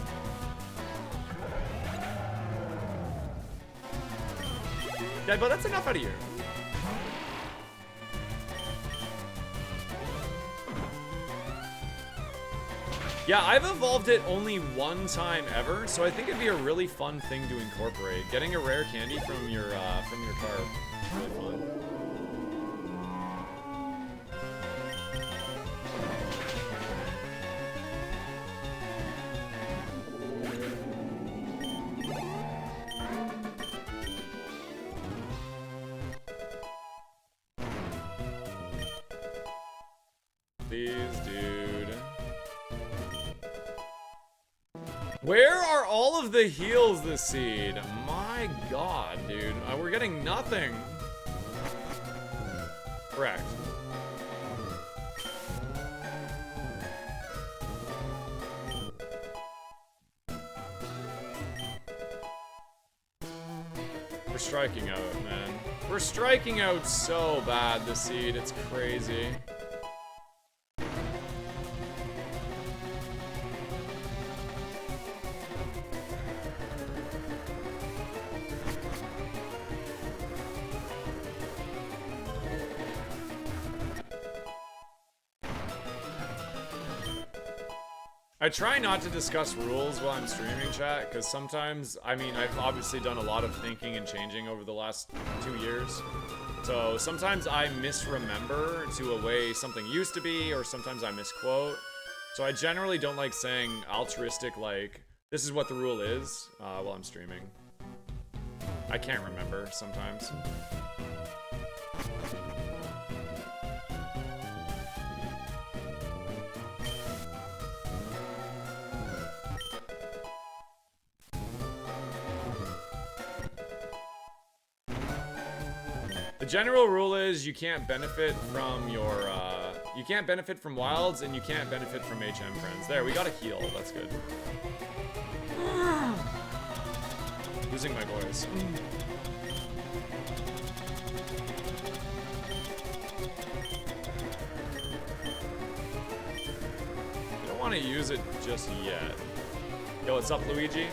Yeah, but that's enough out of you. Yeah, I've evolved it only one time ever, so I think it'd be a really fun thing to incorporate. Getting a rare candy from your card. Really fun. Please, dude. Where are all of the heals this seed? My god, dude. We're getting nothing. Correct. We're striking out, man. We're striking out so bad this seed. It's crazy. I try not to discuss rules while I'm streaming, chat, because sometimes, I mean, I've obviously done a lot of thinking and changing over the last 2 years. So sometimes I misremember to a way something used to be, or sometimes I misquote. So I generally don't like saying altruistic, like, this is what the rule is, while I'm streaming. I can't remember sometimes. The general rule is you can't benefit from your, you can't benefit from wilds and you can't benefit from HM friends. There, we got a heal. That's good. Losing my voice. I don't want to use it just yet. Yo, what's up, Luigi?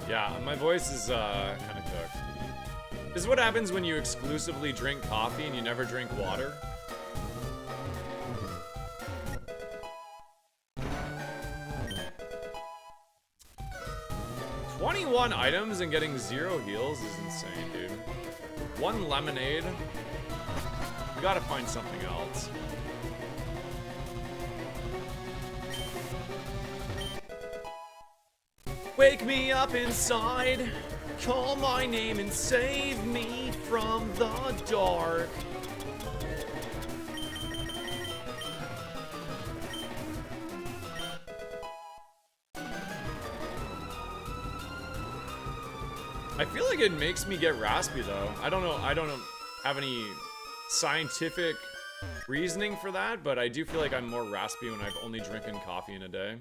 Yeah, my voice is kind of cooked. This is what happens when you exclusively drink coffee and you never drink water. "21 items and getting 0 heals is insane, dude. 1 lemonade. We gotta find something else. Wake me up inside, call my name and save me from the dark. I feel like it makes me get raspy though. I don't know have any scientific reasoning for that, but I do feel like I'm more raspy when I've only drinking coffee in a day.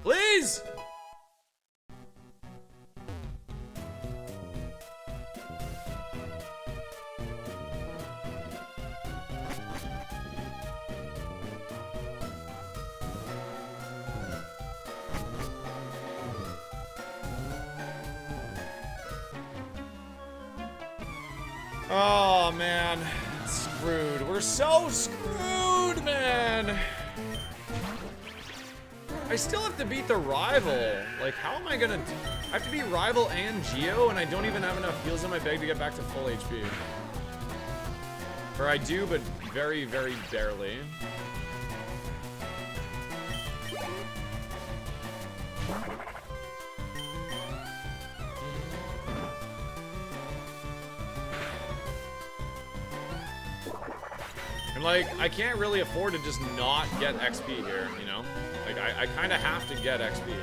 Please! Oh man, screwed. We're so screwed, man. I still have to beat the rival. Like, how am I gonna... I have to beat rival and Geo, and I don't even have enough heals in my bag to get back to full HP. Or I do, but very, very barely. And like, I can't really afford to just not get XP here, you know? Like, I kind of have to get XP.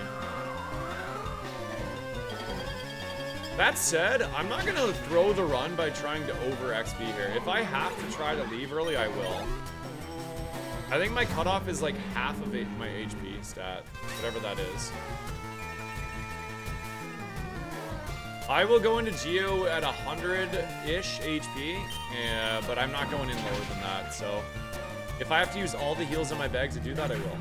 That said, I'm not going to throw the run by trying to over XP here. If I have to try to leave early, I will. I think my cutoff is like half of my HP stat, whatever that is. I will go into Geo at 100-ish HP, but I'm not going in lower than that, so... If I have to use all the heals in my bag to do that, I will.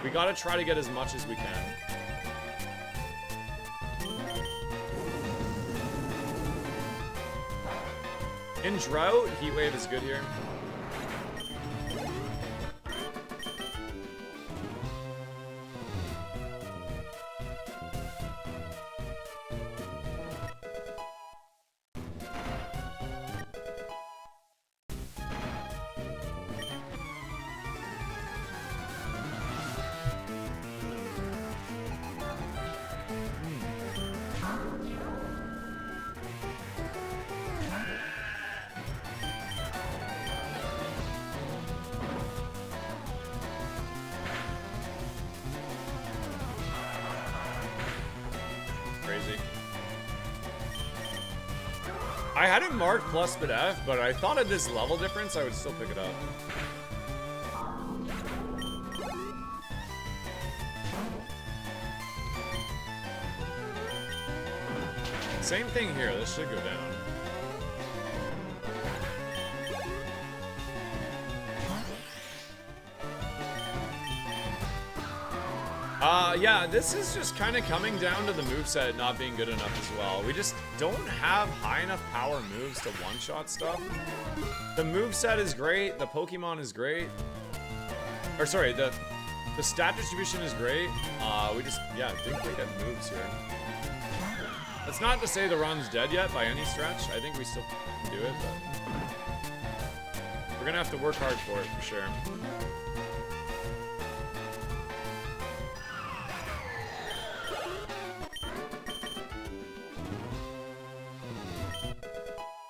We gotta try to get as much as we can. In Drought, Heat Wave is good here. I had it marked plus bit F, but I thought at this level difference, I would still pick it up. Same thing here, this should go down. Yeah, this is just kind of coming down to the moveset not being good enough as well. We just don't have high enough power moves to one-shot stuff. The moveset is great, the Pokemon is great. Or sorry, the stat distribution is great. We just, yeah, didn't quite get moves here. That's not to say the run's dead yet by any stretch. I think we still can do it, but... We're gonna have to work hard for it, for sure.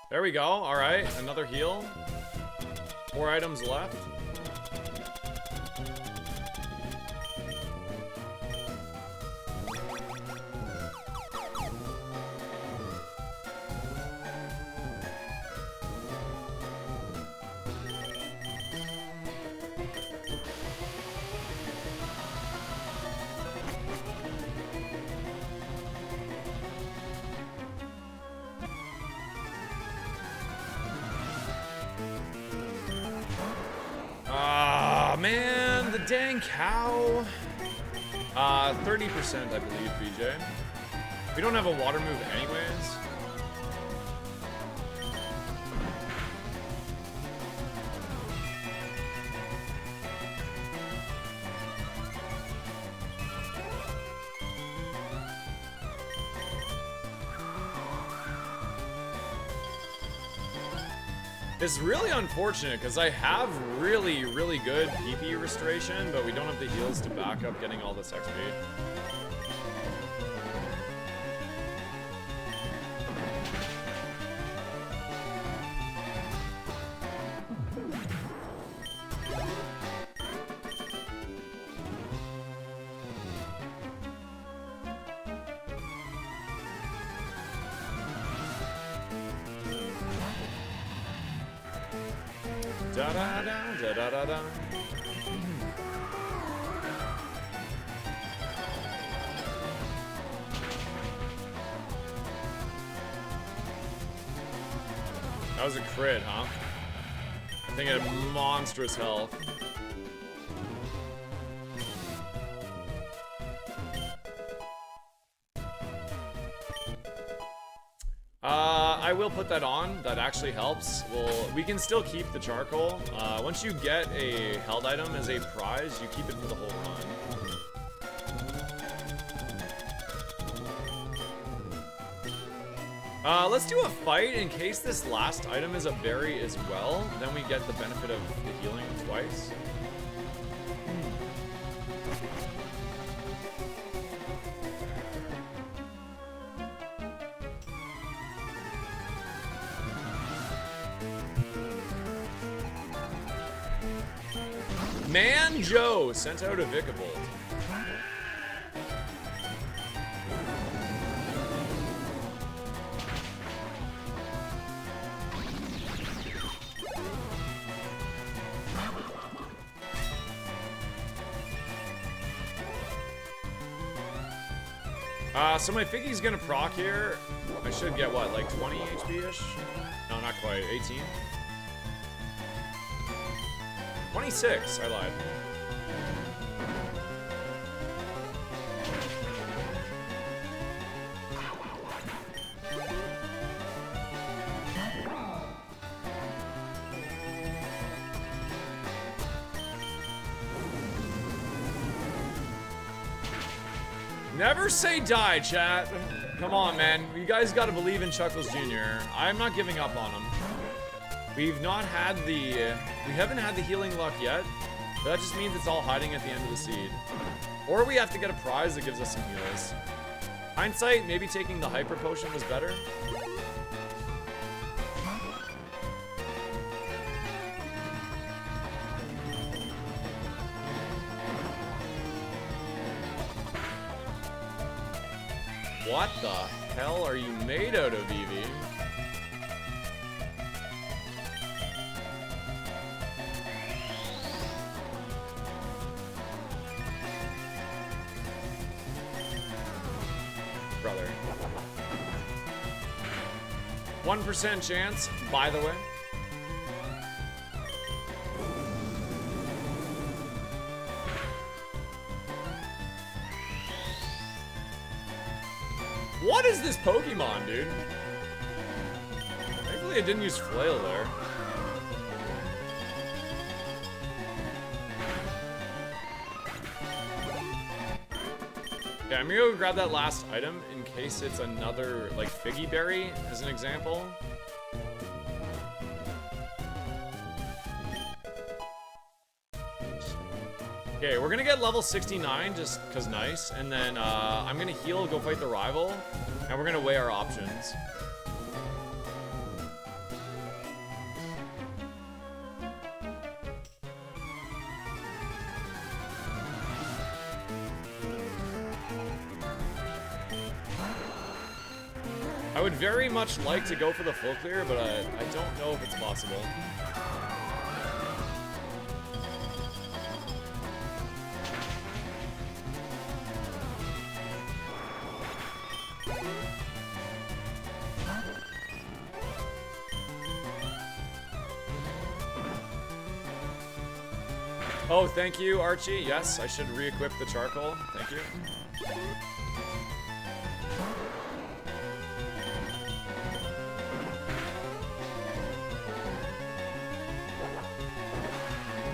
There we go. All right, another heal. 4 items left. Man, the dang cow. 30%, I believe, BJ. We don't have a water move anyways. It's really unfortunate because I have really, really good PP restoration, but we don't have the heals to back up getting all this XP. Da da da da da da da. That was a crit, huh? I think it had monstrous health. I will put that on. That actually helps. We can still keep the charcoal. Once you get a held item as a prize, you keep it for the whole run. Let's do a fight in case this last item is a berry as well. Then we get the benefit of the healing twice. Man Joe sent out a Vikavolt. So my Figgy's gonna proc here. I should get what, like 20 HP-ish? No, not quite. 18? 26, I lied. Never say die, chat. Come on, man. You guys gotta believe in Chuckles Jr. I'm not giving up on him. We haven't had the healing luck yet, but that just means it's all hiding at the end of the seed. Or we have to get a prize that gives us some heals. Hindsight, maybe taking the hyper potion was better. What the hell are you made out of, Eevee? Brother. 1% chance, by the way. What is this Pokemon, dude? Thankfully I didn't use Flail there. Okay, I'm gonna go grab that last item in case it's another, like, Figgy Berry, as an example. Okay, we're gonna get level 69 just cause nice, and then I'm gonna heal, go fight the rival, and we're gonna weigh our options. I would very much like to go for the full clear, but I don't know if it's possible. Oh, thank you, Archie. Yes, I should re-equip the charcoal. Thank you.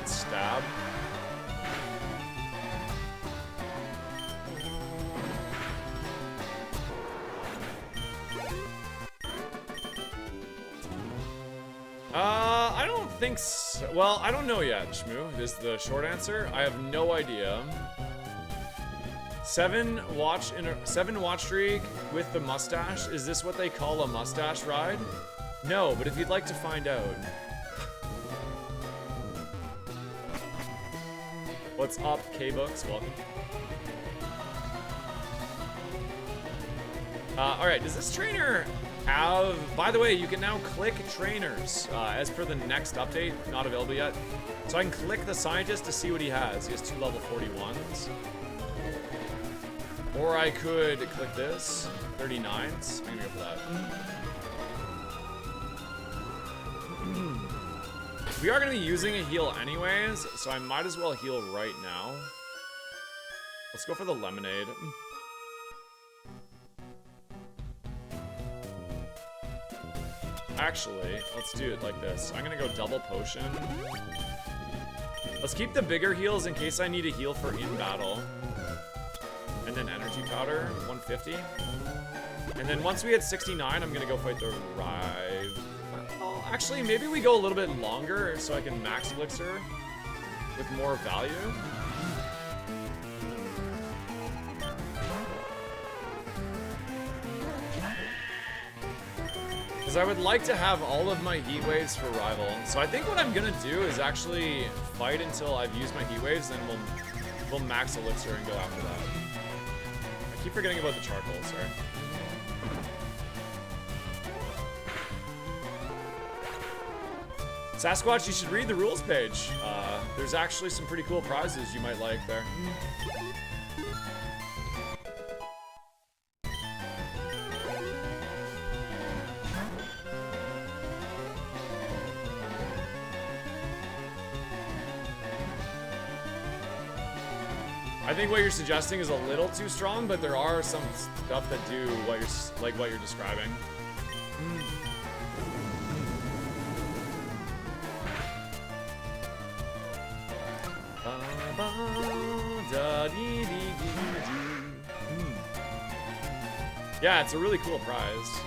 Stab. I don't think so. Well, I don't know yet, Shmoo, is the short answer. I have no idea. 7 watch streak with the mustache. Is this what they call a mustache ride? No, but if you'd like to find out. What's up, K-Books? Welcome. Alright, does this trainer have... By the way, you can now click trainers as per the next update. Not available yet. So I can click the scientist to see what he has. He has 2 level 41s. Or I could click this. 39s. I'm gonna go for that. We are gonna be using a heal anyways, so I might as well heal right now. Let's go for the lemonade. Actually, let's do it like this. I'm gonna go double potion. Let's keep the bigger heals in case I need a heal for in battle. And then energy powder, 150. And then once we hit 69, I'm gonna go fight the Rive. Oh, actually, maybe we go a little bit longer so I can max elixir with more value. Because I would like to have all of my heat waves for rival. So I think what I'm gonna do is actually fight until I've used my heat waves, then we'll max elixir and go after that. I keep forgetting about the charcoal, sorry. Sasquatch, you should read the rules page. There's actually some pretty cool prizes you might like there. I think what you're suggesting is a little too strong, but there are some stuff that do what you're describing. Yeah, it's a really cool prize.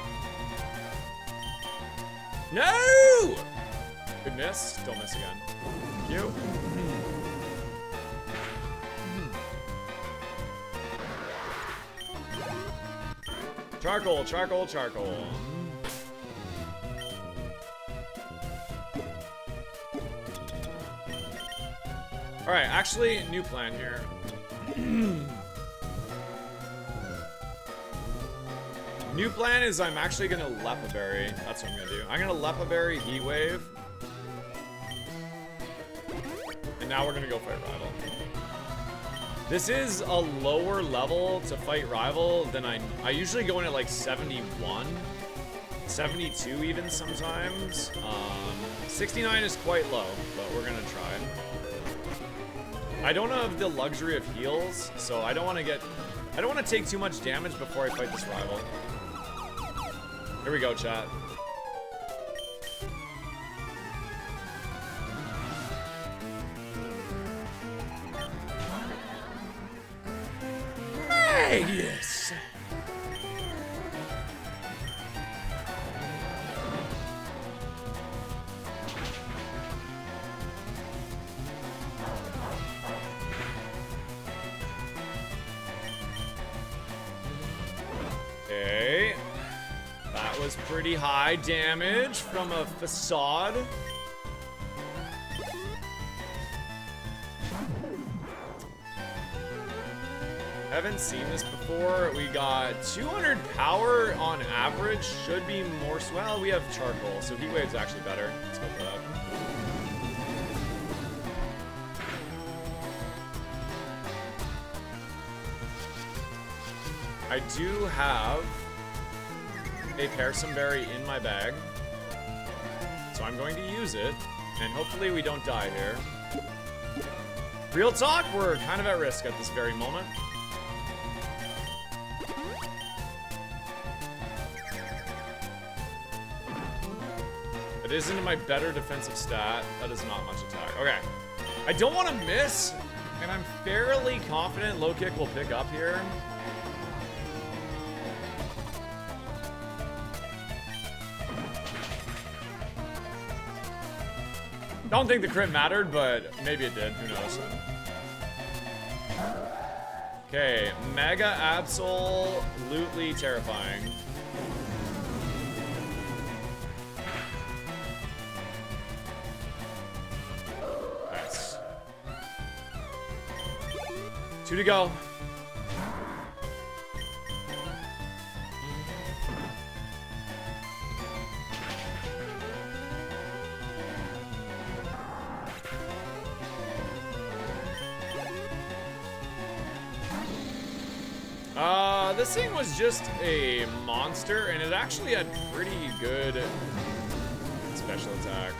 No! Good miss. Don't miss again. Thank you. Charcoal, charcoal, charcoal. Alright, actually, new plan here. New plan is I'm actually gonna Lepa Berry. That's what I'm gonna do. I'm gonna Lepa Berry Heat Wave. And now we're gonna go fight Rival. This is a lower level to fight Rival than I usually go in at like 71. 72 even sometimes. 69 is quite low, but we're gonna try. I don't have the luxury of heals, so I don't want to take too much damage before I fight this Rival. Here we go, chat. Hey, yes. Okay. That was pretty high damage from a facade. Haven't seen this before. We got 200 power on average. Should be more. Well, we have charcoal, so Heat Wave's actually better. Let's go for that. I do have a Pearson Berry in my bag, so I'm going to use it, and hopefully we don't die here. Real talk, we're kind of at risk at this very moment. It isn't my better defensive stat. That is not much attack. Okay. I don't want to miss, and I'm fairly confident low kick will pick up here. Don't think the crit mattered, but maybe it did. Who knows? Okay, mega absolutely terrifying. Nice. 2 to go. This thing was just a monster, and it actually had pretty good special attack.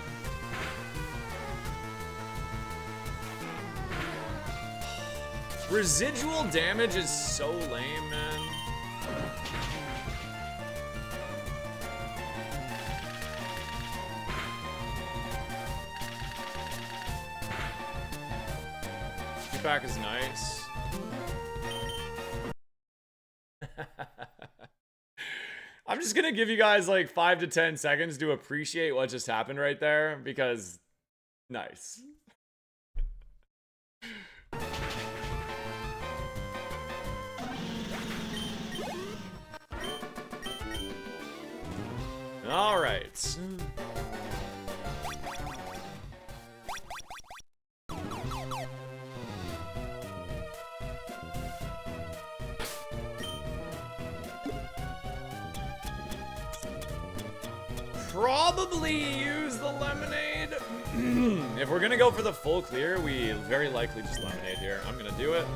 Residual damage is so lame, man. Feedback is nice. I'm just gonna give you guys like 5 to 10 seconds to appreciate what just happened right there, because nice. All right. Probably use the lemonade. If we're gonna go for the full clear, we very likely just lemonade here. I'm gonna do it.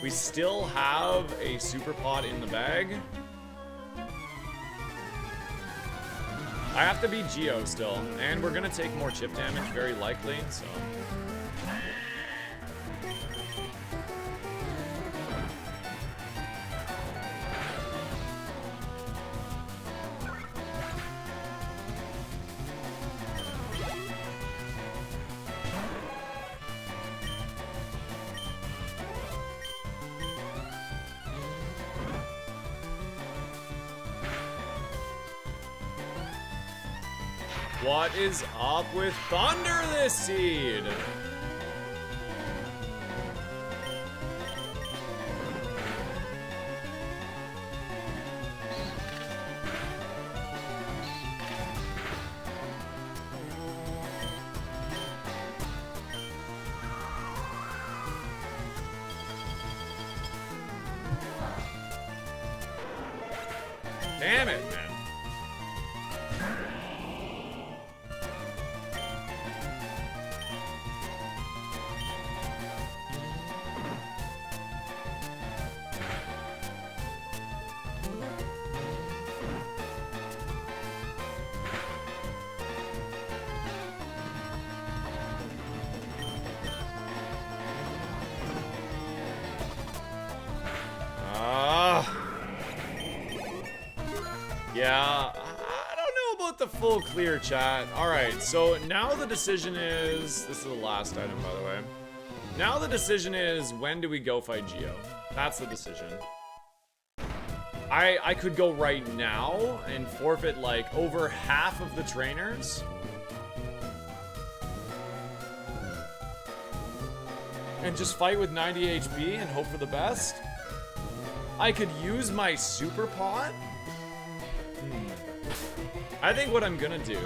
We still have a super pot in the bag. I have to be Geo still, and we're gonna take more chip damage very likely, so. What is up with Thunder this seed? Damn it, man. Yeah, I don't know about the full clear, chat. All right, so now the decision is, this is the last item, by the way. Now the decision is, when do we go fight Geo? That's the decision. I could go right now and forfeit like over half of the trainers. And just fight with 90 HP and hope for the best. I could use my super pot. I think what I'm gonna do,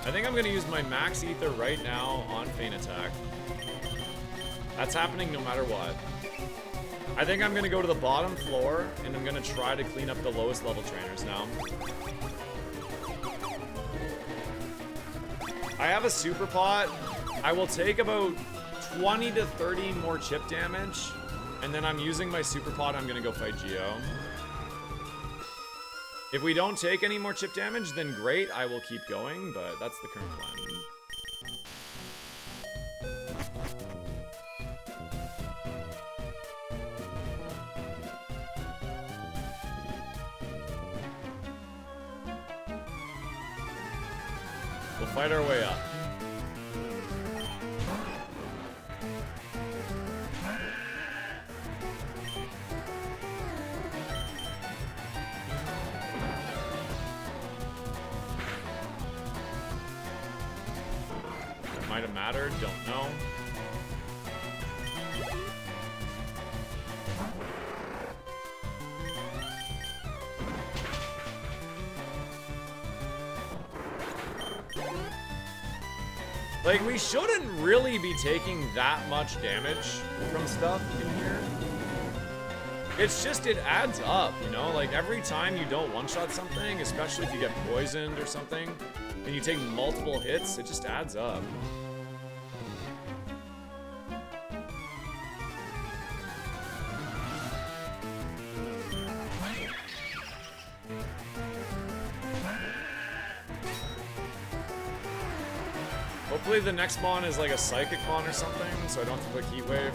I think I'm gonna use my max ether right now on feint attack. That's happening no matter what. I think I'm gonna go to the bottom floor and I'm gonna try to clean up the lowest level trainers now. I have a super pot. I will take about 20 to 30 more chip damage, and then I'm using my super pot. I'm gonna go fight Geo. If we don't take any more chip damage, then great, I will keep going, but that's the current plan. We'll fight our way up. Might have mattered, don't know. Like, we shouldn't really be taking that much damage from stuff in here. It's just, it adds up, you know? Like, every time you don't one-shot something, especially if you get poisoned or something, and you take multiple hits, it just adds up. Hopefully the next mon is like a psychic mon or something, so I don't have to click heat wave.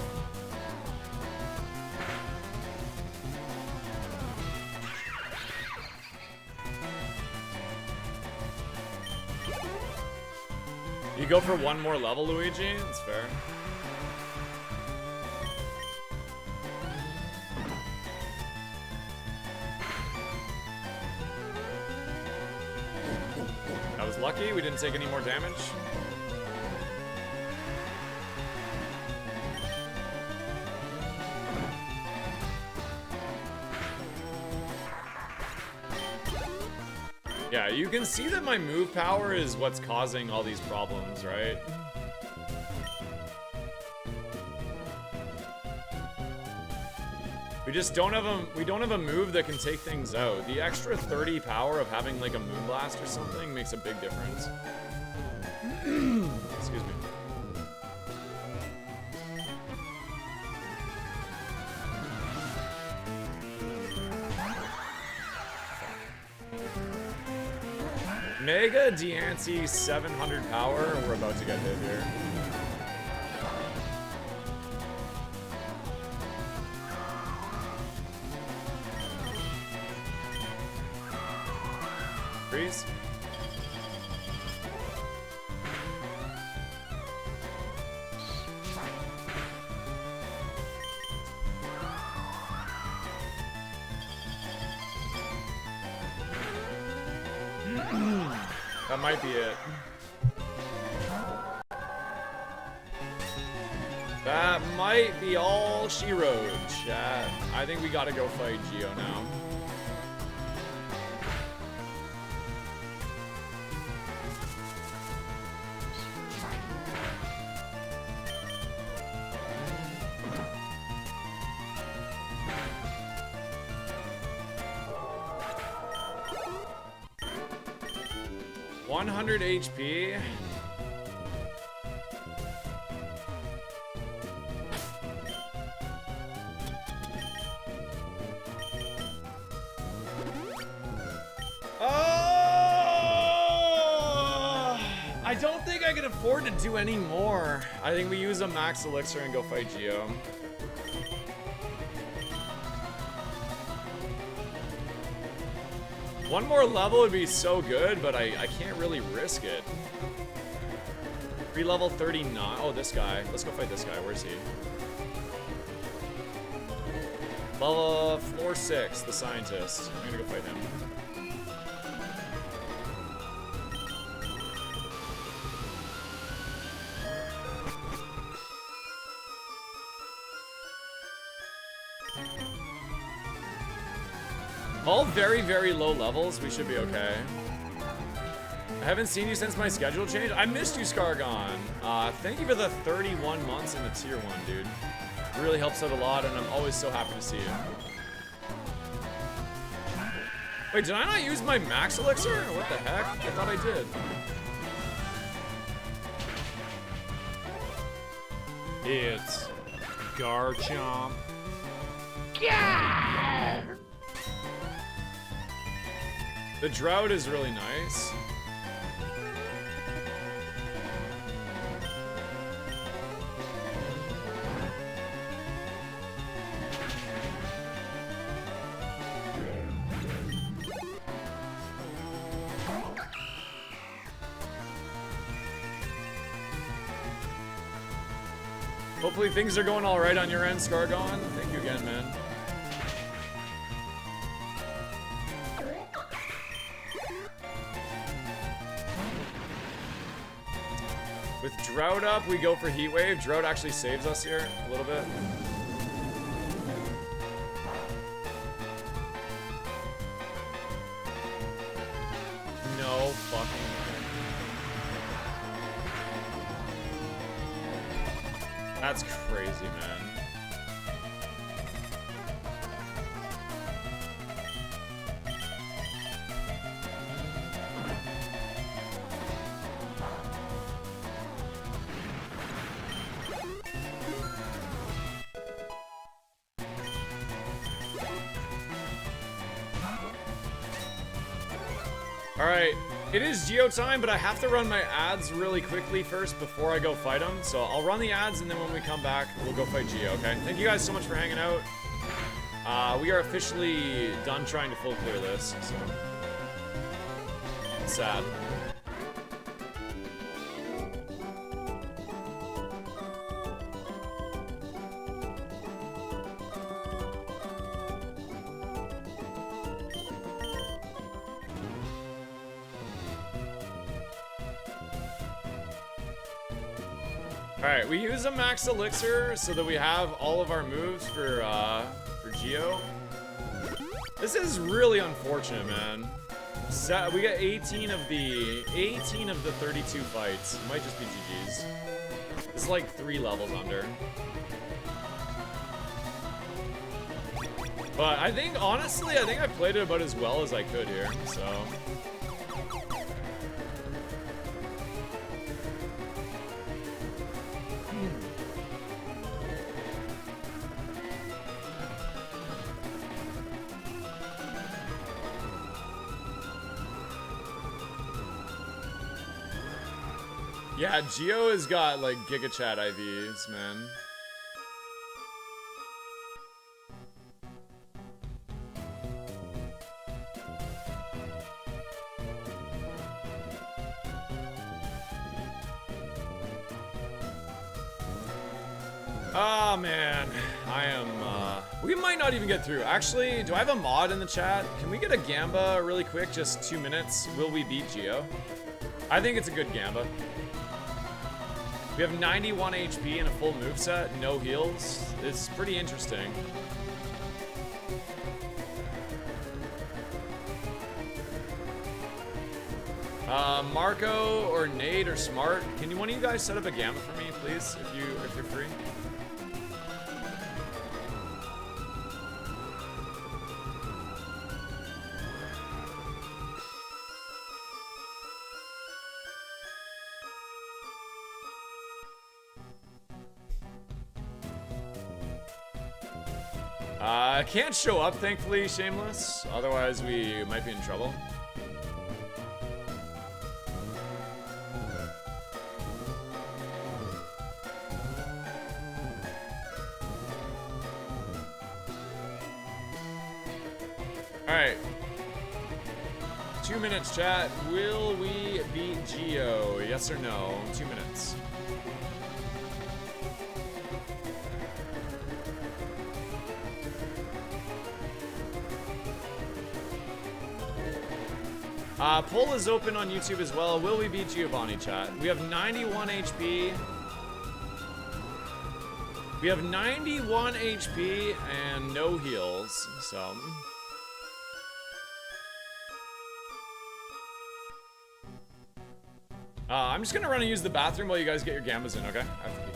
You go for one more level, Luigi? That's fair. That was lucky, we didn't take any more damage. Yeah, you can see that my move power is what's causing all these problems, right? We just don't have a move that can take things out. The extra 30 power of having like a Moonblast or something makes a big difference. Excuse me. Mega Deancey 700 power, and we're about to get hit here. Freeze. That might be it. That might be all she wrote, chat. I think we gotta go fight Geo now. HP. I don't think I can afford to do any more. I think we use a max elixir and go fight Geo. One more level would be so good, but I can't really risk it. Pre-level 39. Oh, this guy. Let's go fight this guy. Where's he? Level floor 6, the scientist. I'm gonna go fight him. All very, very low levels, we should be okay. I haven't seen you since my schedule changed. I missed you, Scargon. Thank you for the 31 months in the tier 1, dude. It really helps out a lot, and I'm always so happy to see you. Wait, did I not use my max elixir? What the heck? I thought I did. It's Garchomp. Yeah! The drought is really nice. Hopefully things are going all right on your end, Scargon. Thank you again, man. With Drought up, we go for Heat Wave. Drought actually saves us here a little bit. No fucking way. That's crazy, man. Alright, it is Geo time, but I have to run my ads really quickly first before I go fight them. So I'll run the ads, and then when we come back, we'll go fight Geo, okay? Thank you guys so much for hanging out. We are officially done trying to full clear this, so... It's sad. Alright, we use a max elixir so that we have all of our moves for Geo. This is really unfortunate, man. We got 18 of the 32 fights. It might just be GG's. It's like 3 levels under. But I think, honestly, I think I played it about as well as I could here, so... Yeah, Geo has got like Giga Chat IVs, man. Oh man, I am, we might not even get through. Actually, do I have a mod in the chat? Can we get a Gamba really quick, just 2 minutes? Will we beat Geo? I think it's a good Gamba. We have 91 HP and a full moveset, no heals. It's pretty interesting. Marco or Nate or Smart, can one of you guys set up a Gamba for me, please, if you're free? I can't show up, thankfully, Shameless. Otherwise, we might be in trouble. Alright. 2 minutes, chat. Will we beat Geo? Yes or no? 2 minutes. Poll is open on YouTube as well. Will we beat Giovanni, chat? We have 91 HP. We have 91 HP and no heals, so... I'm just gonna run and use the bathroom while you guys get your Gambas in, okay? I have to be...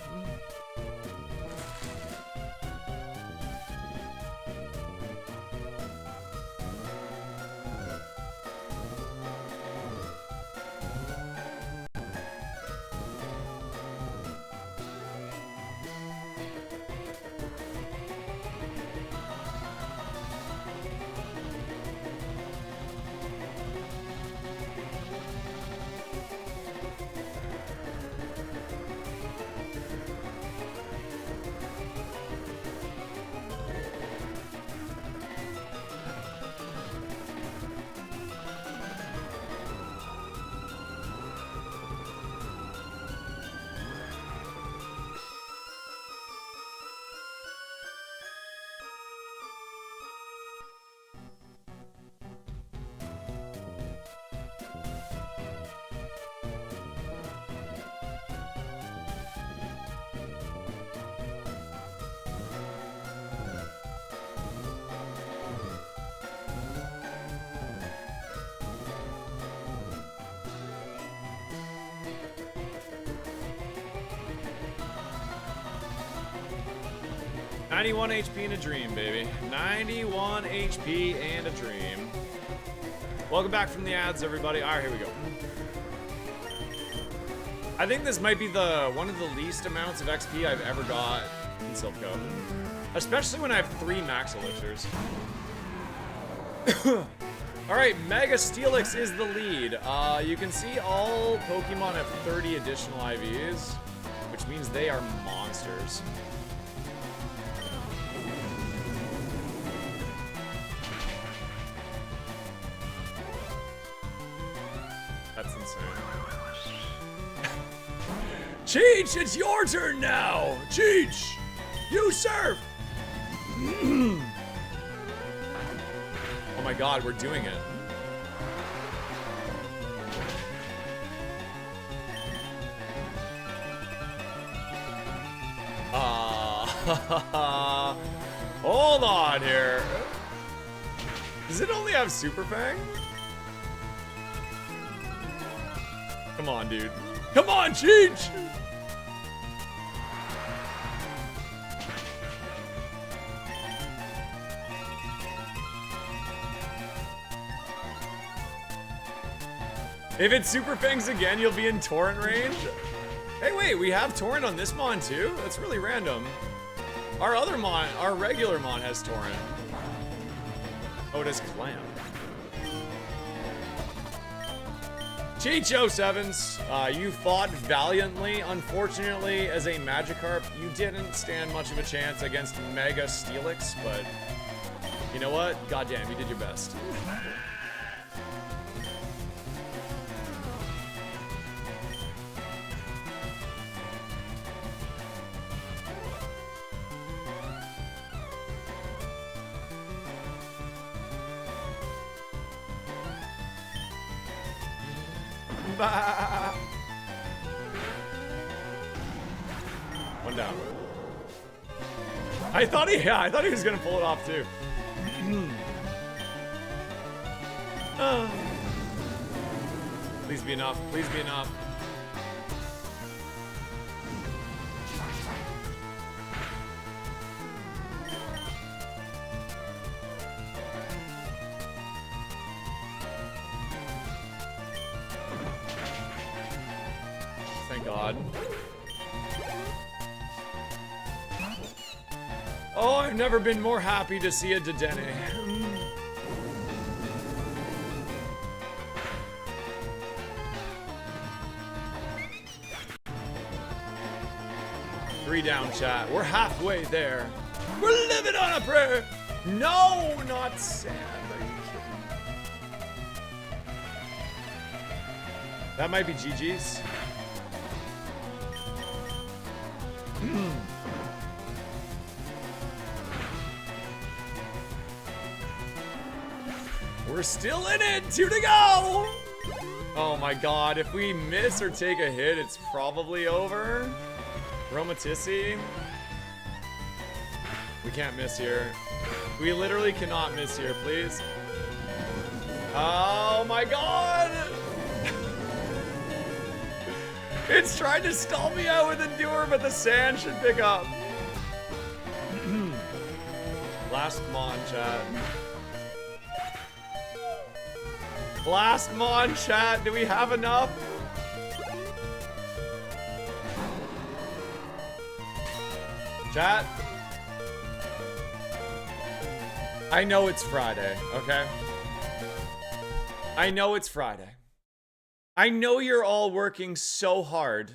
91 HP and a dream, baby. 91 HP and a dream. Welcome back from the ads, everybody. All right, here we go. I think this might be one of the least amounts of XP I've ever got in Silph. Especially when I have 3 max elixirs. Alright, Mega Steelix is the lead. You can see all Pokemon have 30 additional IVs, which means they are monsters. That's insane. Cheech, it's your turn now! Cheech! You serve! Oh my god, we're doing it. Hold on here. Does it only have Super Fang? Come on, dude. Come on, Cheech! If it Super Fangs again, you'll be in Torrent range? Hey, wait, we have Torrent on this Mon too? That's really random. Our other Mon, our regular Mon has Torrent. Oh, it has Clam. Cheecho Sevens, you fought valiantly. Unfortunately, as a Magikarp, you didn't stand much of a chance against Mega Steelix, but you know what? Goddamn, you did your best. One down. I thought he was gonna pull it off too. Please be enough. Please be enough. Thank God. Oh, I've never been more happy to see a Dedenne. Three down, chat. We're halfway there. We're living on a prayer. No, not sand. Are you kidding? That might be GG's. We're still in it. 2 to go. Oh my god. If we miss or take a hit, it's probably over. Romatissi. We can't miss here. We literally cannot miss here, please. Oh my god. It's trying to stall me out with Endure, but the sand should pick up. Last Mon, chat. Last Mon, chat. Do we have enough? Chat. I know it's Friday, okay? I know it's Friday. I know you're all working so hard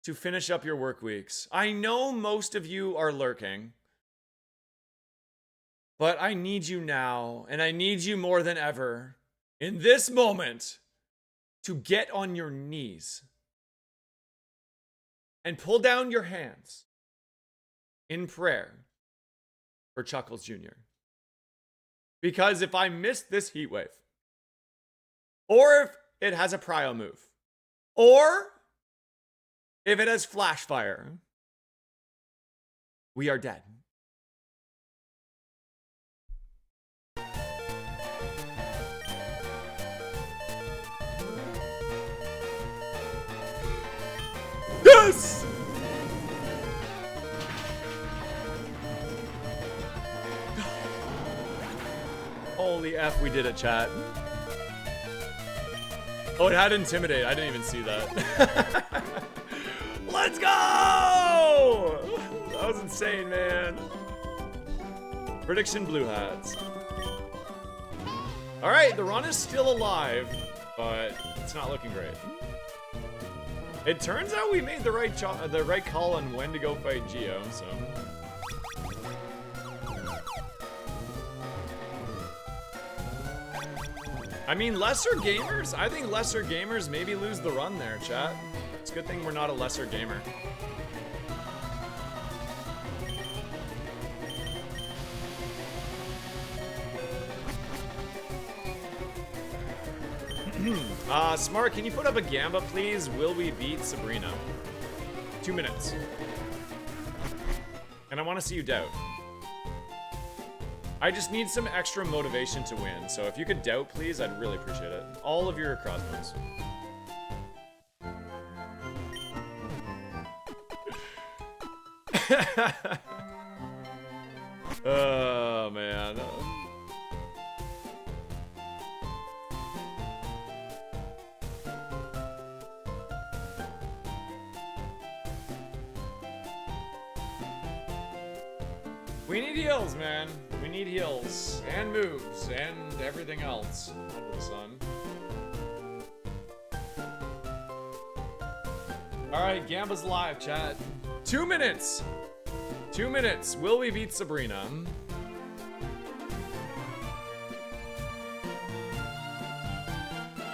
to finish up your work weeks. I know most of you are lurking. But I need you now, and I need you more than ever, in this moment, to get on your knees and pull down your hands in prayer for Chuckles Jr. Because if I miss this heat wave, or if it has a prio move, or if it has flash fire, we are dead. Yes! Holy F, we did it, chat. Oh, it had Intimidate. I didn't even see that. Let's go! That was insane, man. Prediction Blue Hats. All right, the run is still alive, but it's not looking great. It turns out we made the right call on when to go fight Geo, so. I mean, lesser gamers? I think lesser gamers maybe lose the run there, chat. It's a good thing we're not a lesser gamer. Smart, can you put up a Gamba, please? Will we beat Sabrina? 2 minutes. And I want to see you doubt. I just need some extra motivation to win, so if you could doubt, please, I'd really appreciate it. All of your Crozwords. Oh, man. We need heals, man. We need heals and moves and everything else under the sun. All right, Gamba's live, chat. 2 minutes. 2 minutes. Will we beat Sabrina?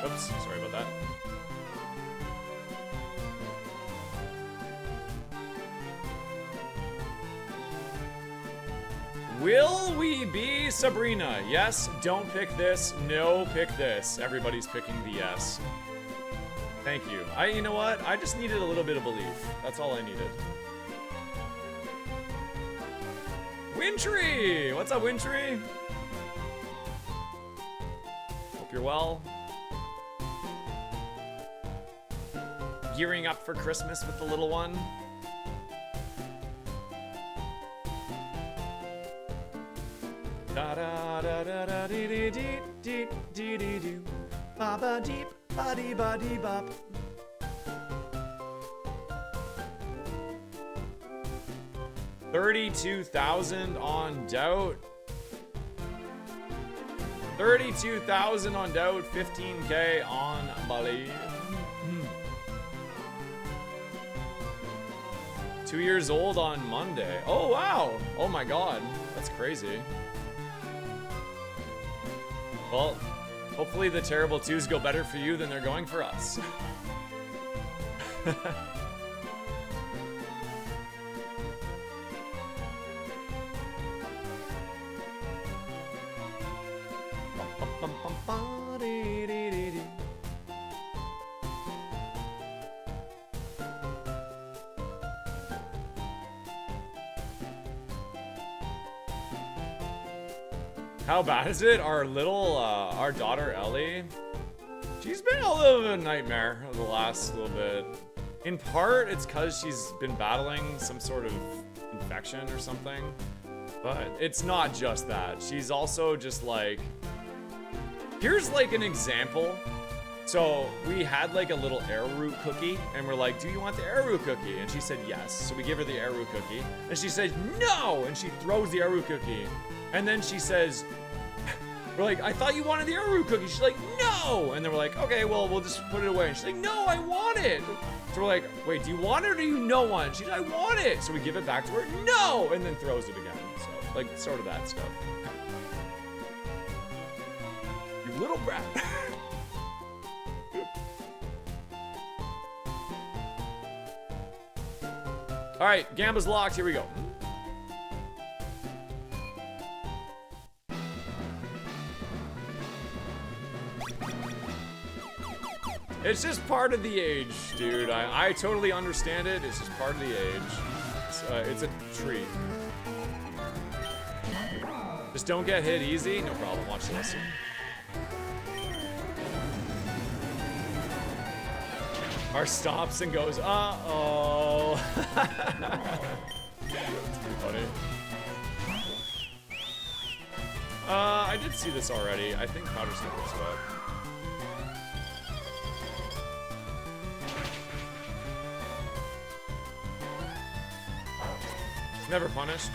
Oops, sorry about that. Will we be Sabrina? Yes, don't pick this. No, pick this. Everybody's picking the yes. Thank you. You know what? I just needed a little bit of belief. That's all I needed. Wintry! What's up, Wintry? Hope you're well. Gearing up for Christmas with the little one. Da da da da da dee dee dee dee dee dee doo. Ba ba deep ba dee ba dee bop. $32,000 on Doubt. 32,000 on Doubt. 15K on Bali. 2 years old on Monday. Oh wow! Oh my God, that's crazy. Well, hopefully the terrible twos go better for you than they're going for us. How bad is it? Our daughter Ellie, she's been a little bit of a nightmare the last little bit. In part, it's because she's been battling some sort of infection or something. But it's not just that. She's also just like, here's like an example. So we had like a little arrowroot cookie and we're like, do you want the arrowroot cookie? And she said yes. So we give her the arrowroot cookie and she said no. And she throws the arrowroot cookie. And then she says, we're like, I thought you wanted the arrowroot cookie. She's like, no. And then we're like, okay, well, we'll just put it away. And she's like, no, I want it. So we're like, wait, do you want it or do you not want it? She's like, I want it. So we give it back to her, no. And then throws it again. So like sort of that stuff. You little brat. All right, Gamba's locked. Here we go. It's just part of the age, dude. I totally understand it. It's just part of the age. It's a treat. Just don't get hit easy. No problem. Watch this. Our stops and goes, uh-oh. That's pretty funny. I did see this already. I think Powder Sniff looks it up. Never punished.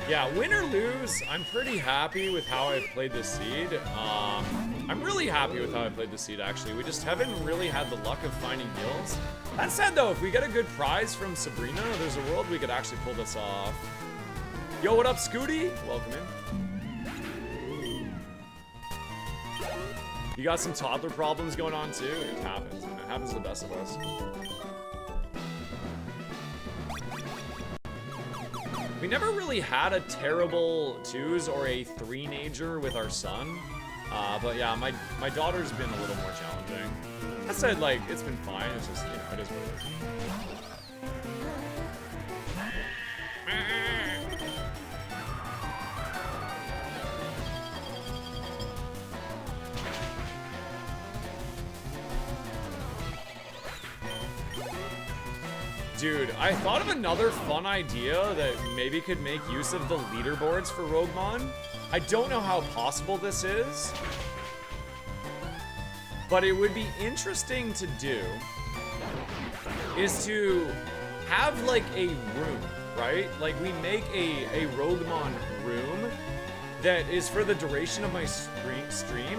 Yeah, win or lose, I'm pretty happy with how I've played this seed. I'm really happy with how I played this seed, actually. We just haven't really had the luck of finding heals. That said, though, if we get a good prize from Sabrina, there's a world we could actually pull this off. Yo, what up, Scooty? Welcome in. You got some toddler problems going on, too? It happens, man. It happens to the best of us. We never really had a terrible 2s or a 3-nager with our son. But yeah, my daughter's been a little more challenging. That said, like, it's been fine. It's just, you know, it is what it is. Dude, I thought of another fun idea that maybe could make use of the leaderboards for Roguemon. I don't know how possible this is, but it would be interesting to do is to have like a room, right? Like we make a Roguemon room that is for the duration of my stream,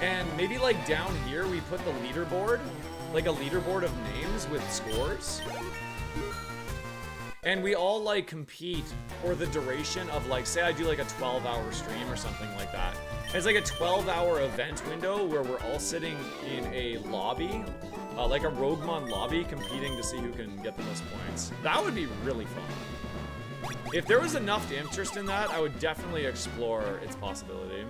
and maybe like down here we put the leaderboard, like a leaderboard of names with scores. And we all like compete for the duration of like, say I do like a 12-hour stream or something like that. It's like a 12-hour event window where we're all sitting in a lobby, like a Roguemon lobby, competing to see who can get the most points. That would be really fun. If there was enough interest in that, I would definitely explore its possibility.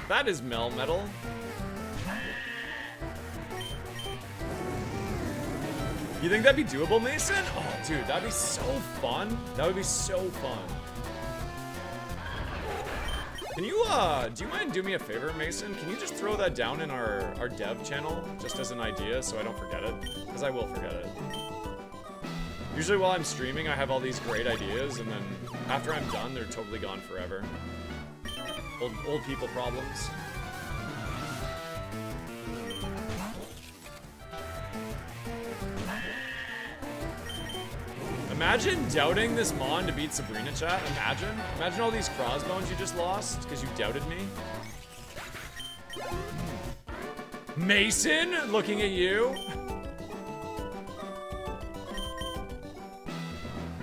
That is Melmetal. You think that'd be doable, Mason? Oh, dude, that'd be so fun. That would be so fun. Can you, do you mind doing me a favor, Mason? Can you just throw that down in our dev channel, just as an idea, so I don't forget it? Because I will forget it. Usually while I'm streaming, I have all these great ideas, and then after I'm done, they're totally gone forever. Old people problems. Imagine doubting this Mon to beat Sabrina, chat. Imagine all these crossbones you just lost because you doubted me. Mason, looking at you.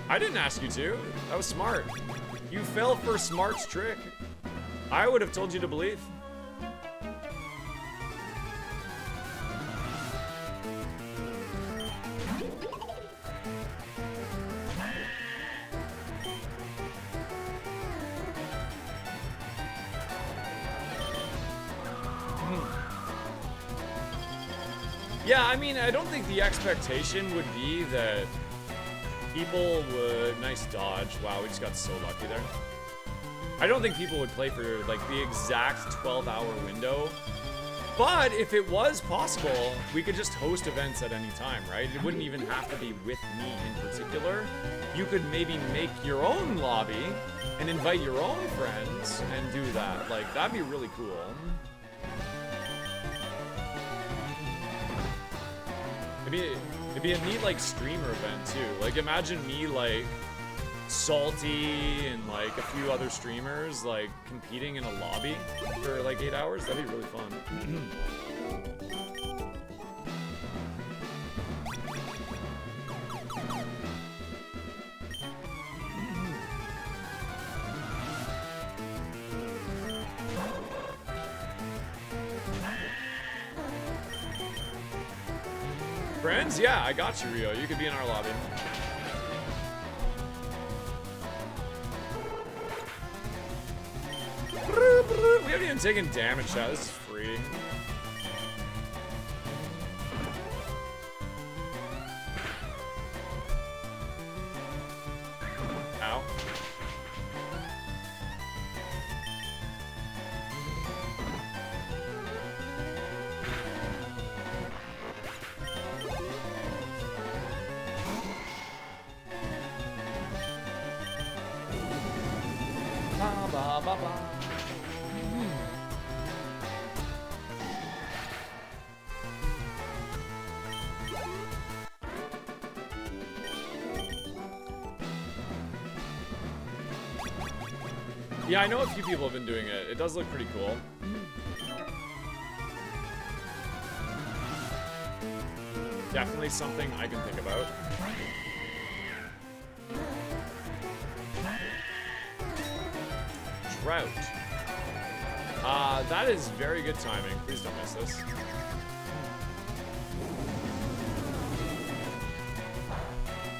I didn't ask you to. That was smart. You fell for Smart's trick. I would have told you to believe. Yeah, I mean, I don't think the expectation would be that people would... Nice dodge. Wow, we just got so lucky there. I don't think people would play for, like, the exact 12-hour window. But if it was possible, we could just host events at any time, right? It wouldn't even have to be with me in particular. You could maybe make your own lobby and invite your own friends and do that. Like, that'd be really cool. It'd be a neat, like, streamer event, too. Like, imagine me, like, Salty and, like, a few other streamers, like, competing in a lobby for, like, 8 hours. That'd be really fun. Friends? Yeah, I got you, Rio. You could be in our lobby. We haven't even taken damage yet. This is free. Ow. Ba ba ba. Yeah, I know a few people have been doing it. It does look pretty cool. Definitely something I can think about. Drought. That is very good timing. Please don't miss this.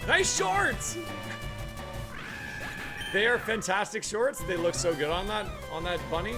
Nice shorts! They are fantastic shorts. They look so good on that bunny.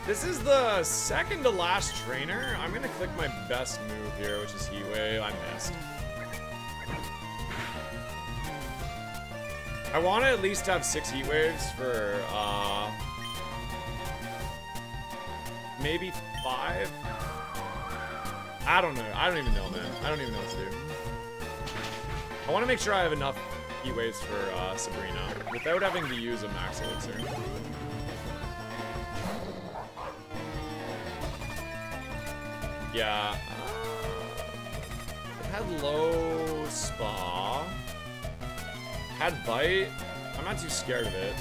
This is the second to last trainer. I'm gonna click my best move here, which is Heat Wave. I missed. I want to at least have 6 Heat Waves for maybe 5. I don't know. I don't even know, man. I don't even know what to do. I want to make sure I have enough Heat Waves for Sabrina without having to use a Max Elixir. Yeah, it had low spa, had bite. I'm not too scared of it.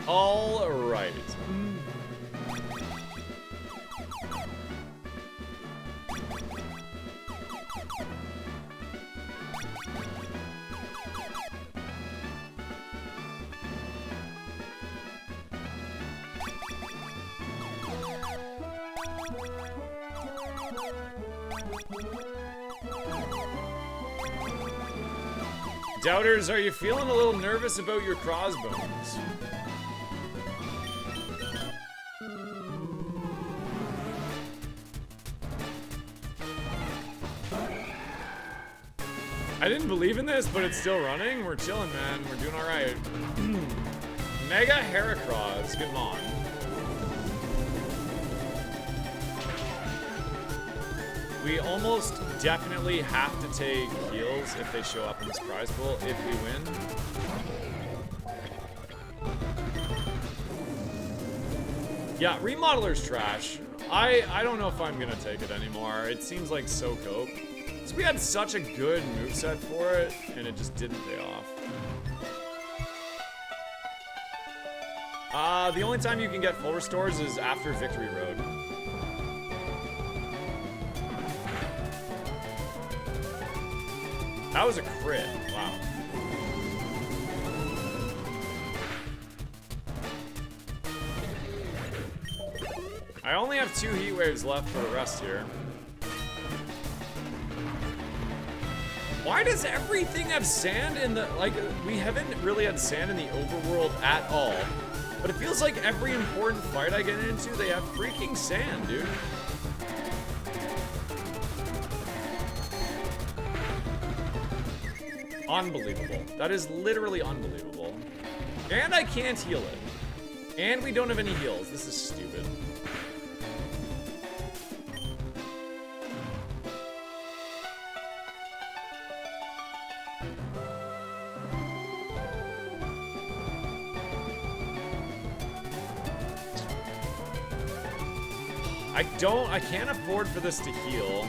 All right. Doubters, are you feeling a little nervous about your crossbones? I didn't believe in this, but it's still running. We're chilling, man. We're doing all right. Mega Heracross, come on. We almost definitely have to take heals if they show up in this prize pool if we win. Yeah, Remodeler's trash. I don't know if I'm gonna take it anymore. It seems like so cope. So we had such a good moveset for it, and it just didn't pay off. The only time you can get full restores is after Victory Road. That was a crit. Wow. I only have 2 heat waves left for the rest here. Why does everything have sand in the... Like, we haven't really had sand in the overworld at all. But it feels like every important fight I get into, they have freaking sand, dude. Unbelievable. That is literally unbelievable. And I can't heal it. And we don't have any heals. This is stupid. I can't afford for this to heal.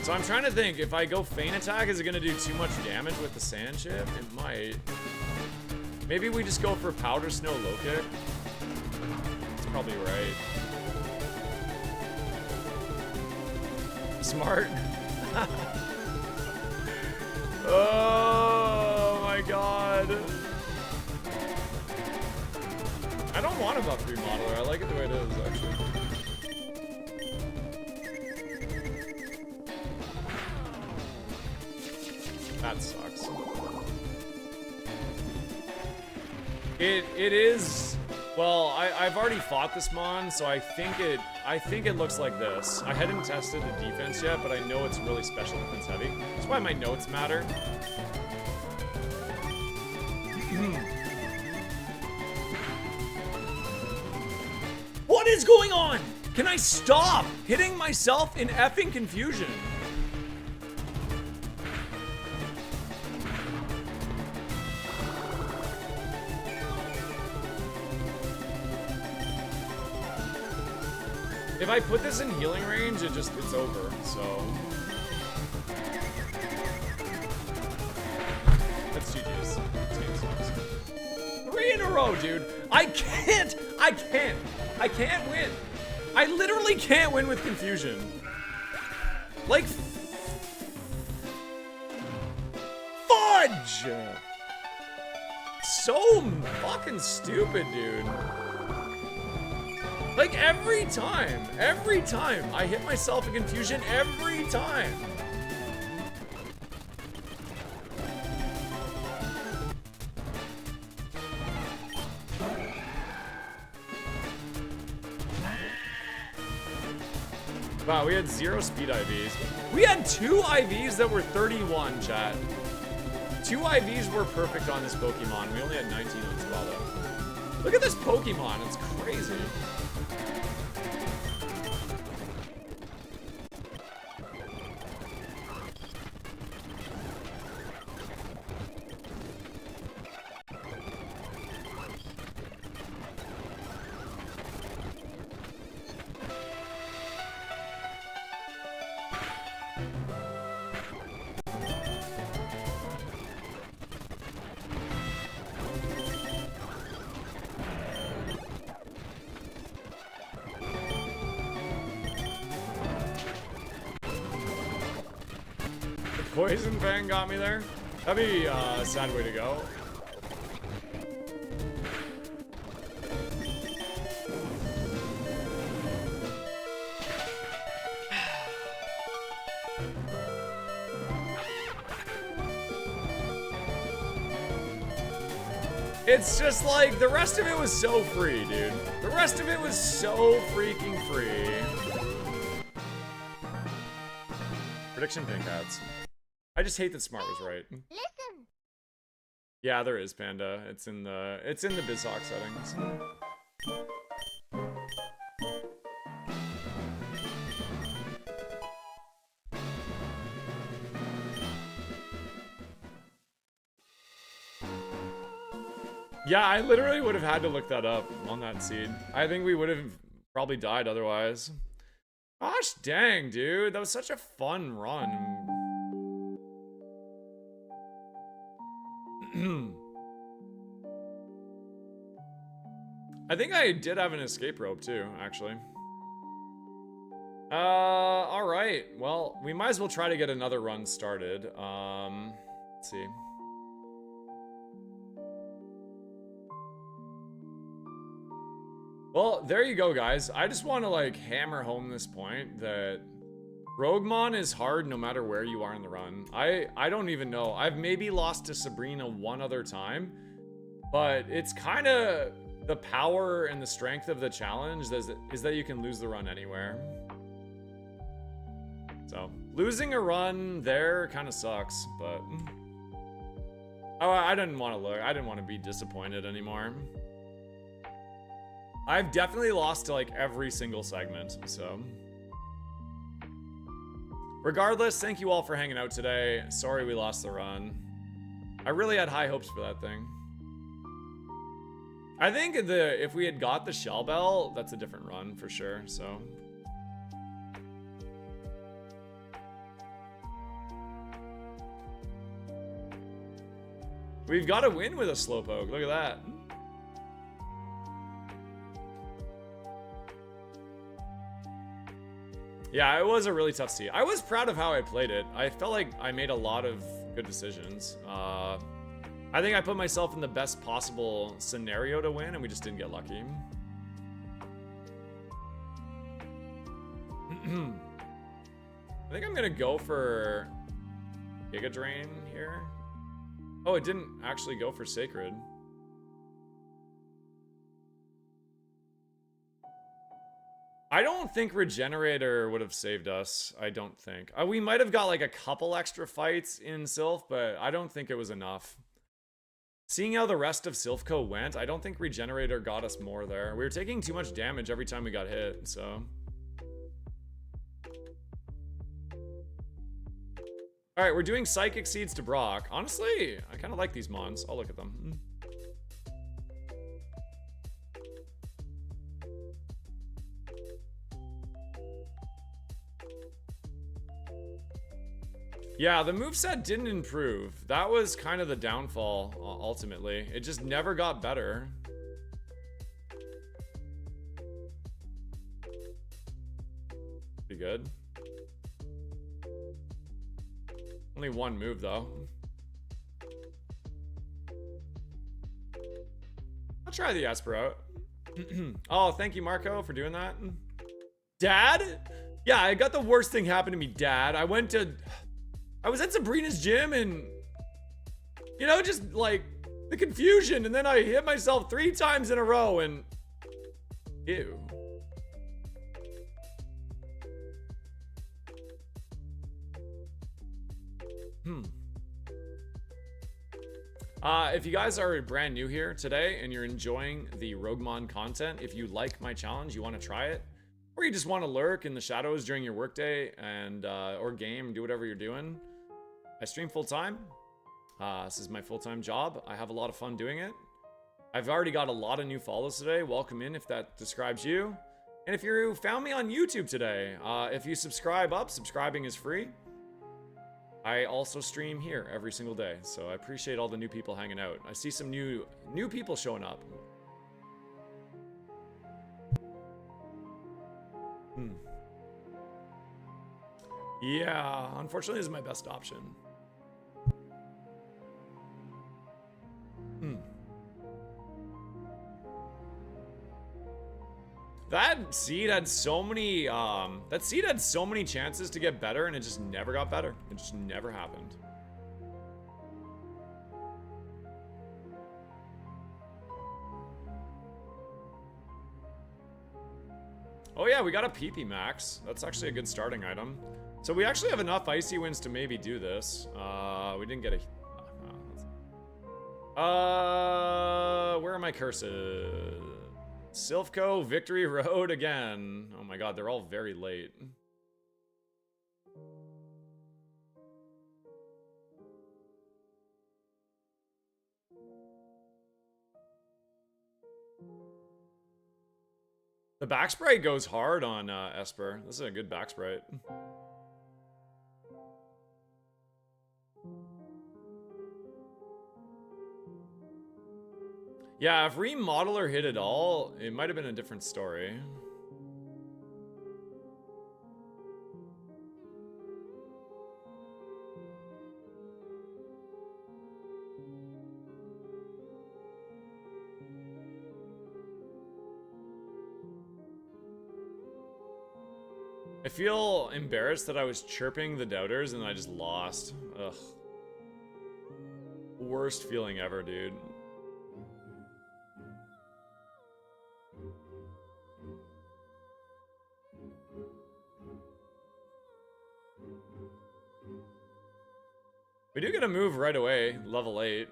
So I'm trying to think, if I go Feint Attack, is it gonna do too much damage with the sand chip? It might. Maybe we just go for Powder Snow Low Kick. That's probably right. Smart. Oh my god. mana buff remodeler. I like it the way it is, actually. That sucks. It is. Well, I've already fought this mon, so I think it looks like this. I hadn't tested the defense yet, but I know it's really special defense heavy. That's why my notes matter. What is going on? Can I stop hitting myself in effing confusion? If I put this in healing range, it's over, so. That's GG's. This game sucks. 3 in a row, dude. I can't win. I literally can't win with confusion. Like, fudge! So fucking stupid, dude. Like every time I hit myself in confusion every time. Wow, we had 0 speed IVs. We had 2 IVs that were 31, chat. 2 IVs were perfect on this Pokemon. We only had 19 on Squalo. Look at this Pokemon, it's crazy. Poison Fang got me there. That'd be a sad way to go. It's just like, the rest of it was so free, dude. The rest of it was so freaking free. Prediction pink hats. I just hate that Smart was right. Listen. Yeah, there is, Panda. It's in the BizHawk settings. Yeah, I literally would have had to look that up on that seed. I think we would have probably died otherwise. Gosh dang, dude. That was such a fun run. I think I did have an escape rope too, actually. Alright. Well, we might as well try to get another run started. Let's see. Well, there you go, guys. I just want to, like, hammer home this point that Roguemon is hard no matter where you are in the run. I don't even know. I've maybe lost to Sabrina one other time, but it's kind of the power and the strength of the challenge is that you can lose the run anywhere. So, losing a run there kind of sucks, but... Oh, I didn't want to look. I didn't want to be disappointed anymore. I've definitely lost to, like, every single segment, so... Regardless, thank you all for hanging out today. Sorry we lost the run. I really had high hopes for that thing. I think if we had got the Shell Bell, that's a different run for sure, so... We've got to win with a Slowpoke, look at that. Yeah, it was a really tough seed. I was proud of how I played it. I felt like I made a lot of good decisions. I think I put myself in the best possible scenario to win, and we just didn't get lucky. I think I'm gonna go for Giga Drain here. Oh, it didn't actually go for Sacred. I don't think Regenerator would have saved us. I don't think. We might have got like a couple extra fights in Sylph, but I don't think it was enough. Seeing how the rest of Sylphco went, I don't think Regenerator got us more there. We were taking too much damage every time we got hit, so. Alright, we're doing Psychic Seeds to Brock. Honestly, I kind of like these mons. I'll look at them. Yeah, the moveset didn't improve. That was kind of the downfall, ultimately. It just never got better. Pretty good. Only one move, though. I'll try the Esper out. Oh, thank you, Marco, for doing that. Dad? Yeah, I got the worst thing happen to me, Dad. I was at Sabrina's gym and, you know, just like the confusion. And then I hit myself 3 times in a row and, ew. If you guys are brand new here today and you're enjoying the Roguemon content, if you like my challenge, you want to try it, or you just want to lurk in the shadows during your workday and or game, do whatever you're doing. I stream full-time. This is my full-time job. I have a lot of fun doing it. I've already got a lot of new follows today. Welcome in if that describes you. And if you found me on YouTube today, if you subscribing is free. I also stream here every single day, so I appreciate all the new people hanging out. I see some new people showing up. Yeah, unfortunately, this is my best option. That seed had so many chances to get better, and it just never got better. It just never happened. Oh yeah, we got a PP Max. That's actually a good starting item. So we actually have enough Icy Winds to maybe do this. We didn't get a... where are my curses? Sylphco, Victory Road again. Oh my god, they're all very late. The back sprite goes hard on Esper. This is a good back sprite. Yeah, if Remodeler hit it all, it might have been a different story. I feel embarrassed that I was chirping the doubters and I just lost. Ugh. Worst feeling ever, dude. We do get a move right away, level 8.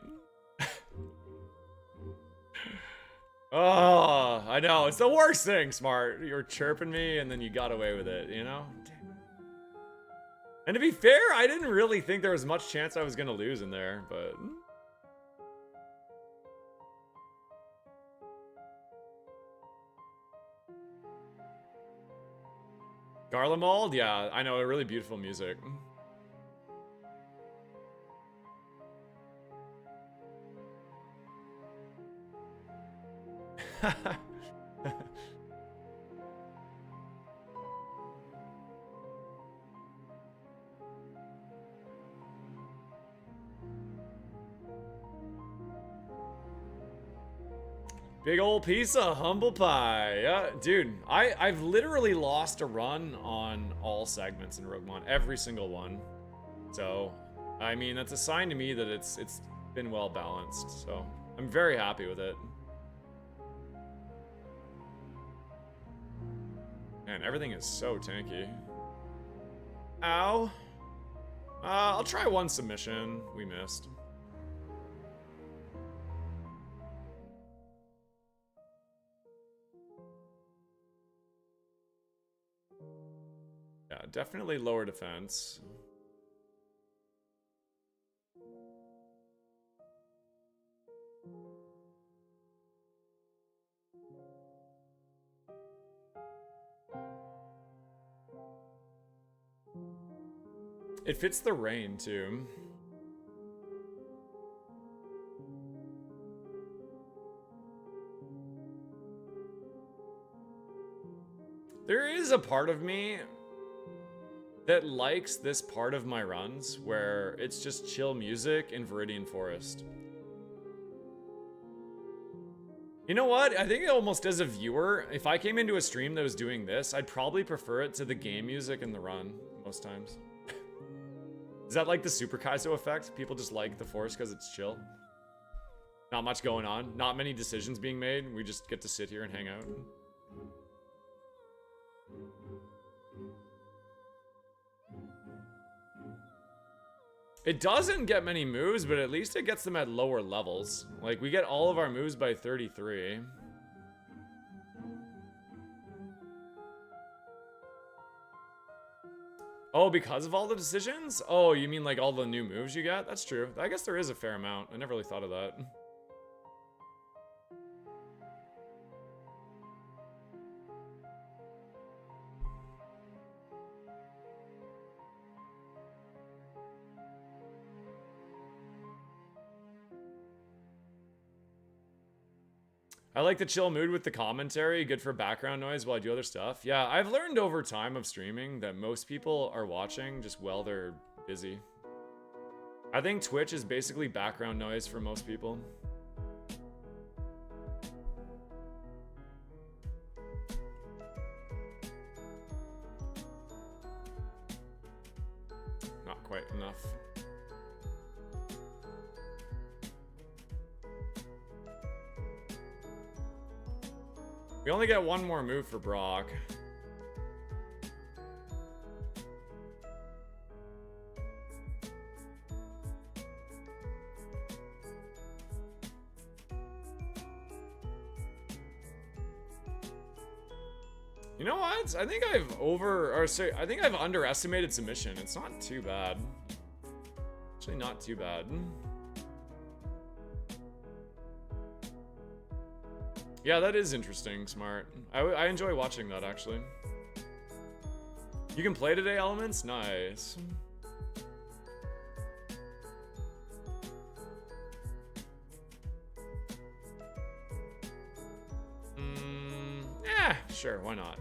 Oh, I know, it's the worst thing, Smart. You were chirping me and then you got away with it, you know? And to be fair, I didn't really think there was much chance I was gonna lose in there, but... Garlemald? Yeah, I know, really beautiful music. Big old piece of humble pie. Yeah, dude, I've literally lost a run on all segments in Roguemon, every single one. So, I mean, that's a sign to me that it's been well balanced. So, I'm very happy with it. Man, everything is so tanky. Ow. I'll try one submission. We missed. Yeah, definitely lower defense. It fits the rain, too. There is a part of me that likes this part of my runs where it's just chill music in Viridian Forest. You know what? I think almost as a viewer, if I came into a stream that was doing this, I'd probably prefer it to the game music in the run most times. Is that like the Super Kaizo effect? People just like the forest because it's chill. Not much going on. Not many decisions being made. We just get to sit here and hang out. It doesn't get many moves, but at least it gets them at lower levels. Like, we get all of our moves by 33. Oh, because of all the decisions? Oh, you mean like all the new moves you get? That's true. I guess there is a fair amount. I never really thought of that. I like the chill mood with the commentary, good for background noise while I do other stuff. Yeah, I've learned over time of streaming that most people are watching just while they're busy. I think Twitch is basically background noise for most people. Not quite enough. We only get one more move for Brock. You know what? I think I've underestimated submission. It's not too bad. Actually, not too bad. Yeah, that is interesting, Smart. I enjoy watching that, actually. You can play today, Elements? Nice. Sure, why not?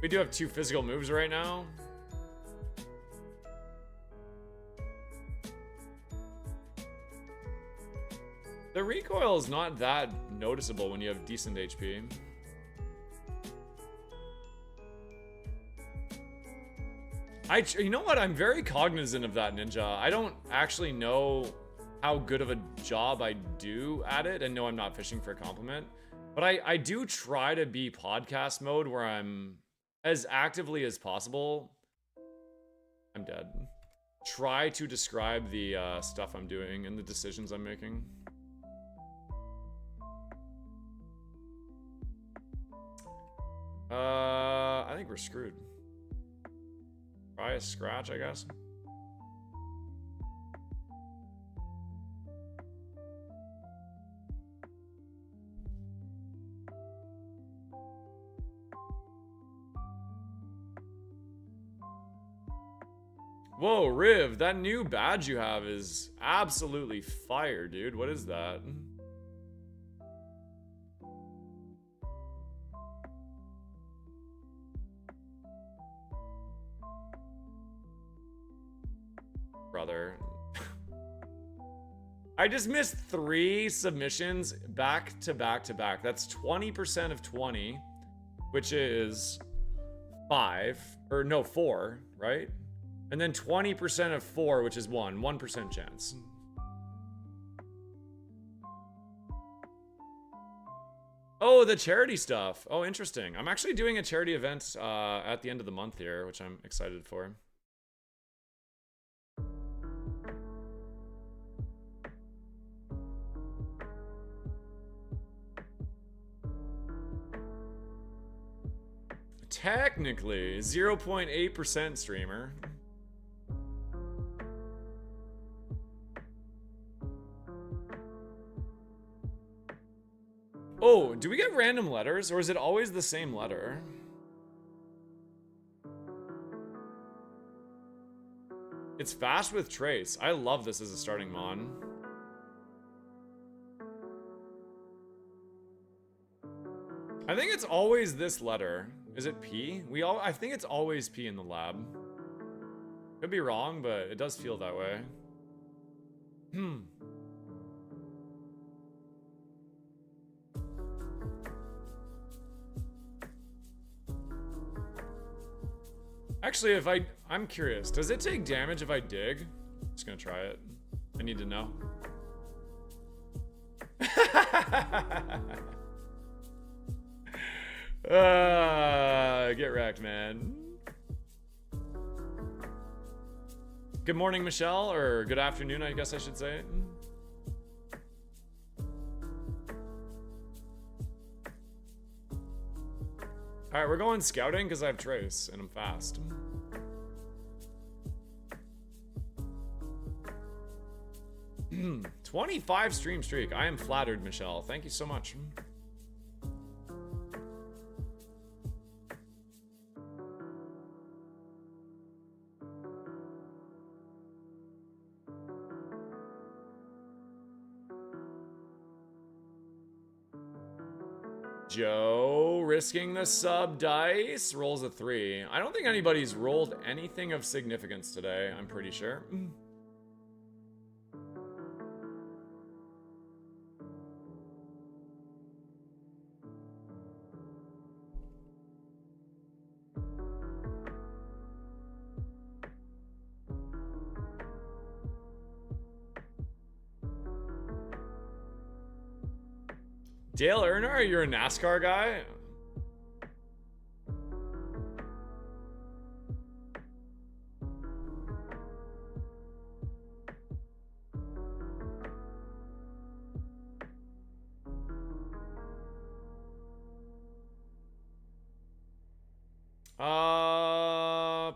We do have 2 physical moves right now. The recoil is not that noticeable when you have decent HP. You know what? I'm very cognizant of that, Ninja. I don't actually know how good of a job I do at it, and no, I'm not fishing for a compliment. But I do try to be podcast mode where I'm as actively as possible. I'm dead. Try to describe the stuff I'm doing and the decisions I'm making. I think we're screwed. Try a scratch, I guess. Whoa, Riv, that new badge you have is absolutely fire, dude. What is that? Brother. I just missed 3 submissions back to back to back. That's 20% of 20, which is 5, or no, 4, right? And then 20% of 4, which is 1% chance. Oh, the charity stuff. Oh, interesting. I'm actually doing a charity event at the end of the month here, which I'm excited for. Technically, 0.8% streamer. Oh, do we get random letters, or is it always the same letter? It's fast with trace. I love this as a starting mon. I think it's always this letter. Is it P? I think it's always P in the lab. Could be wrong, but it does feel that way. Actually, I'm curious. Does it take damage if I dig? Just gonna try it. I need to know. Get wrecked, man. Good morning, Michelle, or good afternoon, I guess I should say. Alright, we're going scouting because I have trace and I'm fast. Hmm, 25 stream streak. I am flattered, Michelle. Thank you so much. Joe risking the sub dice, rolls a 3. I don't think anybody's rolled anything of significance today, I'm pretty sure. Dale Earnhardt, you're a NASCAR guy?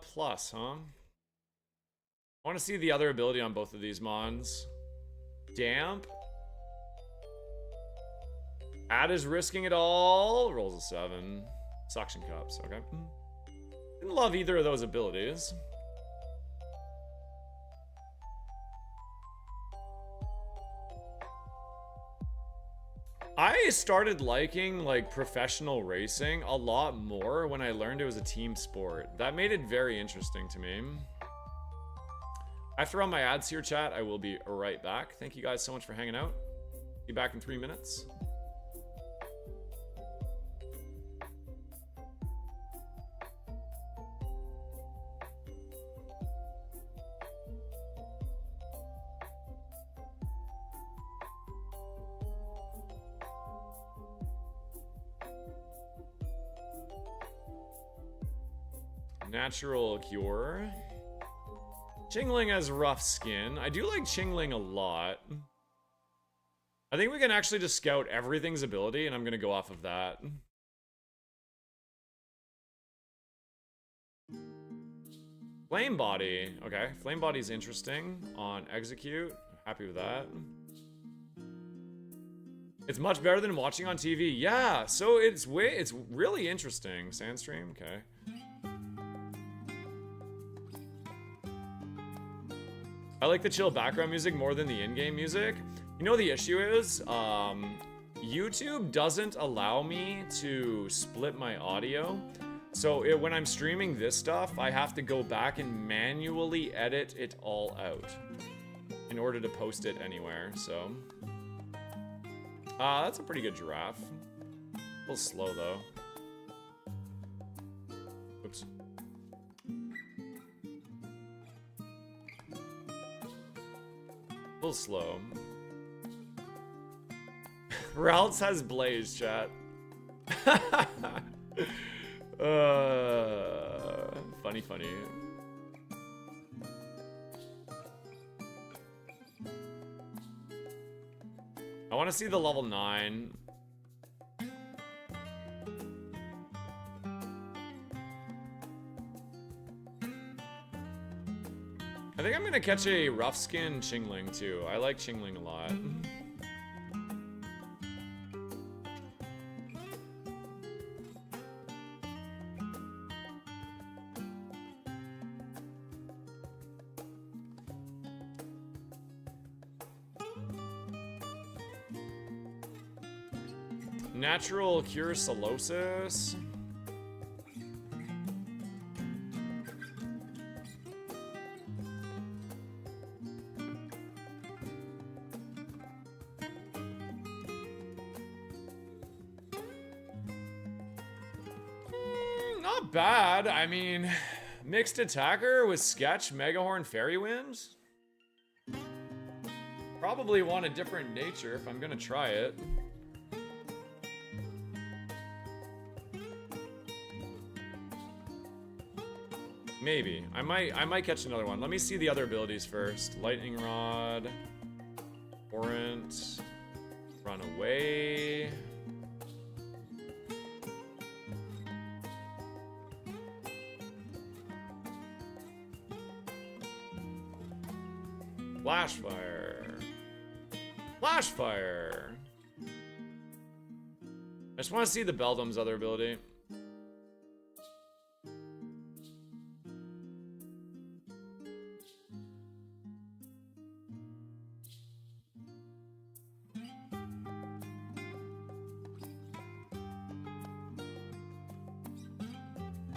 Plus, huh? I want to see the other ability on both of these mons. Damp. Ad is risking it all. Rolls a 7. Suction cups, okay. Didn't love either of those abilities. I started liking like professional racing a lot more when I learned it was a team sport. That made it very interesting to me. I have to run my ads here, chat. I will be right back. Thank you guys so much for hanging out. Be back in 3 minutes. Natural cure. Chingling has rough skin. I do like Chingling a lot. I think we can actually just scout everything's ability, and I'm gonna go off of that. Flame Body. Okay, Flame Body's interesting on execute. Happy with that. It's much better than watching on TV. Yeah, so it's really interesting. Sandstream, okay. I like the chill background music more than the in-game music. You know the issue is, YouTube doesn't allow me to split my audio. So when I'm streaming this stuff, I have to go back and manually edit it all out. in order to post it anywhere, so. That's a pretty good giraffe. A little slow, though. Oops. A little slow. Ralts has Blaze, chat. Funny, funny. I want to see the level 9. I think I'm gonna catch a rough skin Chingling too. I like Chingling a lot. Natural cure Solosis. Not bad. I mean, mixed attacker with Sketch, Megahorn, Fairy Winds. Probably want a different nature if I'm gonna try it. Maybe. I might catch another one. Let me see the other abilities first. Lightning Rod. Torrent. Run away. Flash Fire. Flash Fire. I just want to see the Beldum's other ability.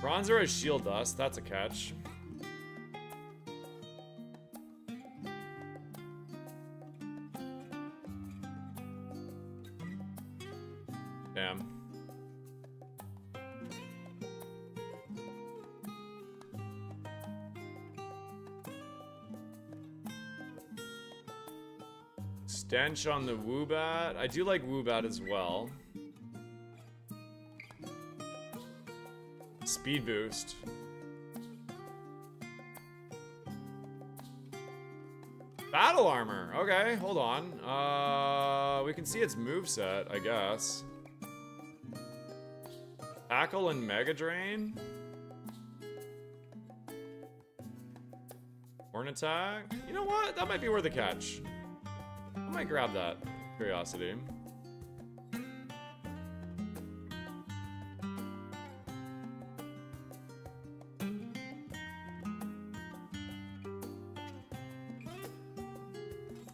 Bronzer has Shield Dust, that's a catch. Damn. Stench on the Woobat. I do like Woobat as well. Speed boost. Battle armor. Okay, hold on. We can see its moveset, I guess. Tackle and Mega Drain. Horn attack. You know what? That might be worth a catch. I might grab that. Curiosity.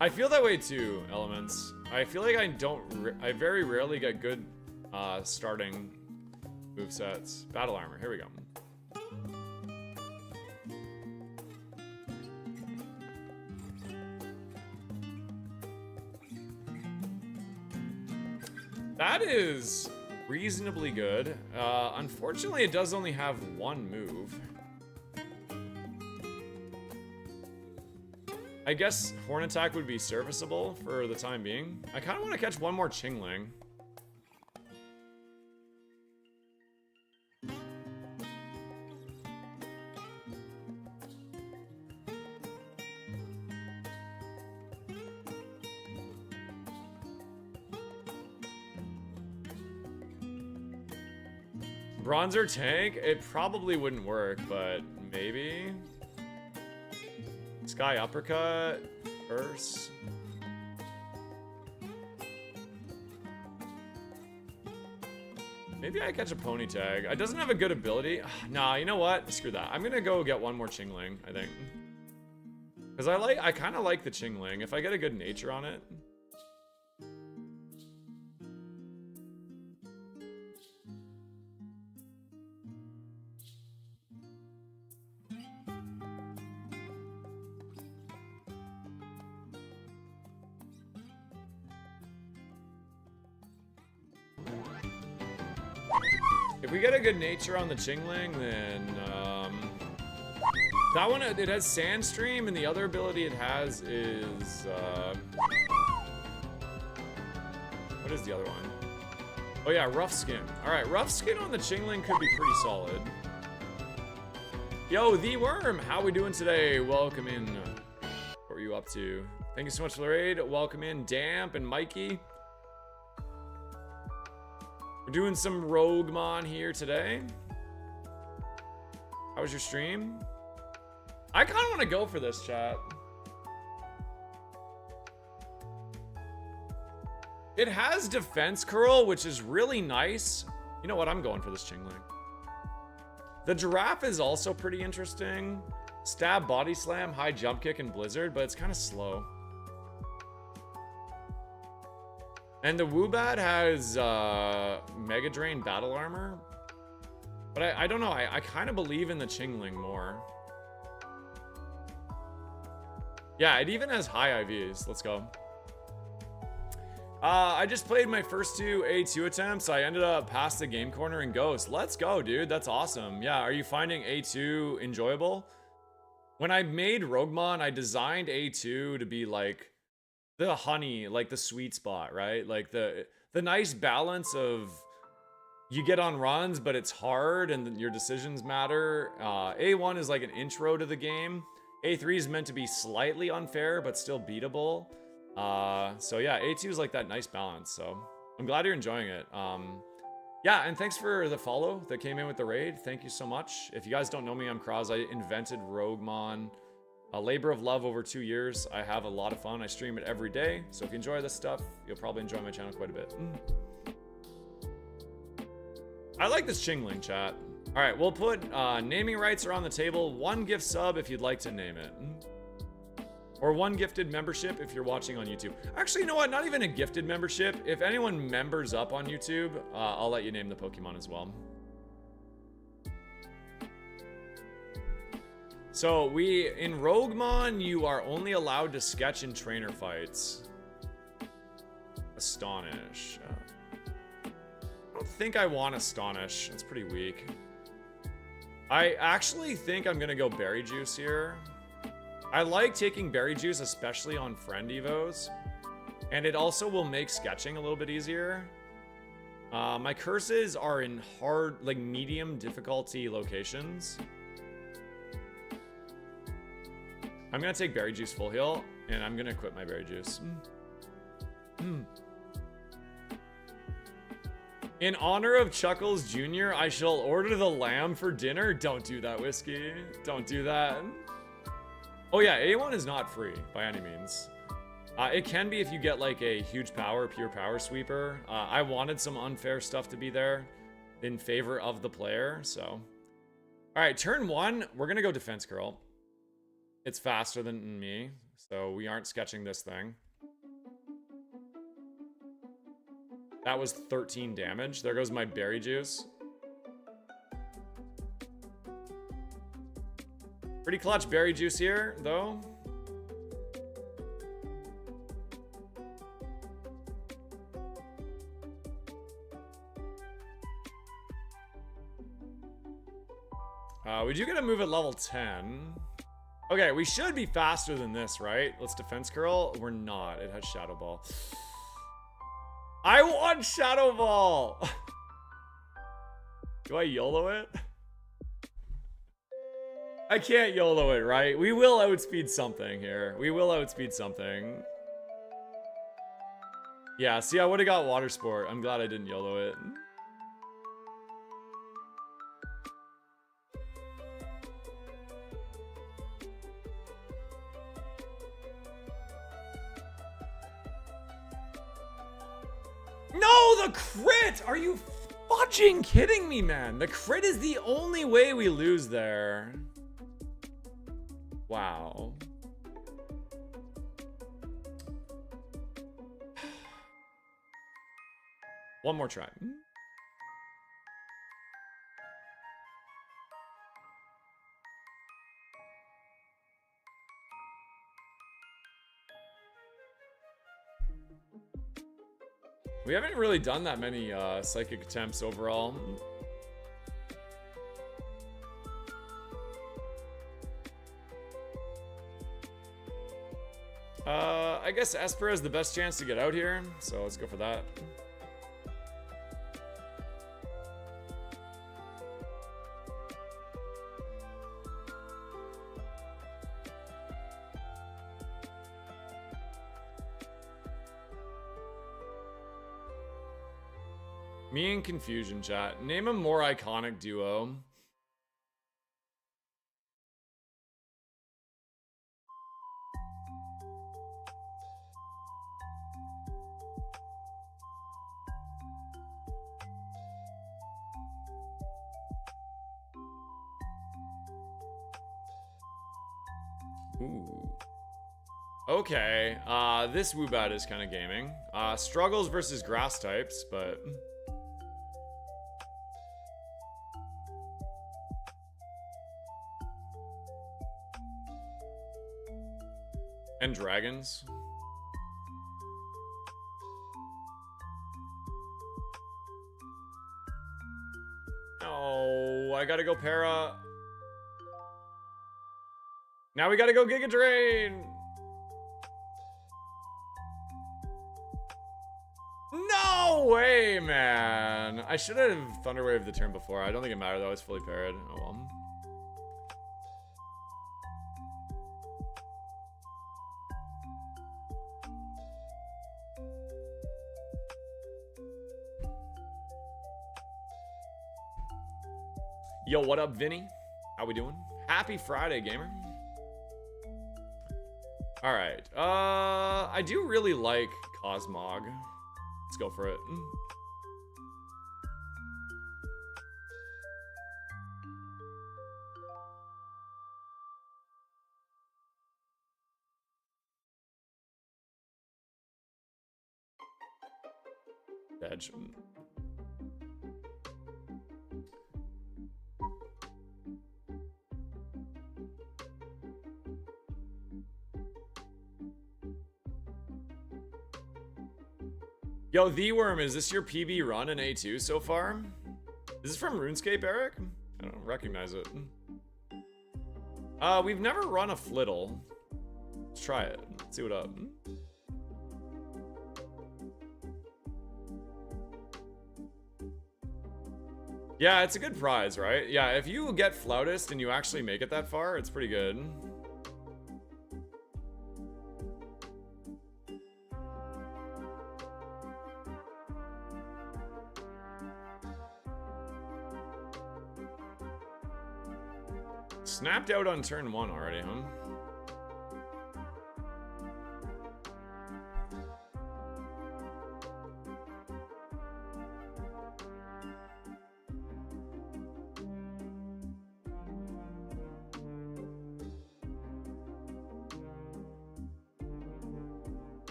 I feel that way too, Elements. I feel like I very rarely get good starting movesets. Battle armor, here we go. That is reasonably good. Unfortunately, it does only have one move. I guess Horn Attack would be serviceable for the time being. I kind of want to catch one more Chingling. Bronzer tank? It probably wouldn't work, but maybe. Sky uppercut first. Maybe I catch a pony tag. It doesn't have a good ability. Nah, you know what? Screw that. I'm gonna go get one more Chingling, I think. Because I kind of like the Chingling. If I get a good nature on it. If we get a good nature on the Chingling, then that one, it has Sandstream, and the other ability it has is what is the other one? Oh yeah, Rough Skin. All right, Rough Skin on the Chingling could be pretty solid. Yo, The Worm, how we doing today? Welcome in. What are you up to? Thank you so much for the raid. Welcome in, Damp and Mikey. We're doing some Roguemon here today. How was your stream? I kind of want to go for this, chat. It has Defense Curl, which is really nice. You know what? I'm going for this Chingling. The Giraffe is also pretty interesting. Stab, Body Slam, High Jump Kick, and Blizzard, but it's kind of slow. And the Woobat has Mega Drain Battle Armor. But I don't know. I kind of believe in the Chingling more. Yeah, it even has high IVs. Let's go. I just played my first 2 A2 attempts. I ended up past the Game Corner and Ghost. Let's go, dude. That's awesome. Yeah, are you finding A2 enjoyable? When I made Roguemon, I designed A2 to be like the honey, like the sweet spot, right? Like the nice balance of you get on runs, but it's hard and your decisions matter. A1 is like an intro to the game. A3 is meant to be slightly unfair, but still beatable. So yeah, A2 is like that nice balance. So I'm glad you're enjoying it. Yeah, and thanks for the follow that came in with the raid. Thank you so much. If you guys don't know me, I'm Croz. I invented Roguemon. A labor of love over 2 years. I have a lot of fun. I stream it every day. So if you enjoy this stuff, you'll probably enjoy my channel quite a bit. I like this Chingling, chat. All right, we'll put naming rights are on the table. 1 gift sub if you'd like to name it. Or 1 gifted membership if you're watching on YouTube. Actually, you know what? Not even a gifted membership. If anyone members up on YouTube, I'll let you name the Pokemon as well. So in Roguemon, you are only allowed to sketch in trainer fights. Astonish. I don't think I want Astonish. It's pretty weak. I actually think I'm gonna go Berry Juice here. I like taking Berry Juice, especially on friend evos. And it also will make sketching a little bit easier. My curses are in hard, like medium difficulty locations. I'm gonna take Berry Juice full heal, and I'm gonna equip my Berry Juice. In honor of Chuckles Jr., I shall order the lamb for dinner. Don't do that, Whiskey. Don't do that. Oh yeah, A1 is not free by any means. It can be if you get like a huge power, pure power sweeper. I wanted some unfair stuff to be there in favor of the player, so. All right, turn 1, we're gonna go Defense Curl. It's faster than me, so we aren't sketching this thing. That was 13 damage. There goes my Berry Juice. Pretty clutch Berry Juice here, though. We do get a move at level 10. Okay, we should be faster than this, right? Let's Defense Curl. We're not. It has Shadow Ball. I want Shadow Ball! Do I YOLO it? I can't YOLO it, right? We will outspeed something here. We will outspeed something. Yeah, see, I would have got Water Sport. I'm glad I didn't YOLO it. No, the crit! Are you fudging kidding me, man? The crit is the only way we lose there. Wow. One more try. We haven't really done that many psychic attempts overall. I guess Esper has the best chance to get out here, so let's go for that. Me and Confusion chat. Name a more iconic duo. Ooh. Okay, this Woobat is kind of gaming. Struggles versus grass types, but... And dragons. Oh, I gotta go Para. Now we gotta go Giga Drain. No way, man. I should have Thunderwave the turn before. I don't think it mattered though. It's fully parried. Oh well. Yo, what up, Vinny? How we doing? Happy Friday, gamer. All right. I do really like Cosmog. Let's go for it. Edge. Yo, The Worm, is this your PB run in A2 so far? Is this from RuneScape, Eric? I don't recognize it. We've never run a Flittle. Let's try it. Let's see what up. Yeah, it's a good prize, right? Yeah, if you get Flautist and you actually make it that far, it's pretty good. Snapped out on turn 1 already, huh?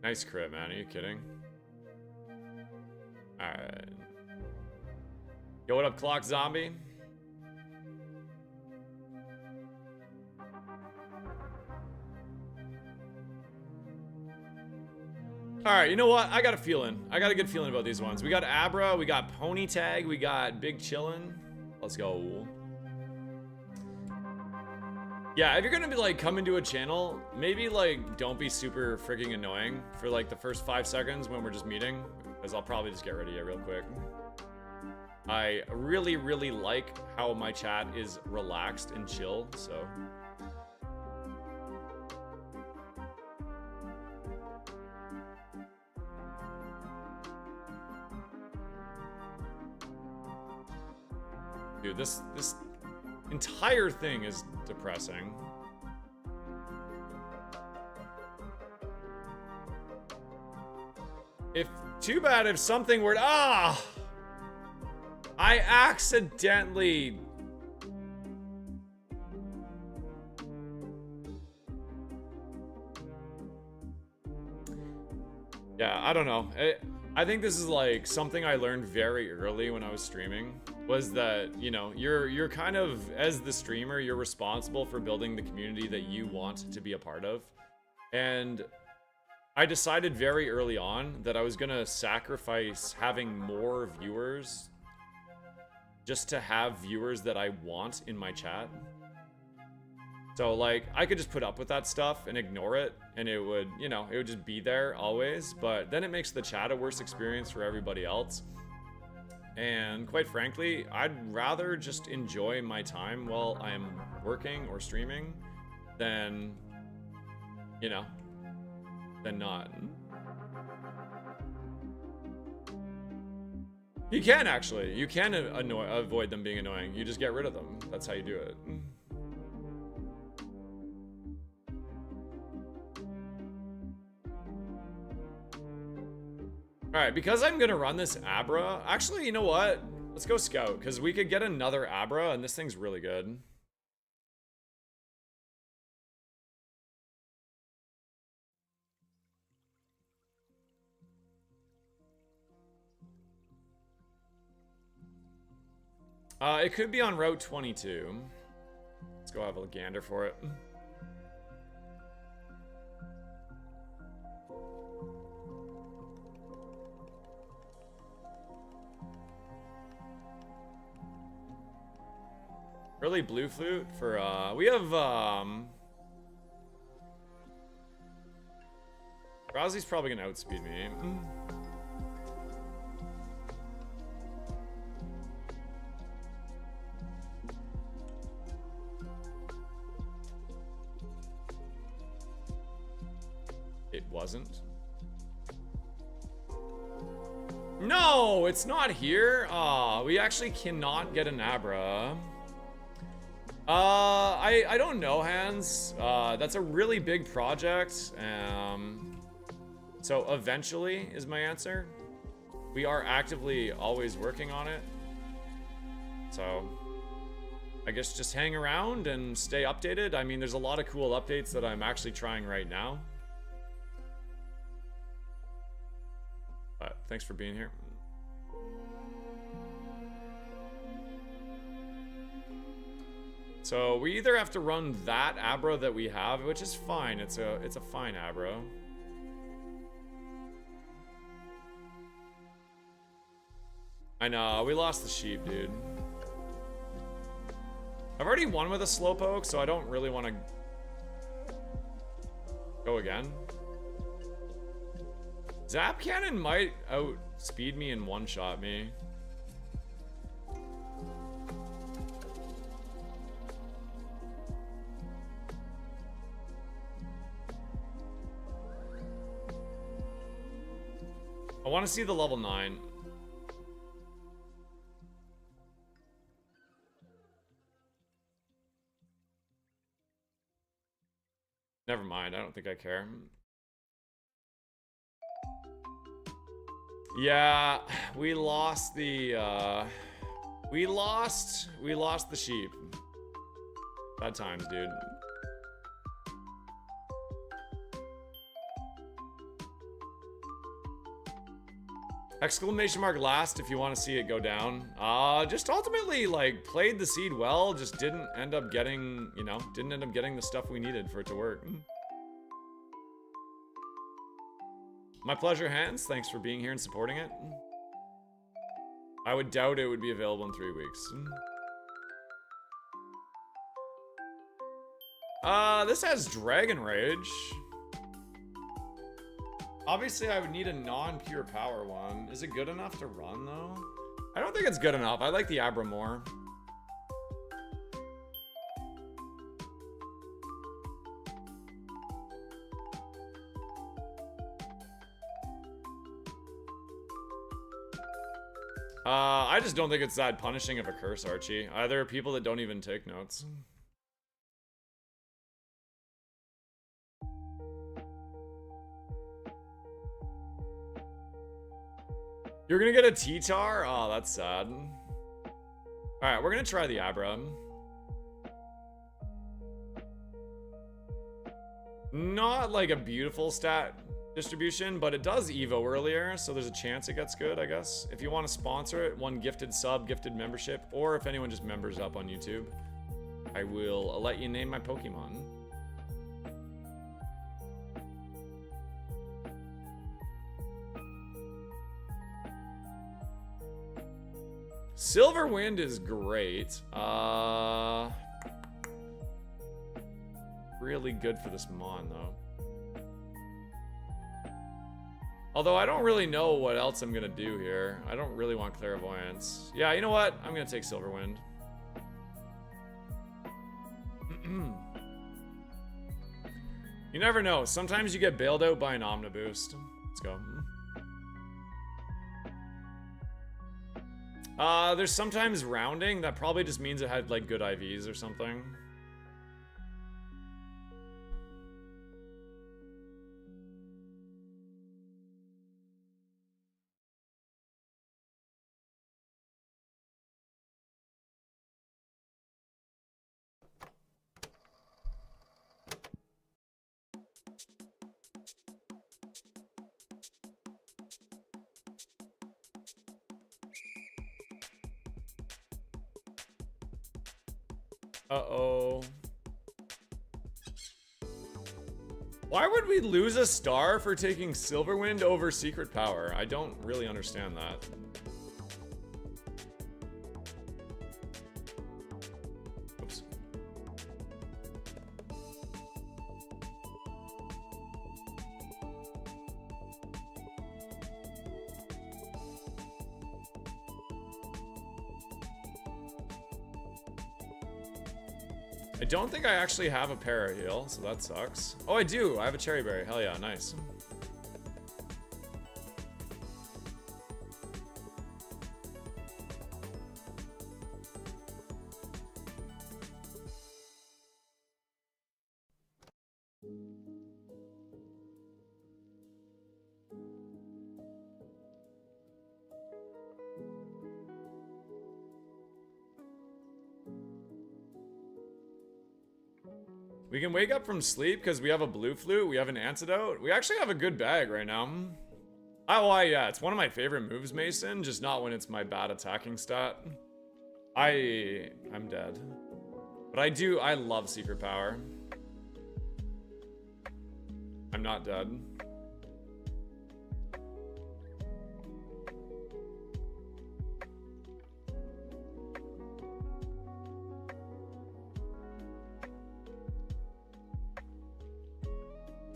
Nice crit, man. Are you kidding? Alright. Yo, what up, Clock Zombie? Alright, you know what? I got a feeling. I got a good feeling about these ones. We got Abra, we got Pony Tag, we got Big Chillin'. Let's go. Yeah, if you're gonna be like coming to a channel, maybe like don't be super freaking annoying for like the first 5 seconds when we're just meeting, because I'll probably just get rid of you real quick. I really, really like how my chat is relaxed and chill, so. Dude, this entire thing is depressing. Too bad if something were I accidentally yeah, I don't know. I think this is like something I learned very early when I was streaming. was that, you know, you're kind of, as the streamer, you're responsible for building the community that you want to be a part of. And I decided very early on that I was gonna sacrifice having more viewers just to have viewers that I want in my chat. So, like, I could just put up with that stuff and ignore it, and it would, you know, it would just be there always, but then it makes the chat a worse experience for everybody else. And quite frankly, I'd rather just enjoy my time while I'm working or streaming than, you know, than not. You can actually. You can avoid them being annoying. You just get rid of them. That's how you do it. Alright, because I'm gonna run this Abra, actually, you know what? Let's go Scout, because we could get another Abra, and this thing's really good. It could be on Route 22. Let's go have a gander for it. Early blue flute for, we have, Rousey's probably gonna outspeed me. It wasn't. No, it's not here. We actually cannot get an Abra. I don't know, Hans. That's a really big project. So eventually is my answer. We are actively always working on it. So I guess just hang around and stay updated. I mean, there's a lot of cool updates that I'm actually trying right now. But thanks for being here. So we either have to run that Abra that we have, which is fine. It's a fine Abra. I know, we lost the sheep, dude. I've already won with a Slowpoke, so I don't really want to go again. Zap Cannon might outspeed me and one-shot me. I want to see the level 9. Never mind, I don't think I care. Yeah, we lost the we lost the sheep. Bad times, dude. Exclamation mark last if you want to see it go down. Just ultimately, like, played the seed well, just didn't end up getting, you know, didn't end up getting the stuff we needed for it to work. My pleasure, Hans. Thanks for being here and supporting it. I would doubt it would be available in 3 weeks. This has Dragon Rage. Obviously, I would need a non-pure power one. Is it good enough to run, though? I don't think it's good enough. I like the Abra more. I just don't think it's that punishing of a curse, Archie. There are people that don't even take notes. You're gonna get a T-Tar? Oh, that's sad. Alright, we're gonna try the Abra. Not like a beautiful stat. distribution, but it does Evo earlier, so there's a chance it gets good, I guess. If you want to sponsor it, one gifted sub, gifted membership, or if anyone just members up on YouTube, I will let you name my Pokemon. Silverwind is great. Really good for this Mon, though. Although I don't really know what else I'm gonna do here. I don't really want Clairvoyance. Yeah, you know what? I'm gonna take Silverwind. You never know. Sometimes you get bailed out by an Omniboost. Let's go. There's sometimes rounding. That probably just means it had, like, good IVs or something. Uh-oh. Why would we lose a star for taking Silverwind over Secret Power? I don't really understand that. Oops. I don't think I actually have a Paraheal, so that sucks. Oh, I do. I have a Cherry Berry. Hell yeah, nice. We can wake up from sleep because we have a blue flute, we have an antidote. We actually have a good bag right now. Oh, yeah, it's one of my favorite moves, Mason, just not when it's my bad attacking stat. I'm dead. But I love Secret Power. I'm not dead.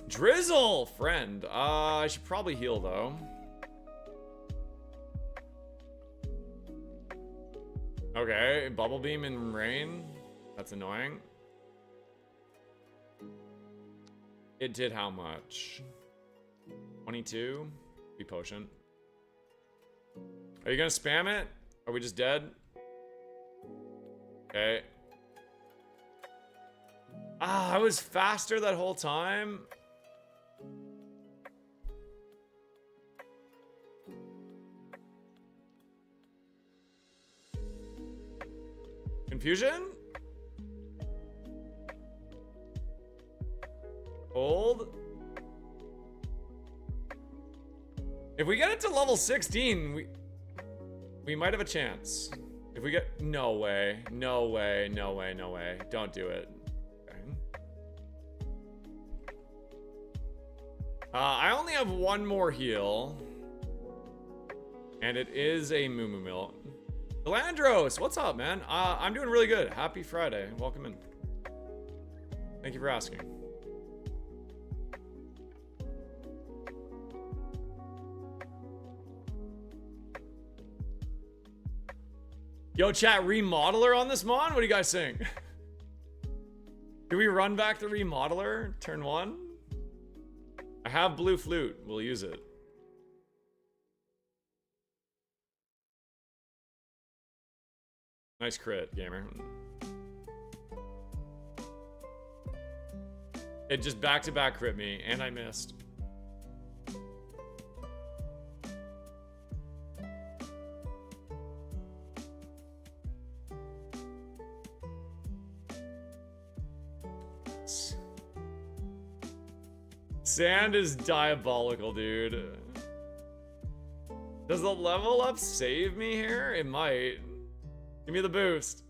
Drizzle, friend. I should probably heal, though. Okay, Bubble Beam and Rain. That's annoying. It did how much? 22? Be potion. Are you gonna spam it? Are we just dead? Okay. Ah, I was faster that whole time. Confusion? Hold. If we get it to level 16, we might have a chance. If we get... No way. No way. No way. No way. Don't do it. Okay. I only have one more heal. And it is a Moo Moo Milk. Delandros, what's up, man? I'm doing really good. Happy Friday. Welcome in. Thank you for asking. Yo, chat, remodeler on this Mon? What do you guys think? Do we run back the remodeler? Turn 1? I have blue flute. We'll use it. Nice crit, gamer. It just back-to-back crit me, and I missed. Sand is diabolical, dude. Does the level up save me here? It might. Give me the boost.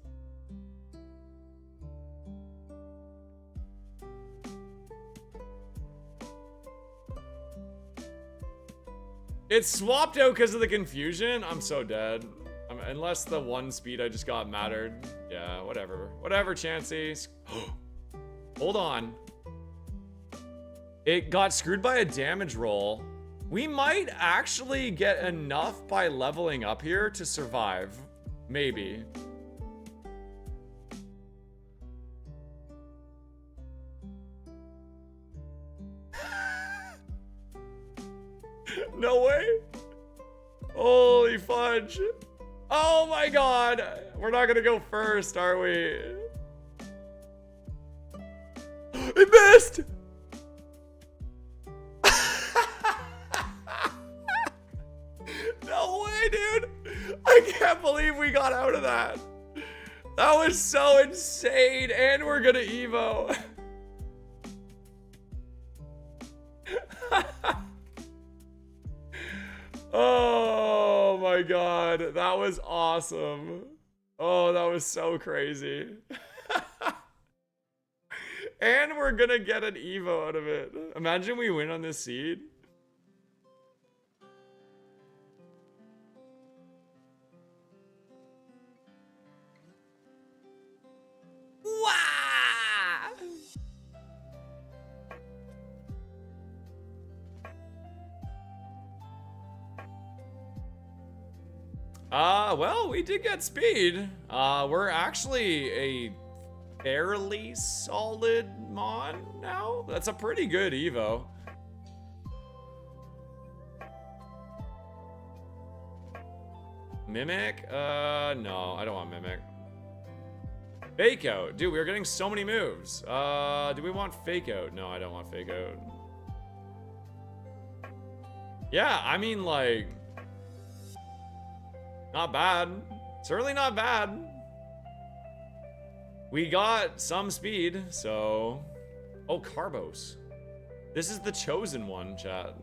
It's swapped out because of the confusion. I'm so dead. Unless the one speed I just got mattered. Yeah, whatever. Whatever, Chansey. Hold on. It got screwed by a damage roll. We might actually get enough by leveling up here to survive. Maybe. No way. Holy fudge. Oh my god. We're not gonna go first, are we? It missed. No way, dude. I can't believe we got out of that. That was so insane. And we're gonna Evo. Oh my god, that was awesome. Oh, that was so crazy. And we're gonna get an Evo out of it. Imagine we win on this seed. Wow! Well, we did get speed. We're actually a fairly solid mon now. That's a pretty good Evo. Mimic? No, I don't want Mimic. Fake Out. Dude, we are getting so many moves. Do we want Fake Out? No, I don't want Fake Out. Yeah, I mean, like... Not bad. Certainly not bad. We got some speed, so... Oh, Carbos. This is the chosen one, chat.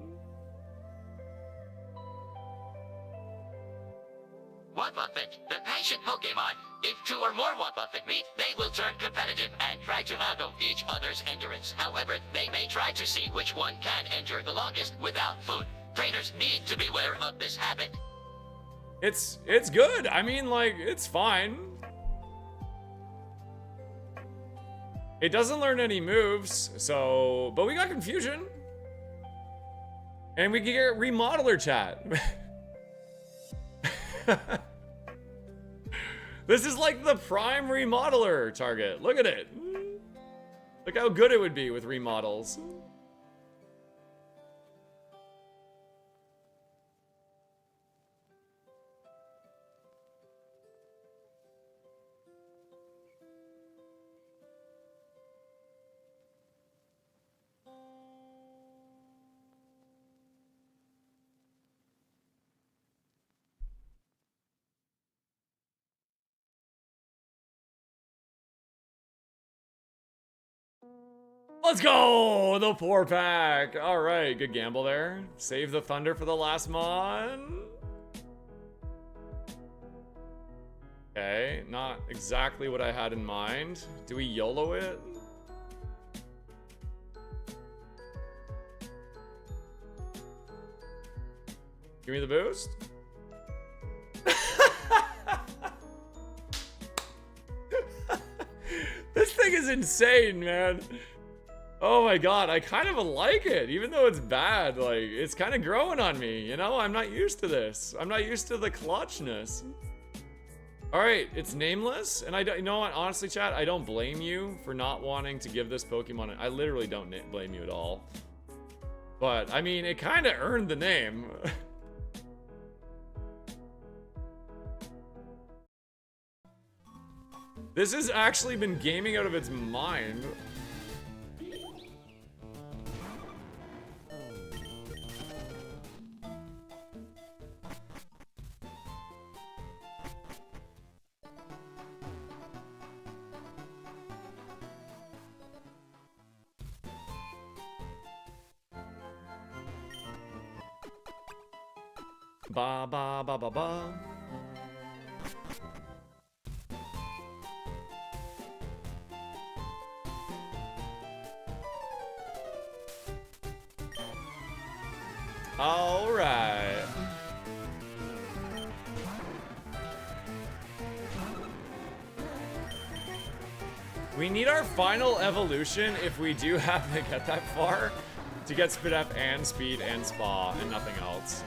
One Buffet, the patient Pokemon. If two or more One Buffet meet, they will turn competitive and try to handle each other's endurance. However, they may try to see which one can endure the longest without food. Trainers need to beware of this habit. It's good. I mean, like, it's fine. It doesn't learn any moves, so... But we got Confusion. And we can get Remodeler, chat. This is like the prime Remodeler target. Look at it. Look how good it would be with remodels. Let's go! The 4-pack. All right, good gamble there. Save the thunder for the last mon. Okay, not exactly what I had in mind. Do we YOLO it? Give me the boost. This thing is insane, man. Oh my god, I kind of like it, even though it's bad. Like, it's kind of growing on me, you know? I'm not used to this. I'm not used to the clutchness. All right, it's nameless, and I don't, you know what? Honestly, chat, I don't blame you for not wanting to give this Pokemon. I literally don't blame you at all. But I mean, it kind of earned the name. This has actually been gaming out of its mind. Ba ba ba ba ba. All right. We need our final evolution if we do have to get that far to get Spit Up and Speed and Spa and nothing else.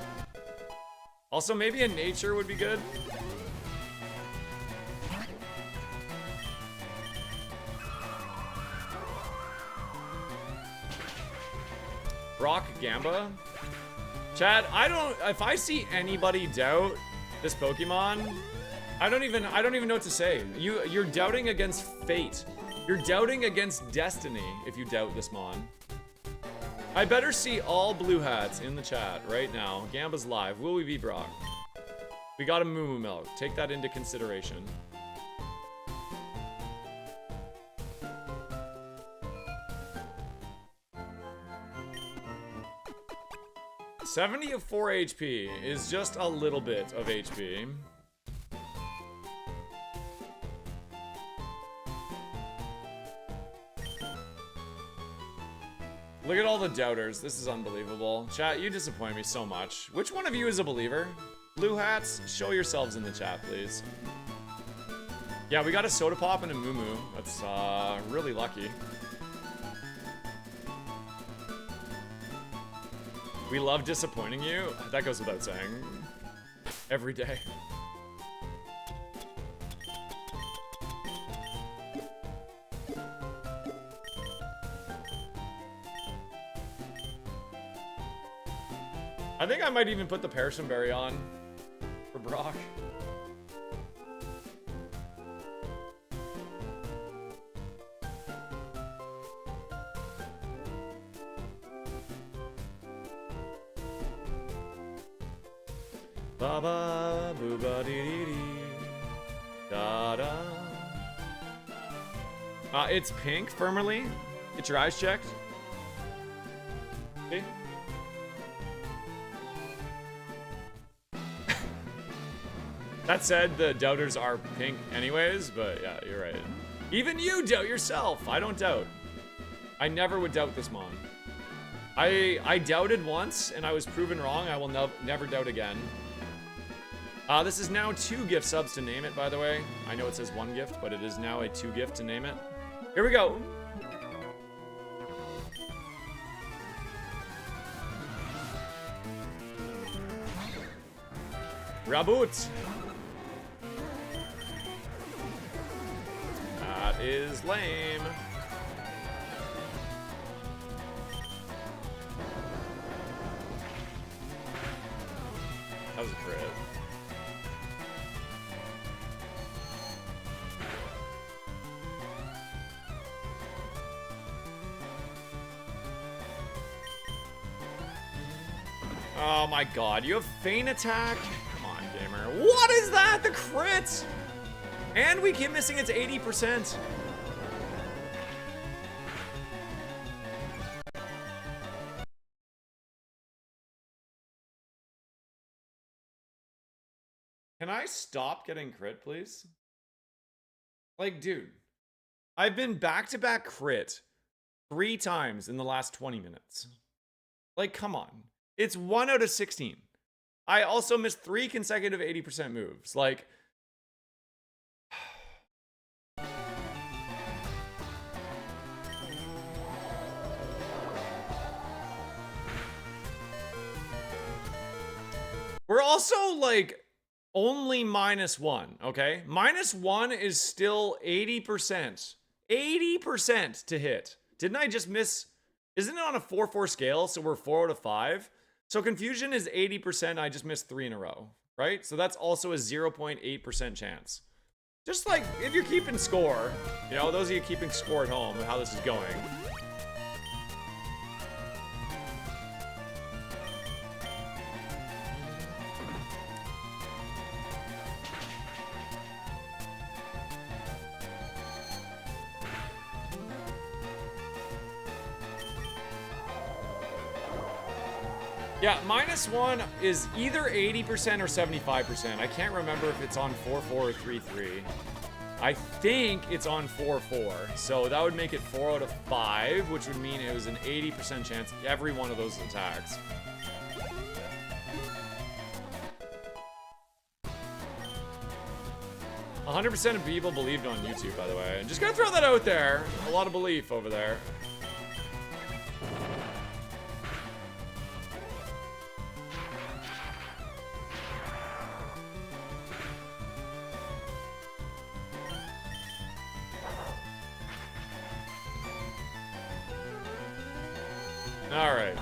Also, maybe a Nature would be good. Brock Gamba. Chad, if I see anybody doubt this Pokemon, I don't even know what to say. You're doubting against fate. You're doubting against destiny if you doubt this Mon. I better see all blue hats in the chat right now. Gamba's live. Will we be Brock? We got a Moo Moo Milk. Take that into consideration. $74 HP is just a little bit of HP. Look at all the doubters. This is unbelievable. Chat, you disappoint me so much. Which one of you is a believer? Blue hats, show yourselves in the chat, please. Yeah, we got a Soda Pop and a Moo Moo. That's really lucky. We love disappointing you. That goes without saying. Every day. I think I might even put the Persian Berry on for Brock. Ba ba boo ba dee dee dee da da. It's pink, Firmly. Get your eyes checked. Okay. That said, the doubters are pink anyways, but yeah, you're right. Even you doubt yourself. I don't doubt. I never would doubt this Mon. I doubted once, and I was proven wrong. I will never doubt again. This is now 2 gift subs to name it, by the way. I know it says 1 gift, but it is now a 2 gift to name it. Here we go. Raboot. That is lame. That was a crit. Oh my god, you have Feint Attack? Come on, gamer. What is that? The crit! And we keep missing its 80%. Can I stop getting crit, please? Like, dude, I've been back-to-back crit 3 times in the last 20 minutes. Like, come on. It's 1 out of 16. I also missed 3 consecutive 80% moves. Like, we're also, like, only -1, okay? -1 is still 80%. 80% to hit. Didn't I just miss? Isn't it on a 4-4 scale? So we're 4 out of 5. So confusion is 80%. I just missed 3 in a row, right? So that's also a 0.8% chance. Just like if you're keeping score, you know, those of you keeping score at home, how this is going. Yeah, -1 is either 80% or 75%. I can't remember if it's on 4-4 or 3-3. I think it's on 4-4. So that would make it 4 out of 5, which would mean it was an 80% chance every one of those attacks. "100% of people believed on YouTube, by the way. Just gonna throw that out there. A lot of belief over there. Alright.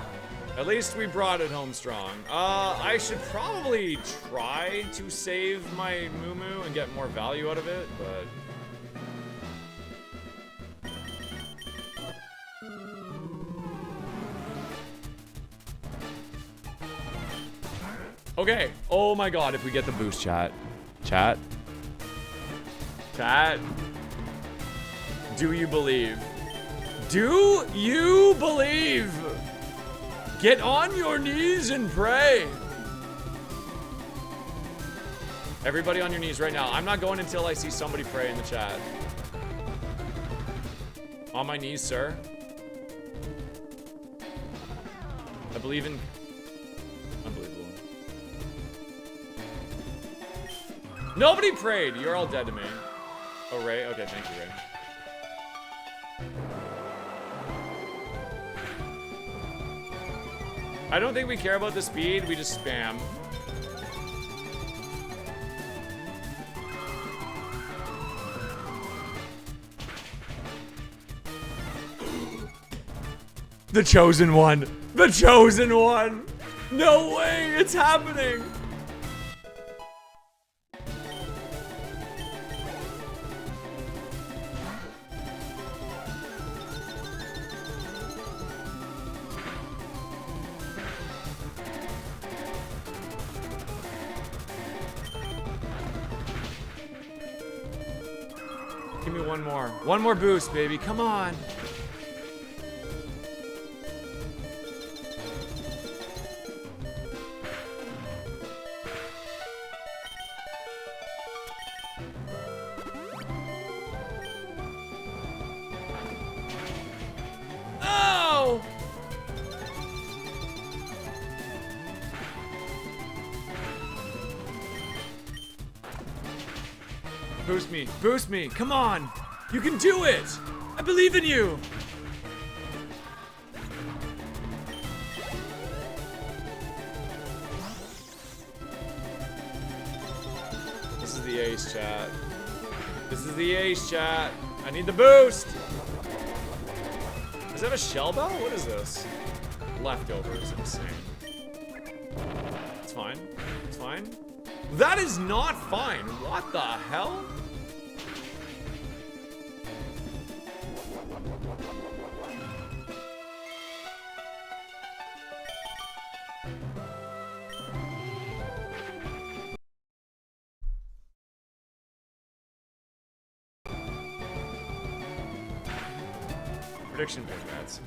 At least we brought it home strong. I should probably try to save my Moo and get more value out of it, but... Okay. Oh my god, if we get the boost, chat. Chat. Chat. Do you believe? Do you believe? Get on your knees and pray. Everybody on your knees right now. I'm not going until I see somebody pray in the chat. On my knees, sir. I believe in... Unbelievable. Nobody prayed. You're all dead to me. Oh, Ray? Okay, thank you, Ray. I don't think we care about the speed, we just spam. The chosen one! The chosen one! No way! It's happening! Give me one more. One more boost, baby. Come on. Oh! Boost me. Boost me. Come on. You can do it. I believe in you. This is the ace, chat. This is the ace, chat. I need the boost. Does it have a shell bell? What is this? Leftovers. Insane. It's fine. It's fine. That is not fine. What the hell? Prediction picks.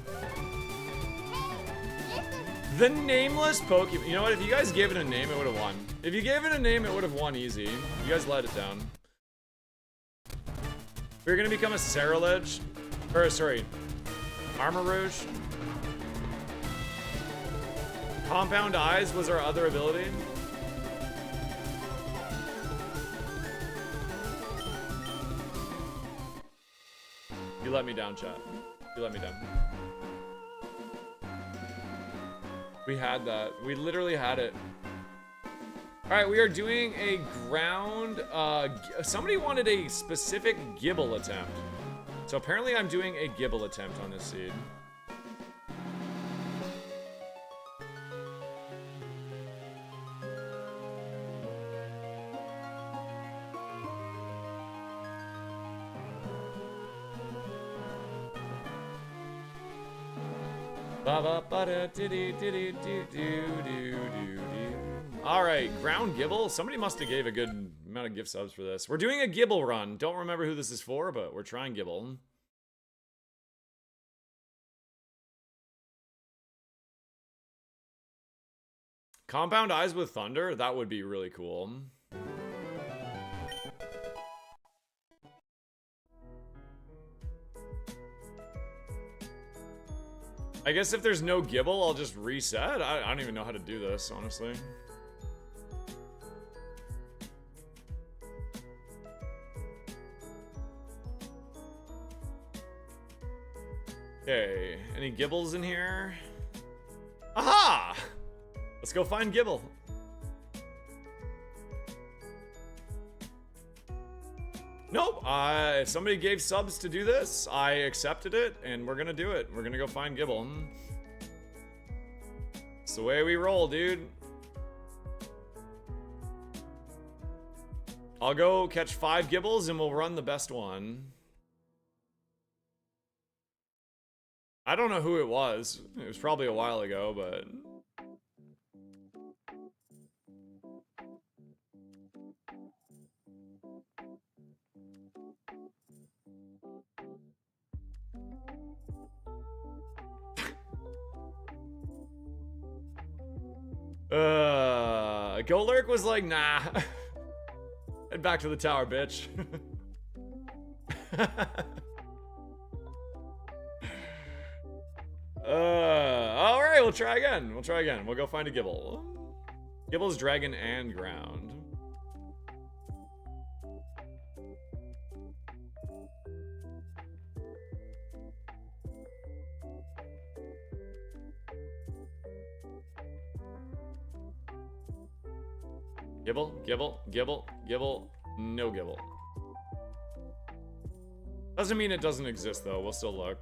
The nameless Pokemon. You know what? If you guys gave it a name, it would have won. If you gave it a name, it would have won easy. You guys let it down. We're gonna become a Cerulege. Or, sorry. Armor Rouge. Compound Eyes was our other ability. You let me down, chat. You let me down. We had that. We literally had it. Alright, we are doing a ground... somebody wanted a specific Gibble attempt. So apparently I'm doing a Gibble attempt on this seed. Alright, ground Gibble. Somebody must have gave a good amount of gift subs for this. We're doing a Gibble run. Don't remember who this is for, but we're trying Gibble. Compound eyes with thunder? That would be really cool. I guess if there's no Gibble, I'll just reset. I don't even know how to do this, honestly. Okay, any Gibbles in here? Aha! Let's go find Gibble. Nope, if somebody gave subs to do this, I accepted it, and we're gonna do it. We're gonna go find Gibble. It's the way we roll, dude. I'll go catch 5 Gibbles, and we'll run the best one. I don't know who it was. It was probably a while ago, but... Golurk was like, nah. Head back to the tower, bitch. Alright, we'll try again. We'll try again. We'll go find a Gibble. Gibble's dragon and ground. Gibble, Gibble, Gibble, Gibble, no Gibble. Doesn't mean it doesn't exist though, we'll still look.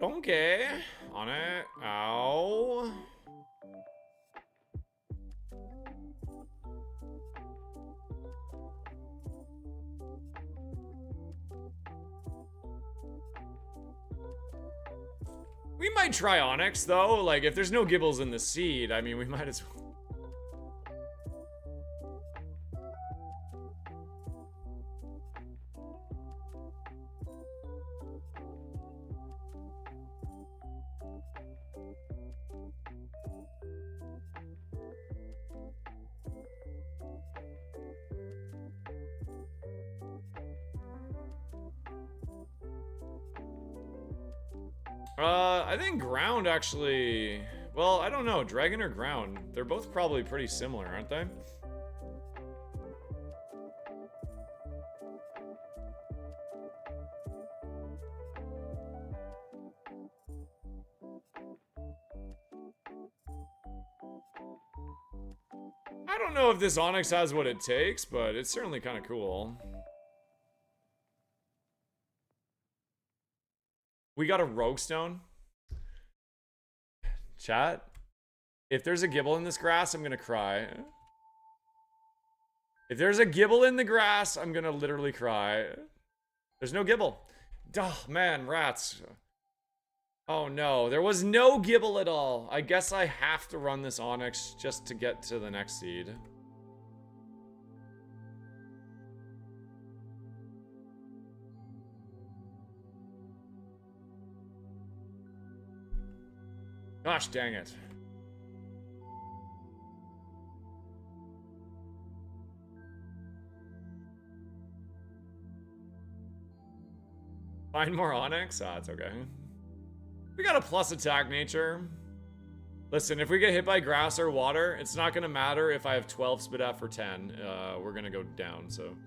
Okay, on it. Ow. We might try Onyx though. Like if there's no Gibbles in the seed, I mean we might as well. I think ground actually, well, I don't know, dragon or ground, they're both probably pretty similar, aren't they? I don't know if this Onyx has what it takes, but it's certainly kind of cool. We got a Rogue Stone. Chat, if there's a Gibble in this grass, I'm gonna cry. If there's a Gibble in the grass, I'm gonna literally cry. There's no Gibble. Duh, man, rats. Oh no, there was no Gibble at all. I guess I have to run this Onyx just to get to the next seed. Gosh dang it. Find more Onyx? Ah, it's okay. We got a plus attack nature. Listen, if we get hit by grass or water, it's not gonna matter if I have 12 Spadaf for 10. We're gonna go down, so.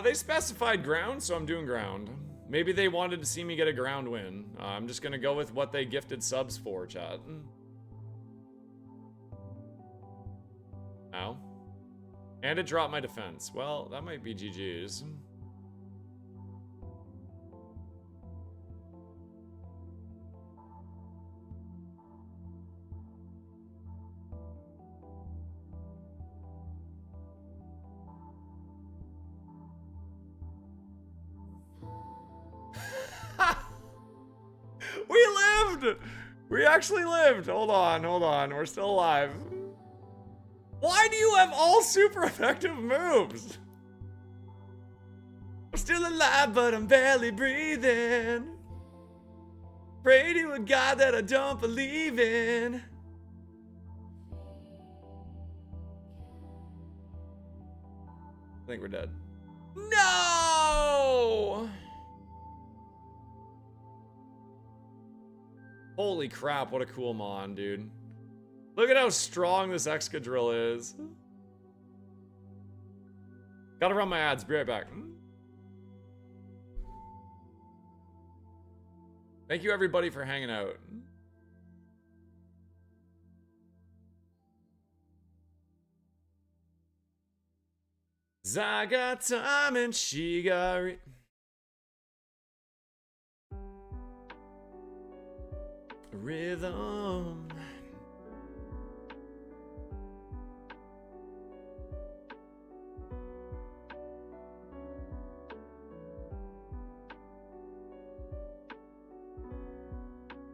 They specified ground, so I'm doing ground. Maybe they wanted to see me get a ground win. I'm just gonna go with what they gifted subs for, chat. Ow. And it dropped my defense. Well, that might be GG's. lived! We actually lived! Hold on, hold on. We're still alive. Why do you have all super effective moves? I'm still alive, but I'm barely breathing. Pray to a God that I don't believe in. I think we're dead. No! Holy crap, what a cool mon, dude. Look at how strong this Excadrill is. Gotta run my ads, be right back. Thank you everybody for hanging out. I got time and she got rhythm.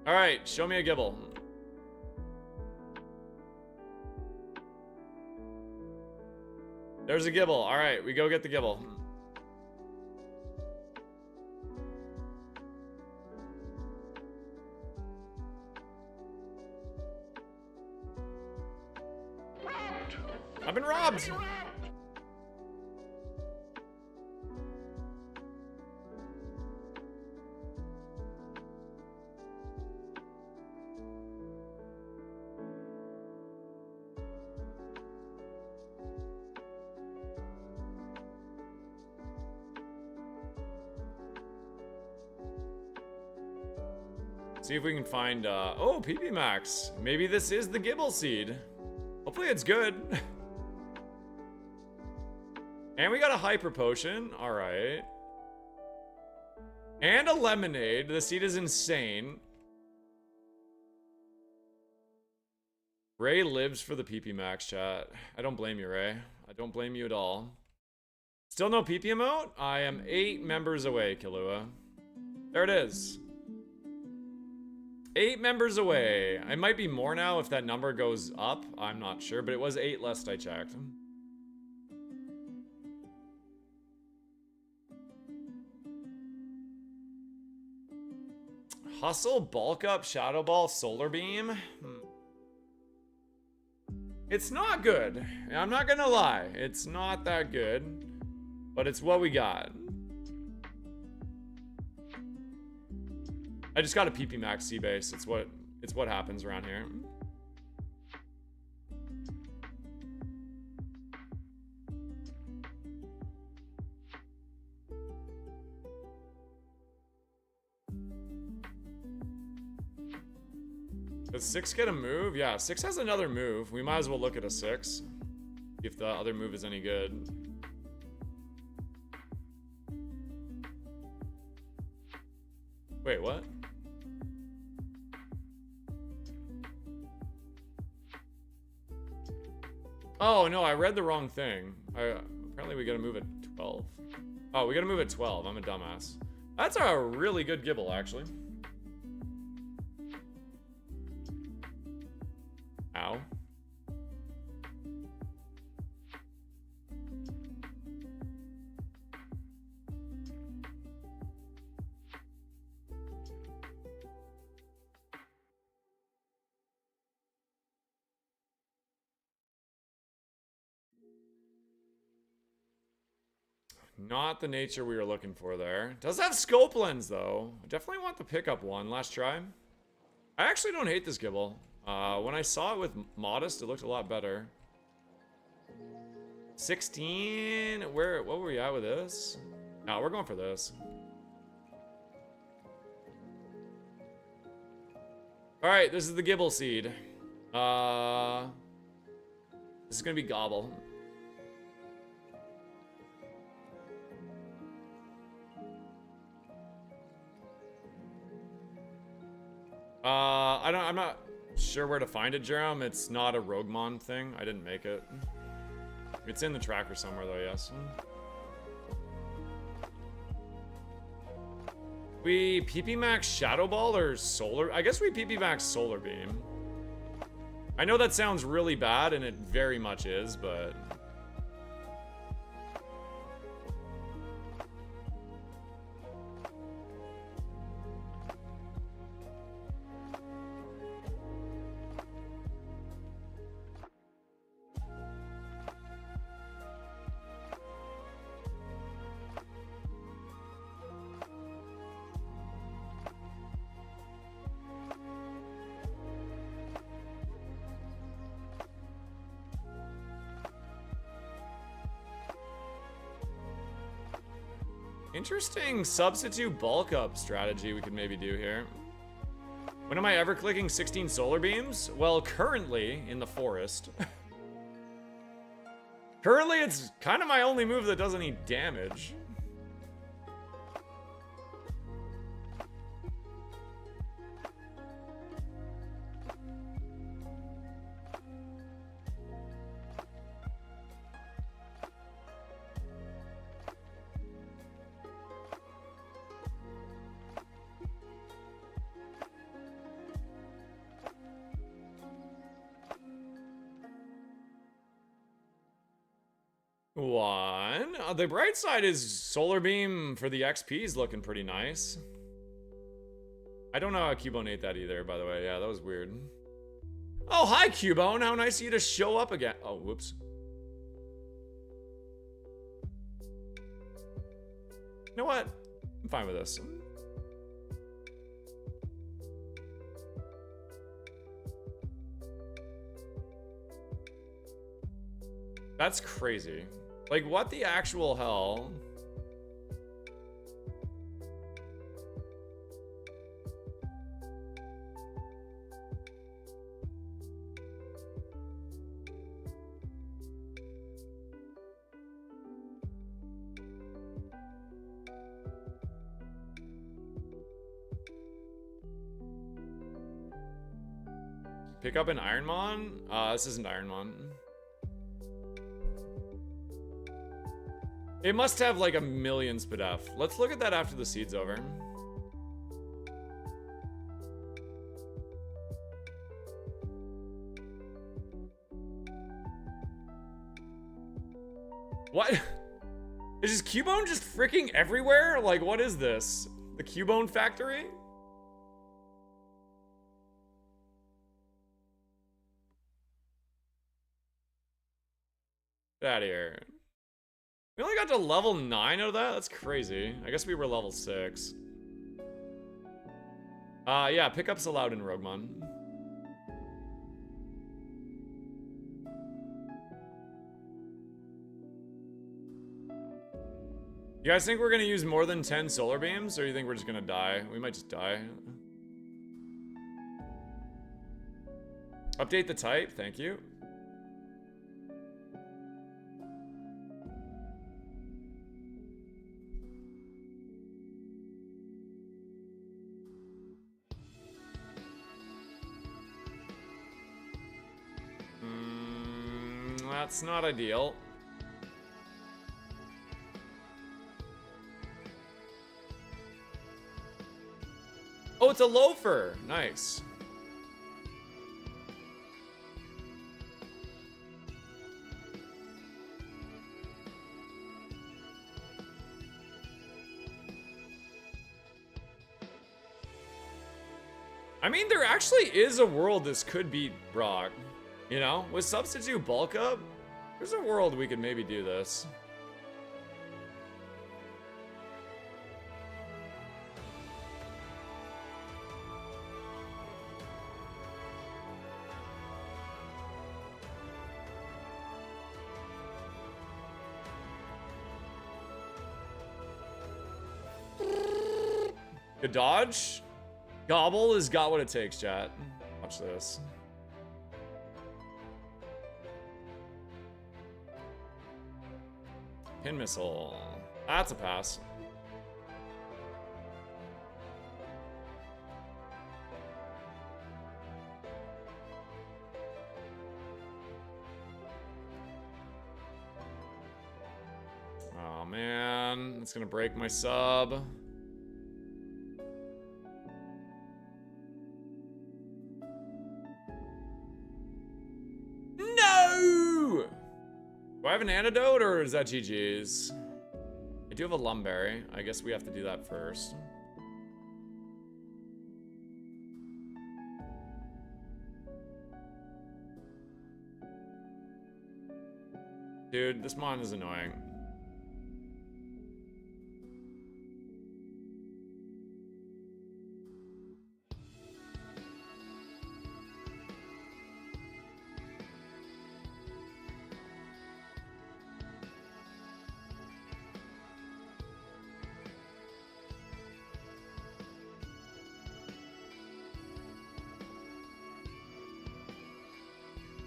All right, show me a Gibble. There's a Gibble. All right, we go get the Gibble. I've been robbed. See if we can find, oh, PP Max. Maybe this is the Gibble seed. Hopefully it's good. And we got a Hyper Potion. All right. And a Lemonade. The seed is insane. Ray lives for the PP Max, chat. I don't blame you, Ray. I don't blame you at all. Still no PP emote? I am 8 members away, Killua. There it is. 8 members away. I might be more now if that number goes up. I'm not sure, but it was 8 last I checked. Hustle, Bulk Up, Shadow Ball, Solar Beam. It's not good. I'm not gonna lie. It's not that good. But it's what we got. I just got a PP Max C-Base. It's what happens around here. Does 6 get a move? Yeah, 6 has another move. We might as well look at a 6. See if the other move is any good. Wait, what? Oh, no, I read the wrong thing. Apparently we gotta move at 12. Oh, we gotta move at 12. I'm a dumbass. That's a really good Gibble, actually. Ow. Not the nature we were looking for there. Does have scope lens though. I definitely want the pickup one. Last try. I actually don't hate this Gibble. When I saw it with Modest, it looked a lot better. 16. What were we at with this? No, we're going for this. All right, this is the Gibble seed. This is gonna be Gobble. I'm not sure where to find it, Jerome. It's not a Roguemon thing. I didn't make it. It's in the tracker somewhere, though, yes. We PP Max Shadow Ball or Solar? I guess we PP Max Solar Beam. I know that sounds really bad, and it very much is, but... Interesting substitute bulk up strategy we could maybe do here. When am I ever clicking 16 solar beams? Well, currently in the forest. Currently, it's kind of my only move that does any damage. One. The bright side is Solar Beam for the XP is looking pretty nice. I don't know how Cubone ate that either, by the way. Yeah, that was weird. Oh, hi, Cubone. How nice of you to show up again. Oh, whoops. You know what? I'm fine with this. That's crazy. Like, what the actual hell? Pick up an Ironmon? This isn't Ironmon. It must have like a million Spadef. Let's look at that after the seed's over. What? Is Cubone just freaking everywhere? Like, what is this? The Cubone factory? Get out of here. We only got to level 9 out of that? That's crazy. I guess we were level 6. Yeah, pickup's allowed in Roguemon. You guys think we're gonna use more than 10 solar beams, or you think we're just gonna die? We might just die. Update the type, thank you. That's not ideal. Oh, it's a loafer. Nice. I mean, there actually is a world this could beat Brock. You know, with substitute bulk up, there's a world we could maybe do this. Good dodge. Gobble has got what it takes, chat. Watch this. Pin missile. That's a pass. Oh man, it's gonna break my sub. have an antidote or is that GG's? I do have a Lumberry. I guess we have to do that first. Dude, this mon is annoying.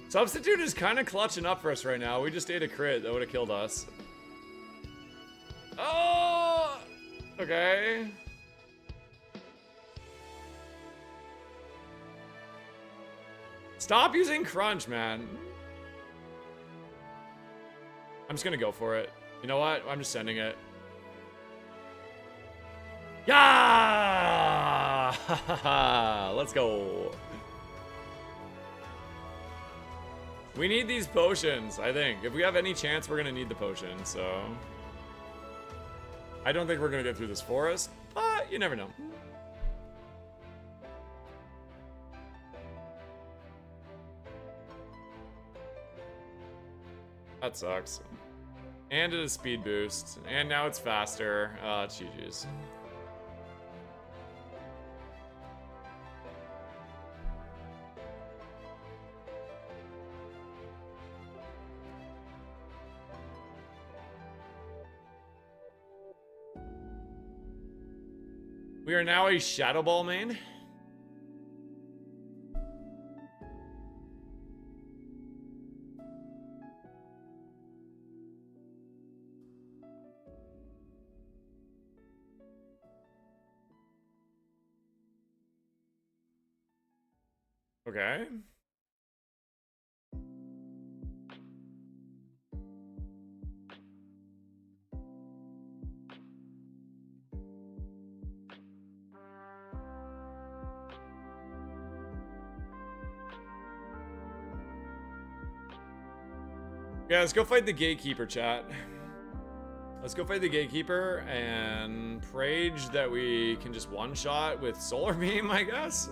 Substitute is kind of clutching up for us right now. We just ate a crit that would have killed us. Oh! Okay. Stop using crunch, man. I'm just gonna go for it. You know what? I'm just sending it. Yeah! Let's go. We need these potions, I think. If we have any chance, we're gonna need the potion, so... I don't think we're gonna get through this forest, but you never know. That sucks. And it is speed boost, and now it's faster. GG's. We are now a Shadow Ball main. Okay. Yeah, let's go fight the gatekeeper, chat. Let's go fight the gatekeeper and prage that we can just one-shot with Solar Beam, I guess.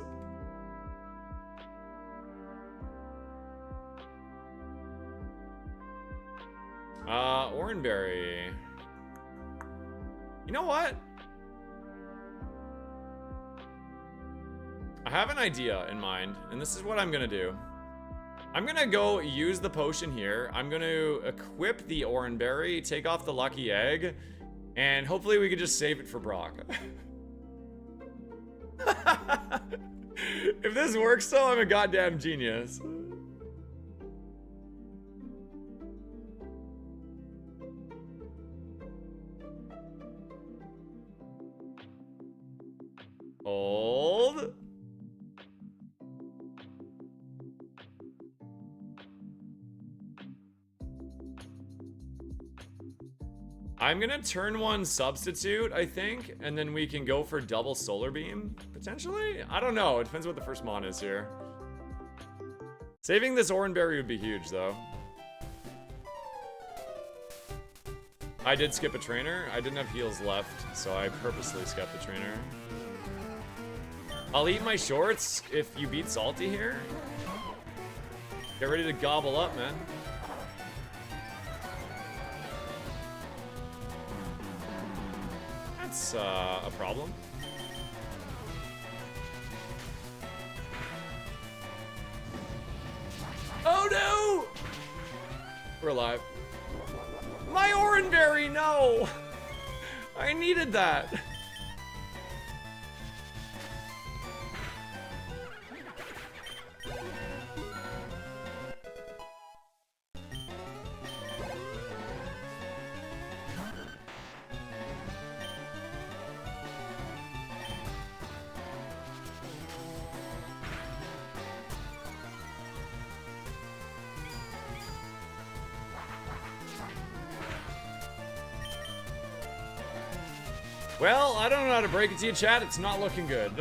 Oranberry. You know what? I have an idea in mind, and this is what I'm gonna do. I'm gonna go use the potion here. I'm gonna equip the Oranberry, take off the lucky egg, and hopefully we can just save it for Brock. If this works though, I'm a goddamn genius. Hold. I'm gonna turn one substitute, I think, and then we can go for double solar beam, potentially? I don't know, it depends what the first mon is here. Saving this Oranberry would be huge, though. I did skip a trainer. I didn't have heals left, so I purposely skipped the trainer. I'll eat my shorts if you beat Salty here. Get ready to gobble up, man. That's a problem. Oh no! We're alive. My Oranberry, no! I needed that. Well, I don't know how to break it to you, chat. It's not looking good.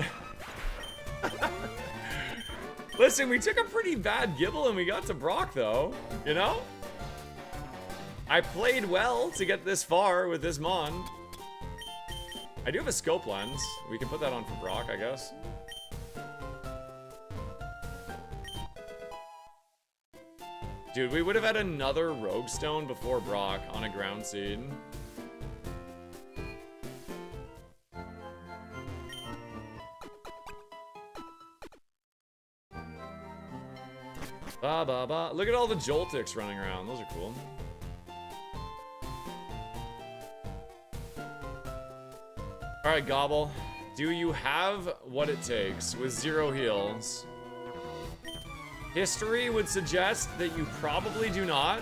Listen, we took a pretty bad Gibble and we got to Brock, though. You know? I played well to get this far with this Mon. I do have a scope lens. We can put that on for Brock, I guess. Dude, we would have had another Rogue Stone before Brock on a ground seed. Ba ba ba. Look at all the Joltics running around. Those are cool. Alright, Gobble. Do you have what it takes with 0 heals? History would suggest that you probably do not.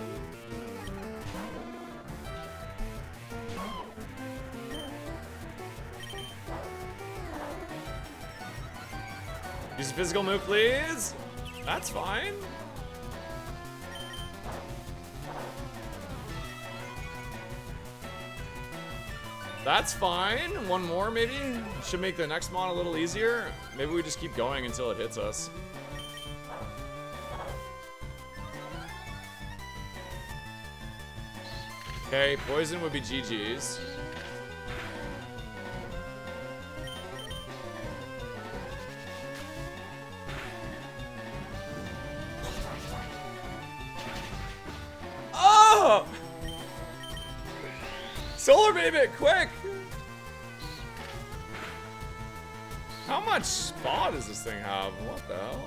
Use a physical move, please. That's fine. That's fine. One more, maybe? Should make the next mon a little easier. Maybe we just keep going until it hits us. Okay, poison would be GG's. Oh! Solar Baby, quick! How much spa does this thing have? What the hell?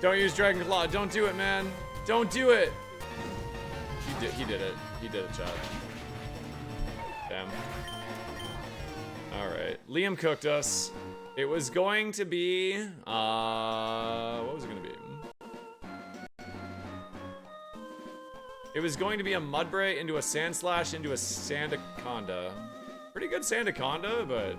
Don't use Dragon Claw. Don't do it, man. Don't do it. He did it. He did it, chat. Damn. Alright. Liam cooked us. It was going to be... what was it going to be? It was going to be a Mudbray into a Sandslash into a Sandaconda. Pretty good Sandaconda, but...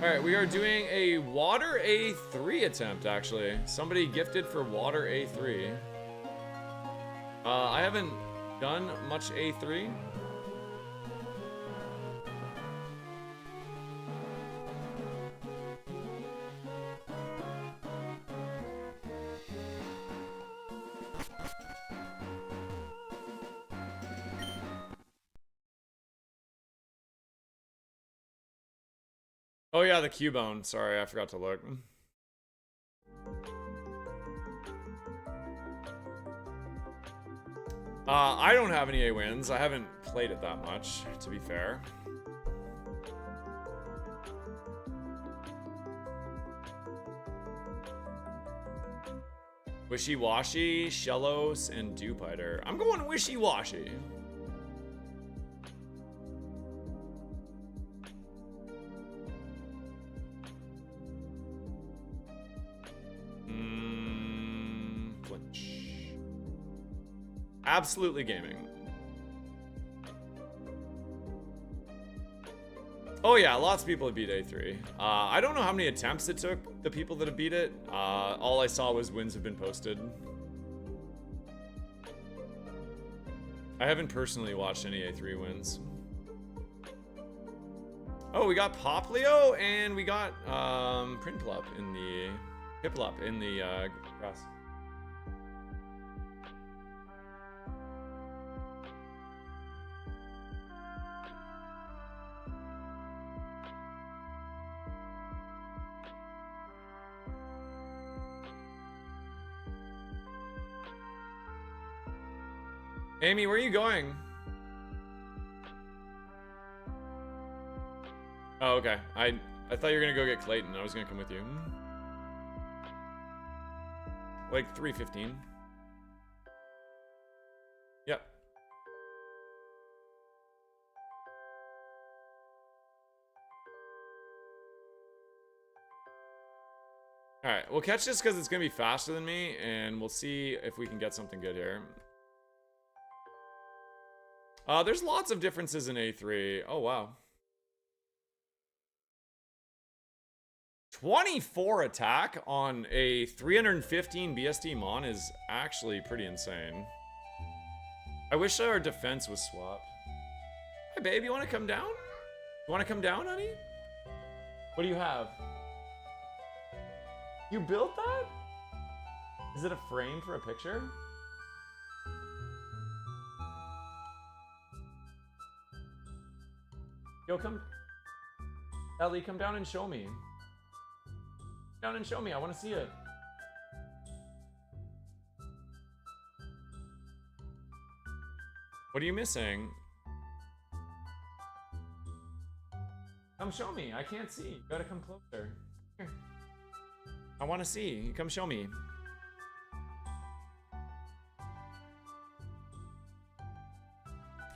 Alright, we are doing a Water A3 attempt, actually. Somebody gifted for Water A3. I haven't done much A3. Oh yeah, the Cubone. Sorry, I forgot to look. I don't have any A wins. I haven't played it that much, to be fair. Wishy-Washy, Shellos, and Dewpider. I'm going Wishy-Washy. Flinch. Absolutely gaming. Oh yeah, lots of people have beat A3. I don't know how many attempts it took the people that have beat it. All I saw was wins have been posted. I haven't personally watched any A3 wins. Oh, we got Poplio and we got Prinplup in the Piplup in the grass. Amy, where are you going? Oh, okay. I thought you were gonna go get Clayton. I was gonna come with you. Like 3:15. Yep. Alright, we'll catch this because it's gonna be faster than me, and we'll see if we can get something good here. There's lots of differences in A3. Oh, wow. 24 attack on a 315 BSD Mon is actually pretty insane. I wish our defense was swapped. Hey babe, you wanna come down? You wanna come down, honey? What do you have? You built that? Is it a frame for a picture? Yo, come. Ellie, come down and show me. Down and show me. I want to see it. What are you missing? Come show me. I can't see. You gotta come closer. Here. I want to see. Come show me.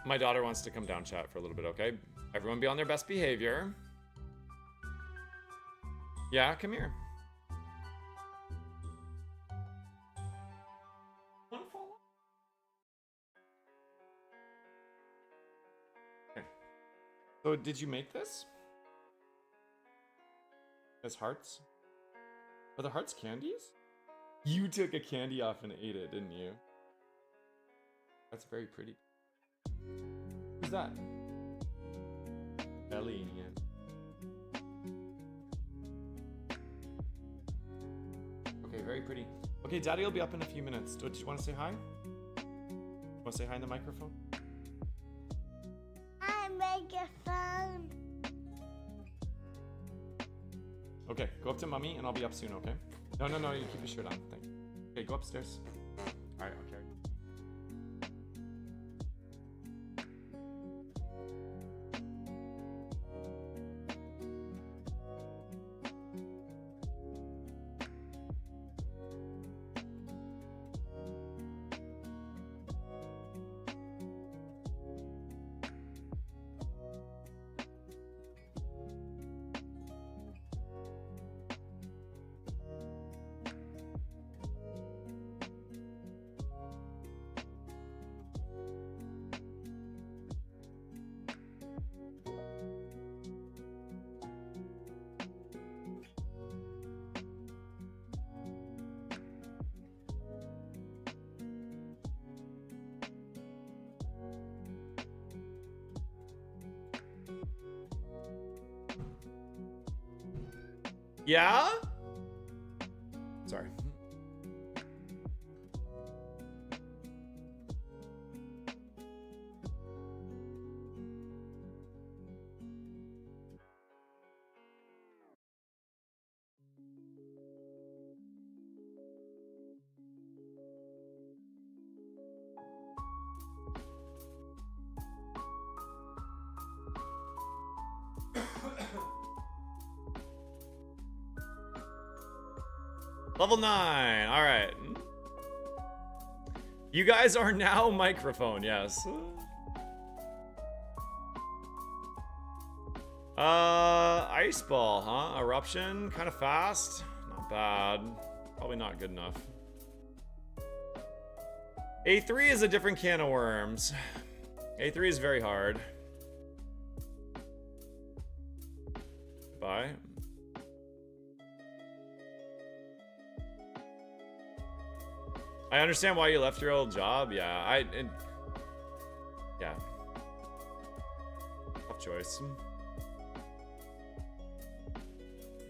My daughter wants to come down chat for a little bit, okay? Everyone be on their best behavior. Yeah, come here. Okay. So, did you make this? As hearts? Are the hearts candies? You took a candy off and ate it, didn't you? That's very pretty. Who's that? Belly. Okay, very pretty. Okay, Daddy will be up in a few minutes. Do you want to say hi? Want to say hi in the microphone? Hi, microphone. Okay, go up to Mommy and I'll be up soon, okay? No, you keep your shirt on. Thanks. Okay, go upstairs. Alright, okay. Yeah? Sorry. Level 9. All right. You guys are now microphone, yes. Ice ball, huh? Eruption, kind of fast. Not bad. Probably not good enough. A3 is a different can of worms. A3 is very hard. Bye. I understand why you left your old job. Yeah, yeah. Tough choice.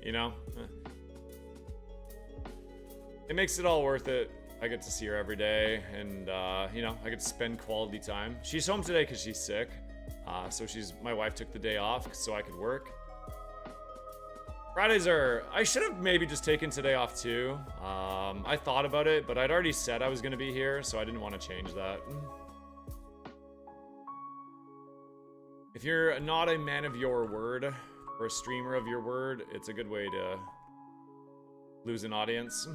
You know? It makes it all worth it. I get to see her every day, and, you know, I get to spend quality time. She's home today because she's sick. So my wife took the day off so I could work. Fridays are... I should have maybe just taken today off too. I thought about it, but I'd already said I was going to be here, so I didn't want to change that. If you're not a man of your word, or a streamer of your word, it's a good way to lose an audience.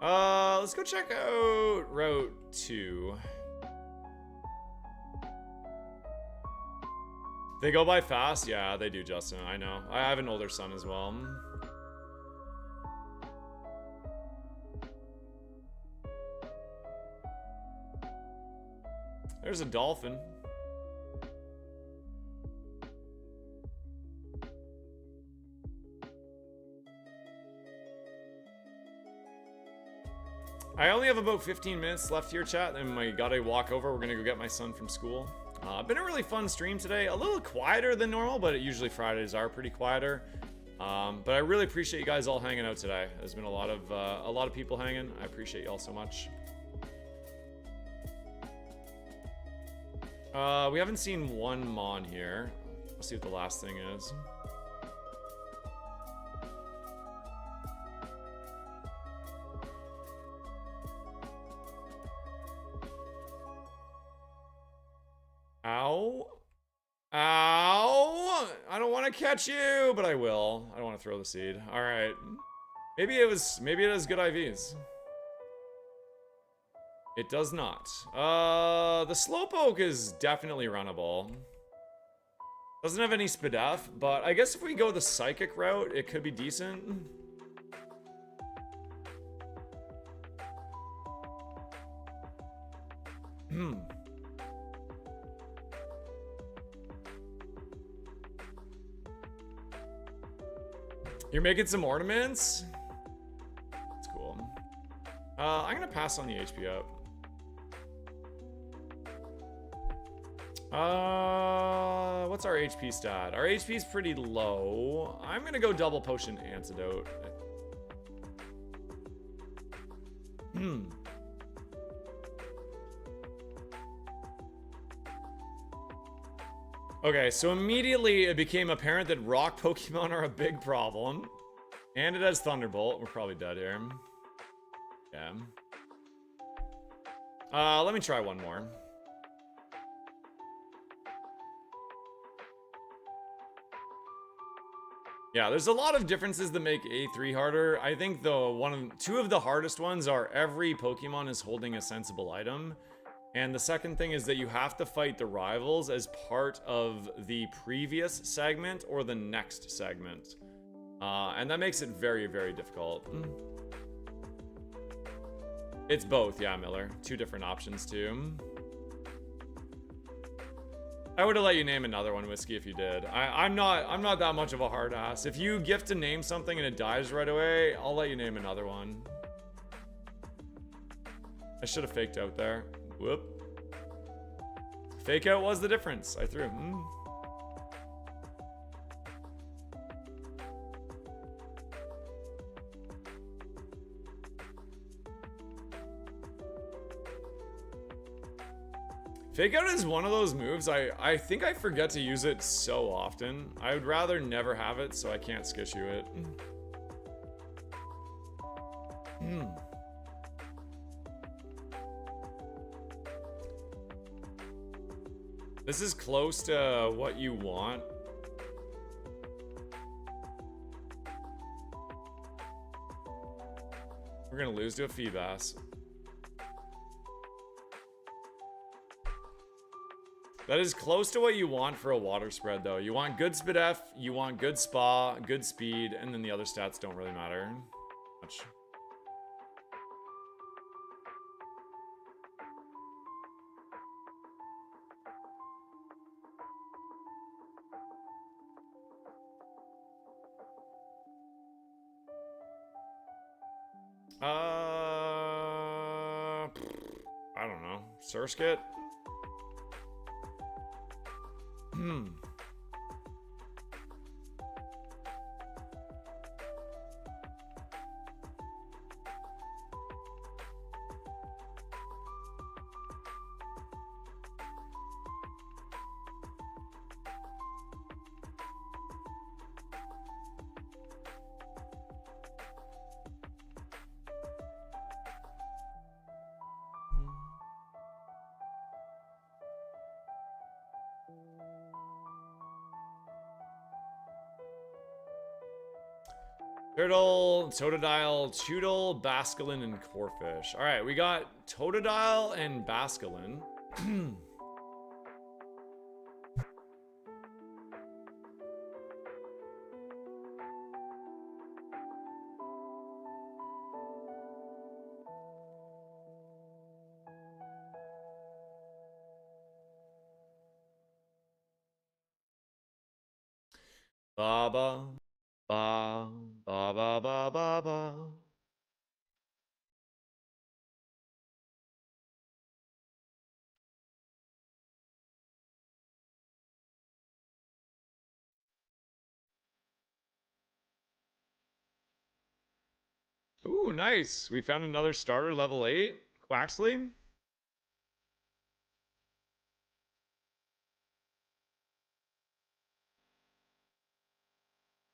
Let's go check out Route 2. They go by fast? Yeah, they do, Justin. I know. I have an older son as well. There's a dolphin. I only have about 15 minutes left here, chat, and I gotta walk over. We're gonna go get my son from school. Been a really fun stream today. A little quieter than normal, but usually Fridays are pretty quieter. But I really appreciate you guys all hanging out today. There's been a lot of people hanging. I appreciate you all so much. We haven't seen one Mon here. Let's see what the last thing is. Ow. Ow! I don't want to catch you, but I will. I don't want to throw the seed. All right. Maybe it has good IVs. It does not. The Slowpoke is definitely runnable. Doesn't have any Spadef, but I guess if we go the Psychic route, it could be decent. You're making some ornaments? That's cool. I'm gonna pass on the HP up. What's our HP stat? Our HP is pretty low. I'm gonna go double potion antidote. Okay, so immediately it became apparent that rock Pokemon are a big problem. And it has Thunderbolt. We're probably dead here. Yeah. Let me try one more. Yeah, there's a lot of differences that make A3 harder. I think two of the hardest ones are every Pokemon is holding a sensible item. And the second thing is that you have to fight the rivals as part of the previous segment or the next segment. And that makes it very, very difficult. It's both, yeah, Miller. Two different options, too. I would have let you name another one, Whiskey, if you did. I'm not that much of a hard ass. If you gift to name something and it dies right away, I'll let you name another one. I should have faked out there. Whoop. Fake out was the difference. I threw. Fake out is one of those moves. I think I forget to use it so often. I would rather never have it so I can't skitch you it. This is close to what you want. We're gonna lose to a Feebas. That is close to what you want for a water spread, though. You want good Spadef, you want good Spa, good speed, and then the other stats don't really matter much. I don't know. Surskit? Turtle, Totodile, Choodle, Basculin, and Corphish. Alright, we got Totodile and Basculin. Baba. Ba ba ba ba ba ba. Ooh, nice. We found another starter, level 8. Quaxley.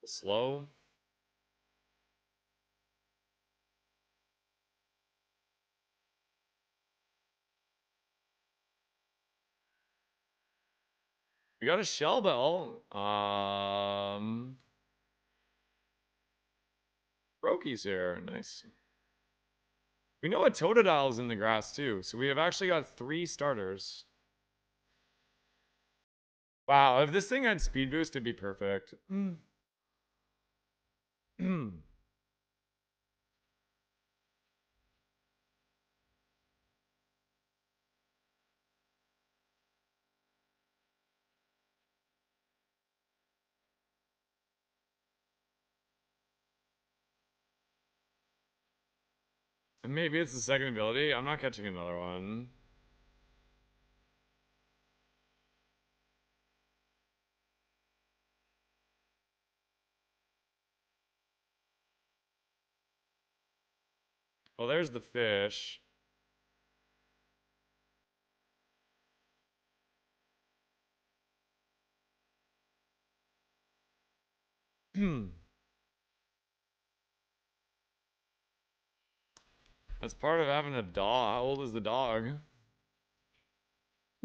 Slow. We got a Shell Bell. Brokey's here. Nice. We know a Totodile's in the grass too, so we have actually got 3 starters. Wow, if this thing had speed boost, it'd be perfect. Maybe it's the second ability. I'm not catching another one. Well, there's the fish. That's part of having a dog. How old is the dog?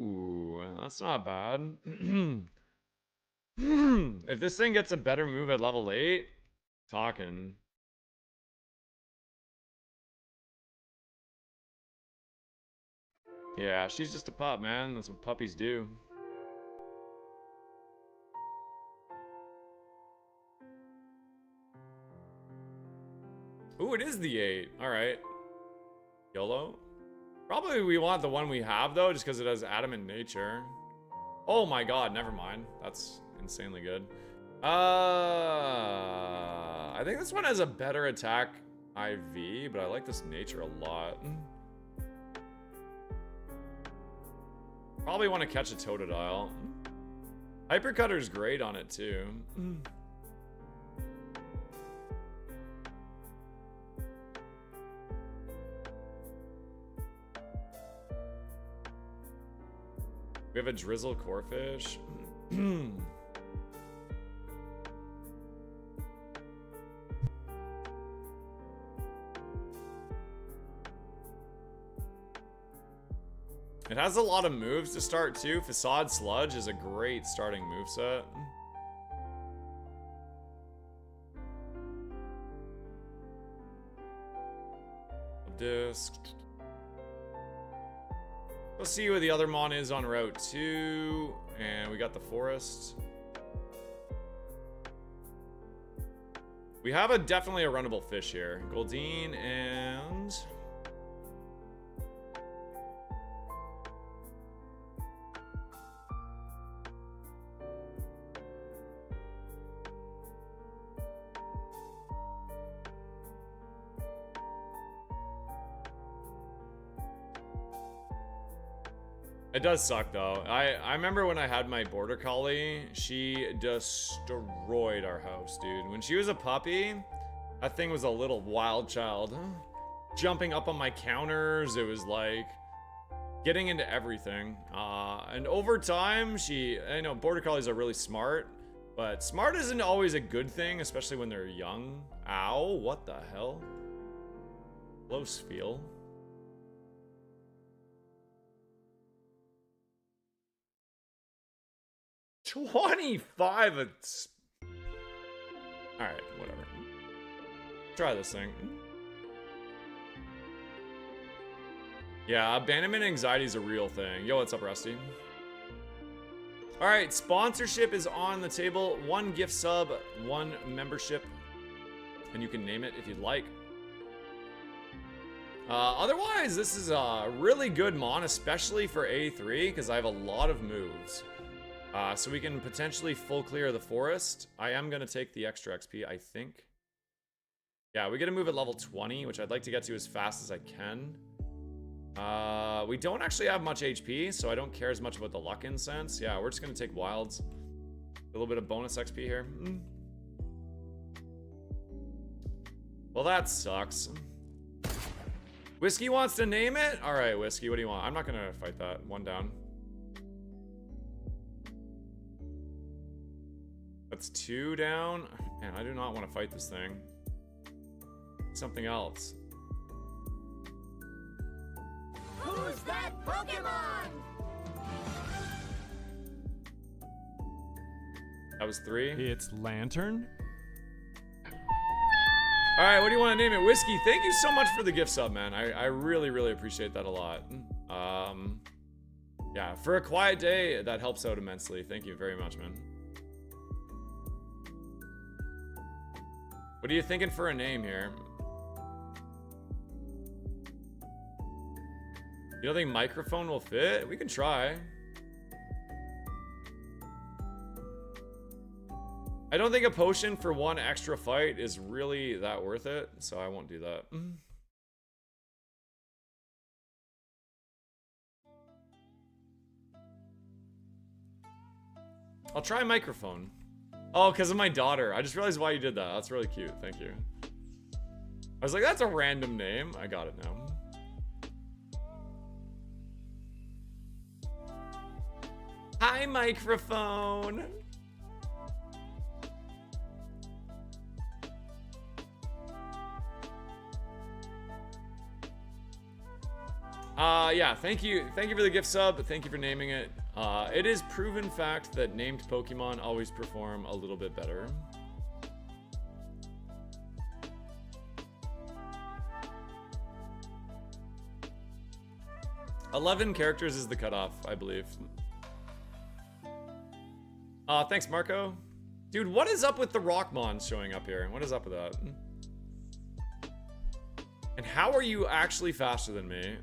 Ooh, that's not bad. If this thing gets a better move at level 8, talking. Yeah, she's just a pup, man. That's what puppies do. Ooh, it is the 8. Alright. YOLO. Probably we want the one we have, though, just because it has adamant nature. Oh my god, never mind. That's insanely good. I think this one has a better attack IV, but I like this nature a lot. Probably want to catch a Totodile. Hypercutter's great on it, too. We have a Drizzle Corefish. It has a lot of moves to start too. Facade Sludge is a great starting moveset. Disc. Let's see where the other Mon is on Route 2. And we got the Forest. We have definitely a runnable fish here. Goldeen and... It does suck though. I remember when I had my border collie, she destroyed our house, dude. When she was a puppy, that thing was a little wild child. Jumping up on my counters, it was like getting into everything. And over time, I know border collies are really smart, but smart isn't always a good thing, especially when they're young. Ow, what the hell? Close feel. $25. Alright, whatever. Try this thing. Yeah, abandonment anxiety is a real thing. Yo, what's up, Rusty? Alright, sponsorship is on the table. 1 gift sub, 1 membership. And you can name it if you'd like. Otherwise, this is a really good mon, especially for A3, because I have a lot of moves. So we can potentially full clear the forest. I am going to take the extra XP, I think. Yeah, we get to move at level 20, which I'd like to get to as fast as I can. We don't actually have much HP, so I don't care as much about the luck incense. Yeah, we're just going to take wilds. A little bit of bonus XP here. Well, that sucks. Whiskey wants to name it? Alright, Whiskey, what do you want? I'm not gonna fight that. One down. That's 2 down. Man, I do not want to fight this thing. Something else. Who's that Pokemon? That was 3. It's Lantern. Alright, what do you want to name it? Whiskey, thank you so much for the gift sub, man. I really, really appreciate that a lot. Yeah, for a quiet day, that helps out immensely. Thank you very much, man. What are you thinking for a name here? You don't think microphone will fit? We can try. I don't think a potion for 1 extra fight is really that worth it, so I won't do that. I'll try microphone. Oh, because of my daughter. I just realized why you did that. That's really cute. Thank you. I was like, that's a random name. I got it now. Hi, microphone. Yeah, thank you. Thank you for the gift sub. Thank you for naming it. It is proven fact that named Pokemon always perform a little bit better. $11 characters is the cutoff, I believe. Thanks, Marco. Dude, what is up with the Rockmons showing up here? What is up with that? And how are you actually faster than me?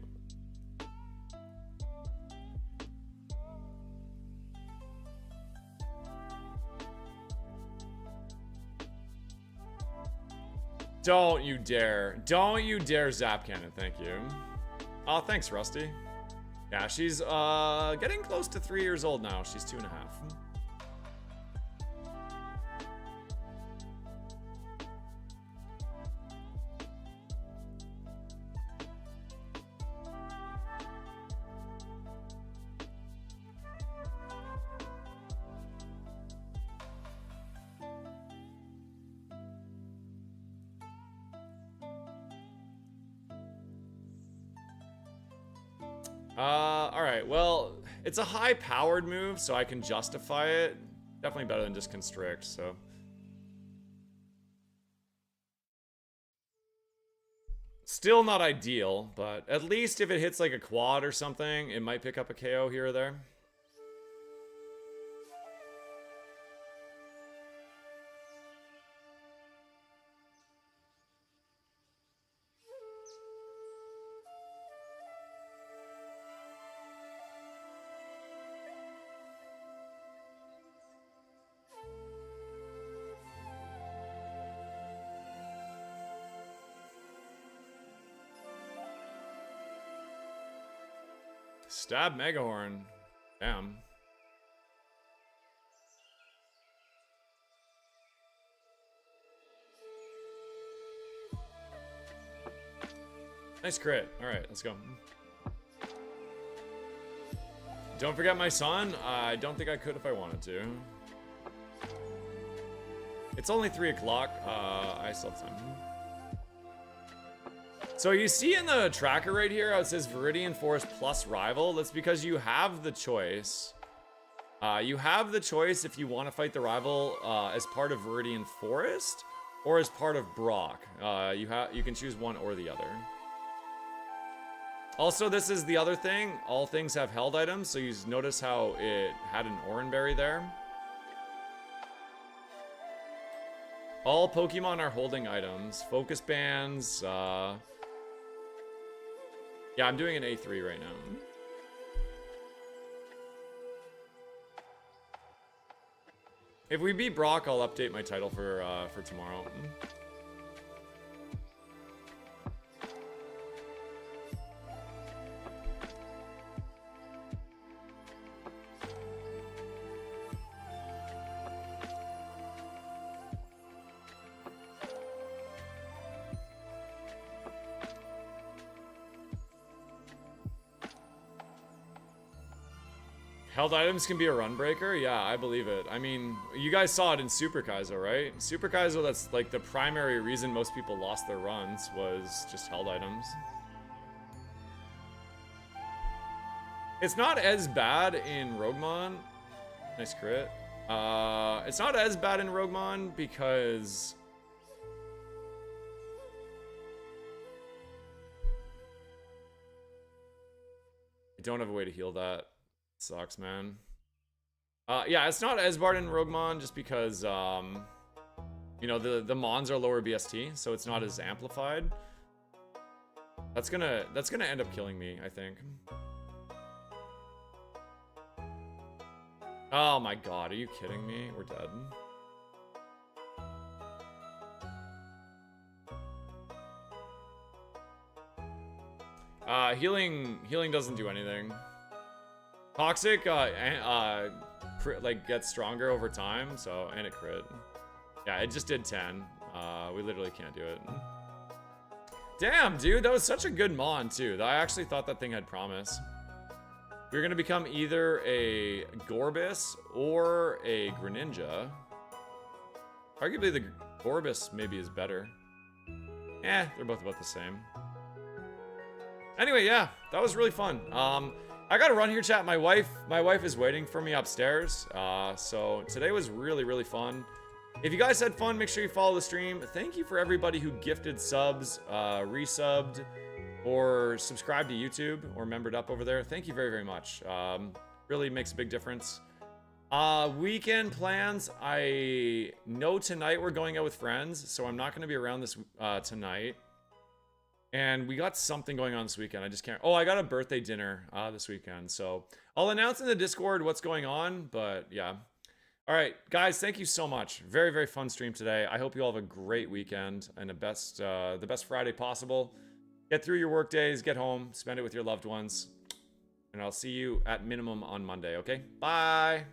Don't you dare. Don't you dare zap cannon, thank you. Oh, thanks, Rusty. Yeah, she's getting close to 3 years old now. She's 2.5. Alright, well, it's a high-powered move, so I can justify it. Definitely better than just Constrict, so. Still not ideal, but at least if it hits like a quad or something, it might pick up a KO here or there. Stab Megahorn. Damn. Nice crit. Alright, let's go. Don't forget my son. I don't think I could if I wanted to. It's only 3 o'clock. I still have time. So you see in the tracker right here how it says Viridian Forest plus rival. That's because you have the choice. You have the choice if you want to fight the rival as part of Viridian Forest or as part of Brock. You can choose one or the other. Also, this is the other thing. All things have held items, so you notice how it had an Oranberry there. All Pokemon are holding items. Focus bands, yeah, I'm doing an A3 right now. If we beat Brock, I'll update my title for tomorrow. Held items can be a run breaker? Yeah, I believe it. I mean, you guys saw it in Super Kaizo, right? Super Kaizo, that's like the primary reason most people lost their runs was just held items. It's not as bad in Roguemon. Nice crit. It's not as bad in Roguemon because... I don't have a way to heal that. Sucks, man. Yeah, it's not as bad in Roguemon just because, you know, the Mons are lower BST, so it's not as amplified. That's gonna end up killing me, I think. Oh my god, are you kidding me? We're dead. Healing doesn't do anything. Toxic, like gets stronger over time, so, and it crit. Yeah, it just did 10. We literally can't do it. Damn, dude, that was such a good Mon, too. I actually thought that thing had promise. We're gonna become either a Gorbis or a Greninja. Arguably the Gorbis maybe is better. Eh, they're both about the same. Anyway, yeah, that was really fun. I gotta run here, chat. My wife is waiting for me upstairs. So today was really fun. If you guys had fun, make sure you follow the stream. Thank you for everybody who gifted subs, resubbed, or subscribed to YouTube, or membered up over there. Thank you very much. Really makes a big difference. Weekend plans. I know tonight we're going out with friends, so I'm not gonna be around this tonight. And we got something going on this weekend. I just can't. Oh, I got a birthday dinner this weekend. So I'll announce in the Discord what's going on. But yeah. All right, guys, thank you so much. Very fun stream today. I hope you all have a great weekend and the best Friday possible. Get through your work days, get home, spend it with your loved ones. And I'll see you at minimum on Monday, okay? Bye.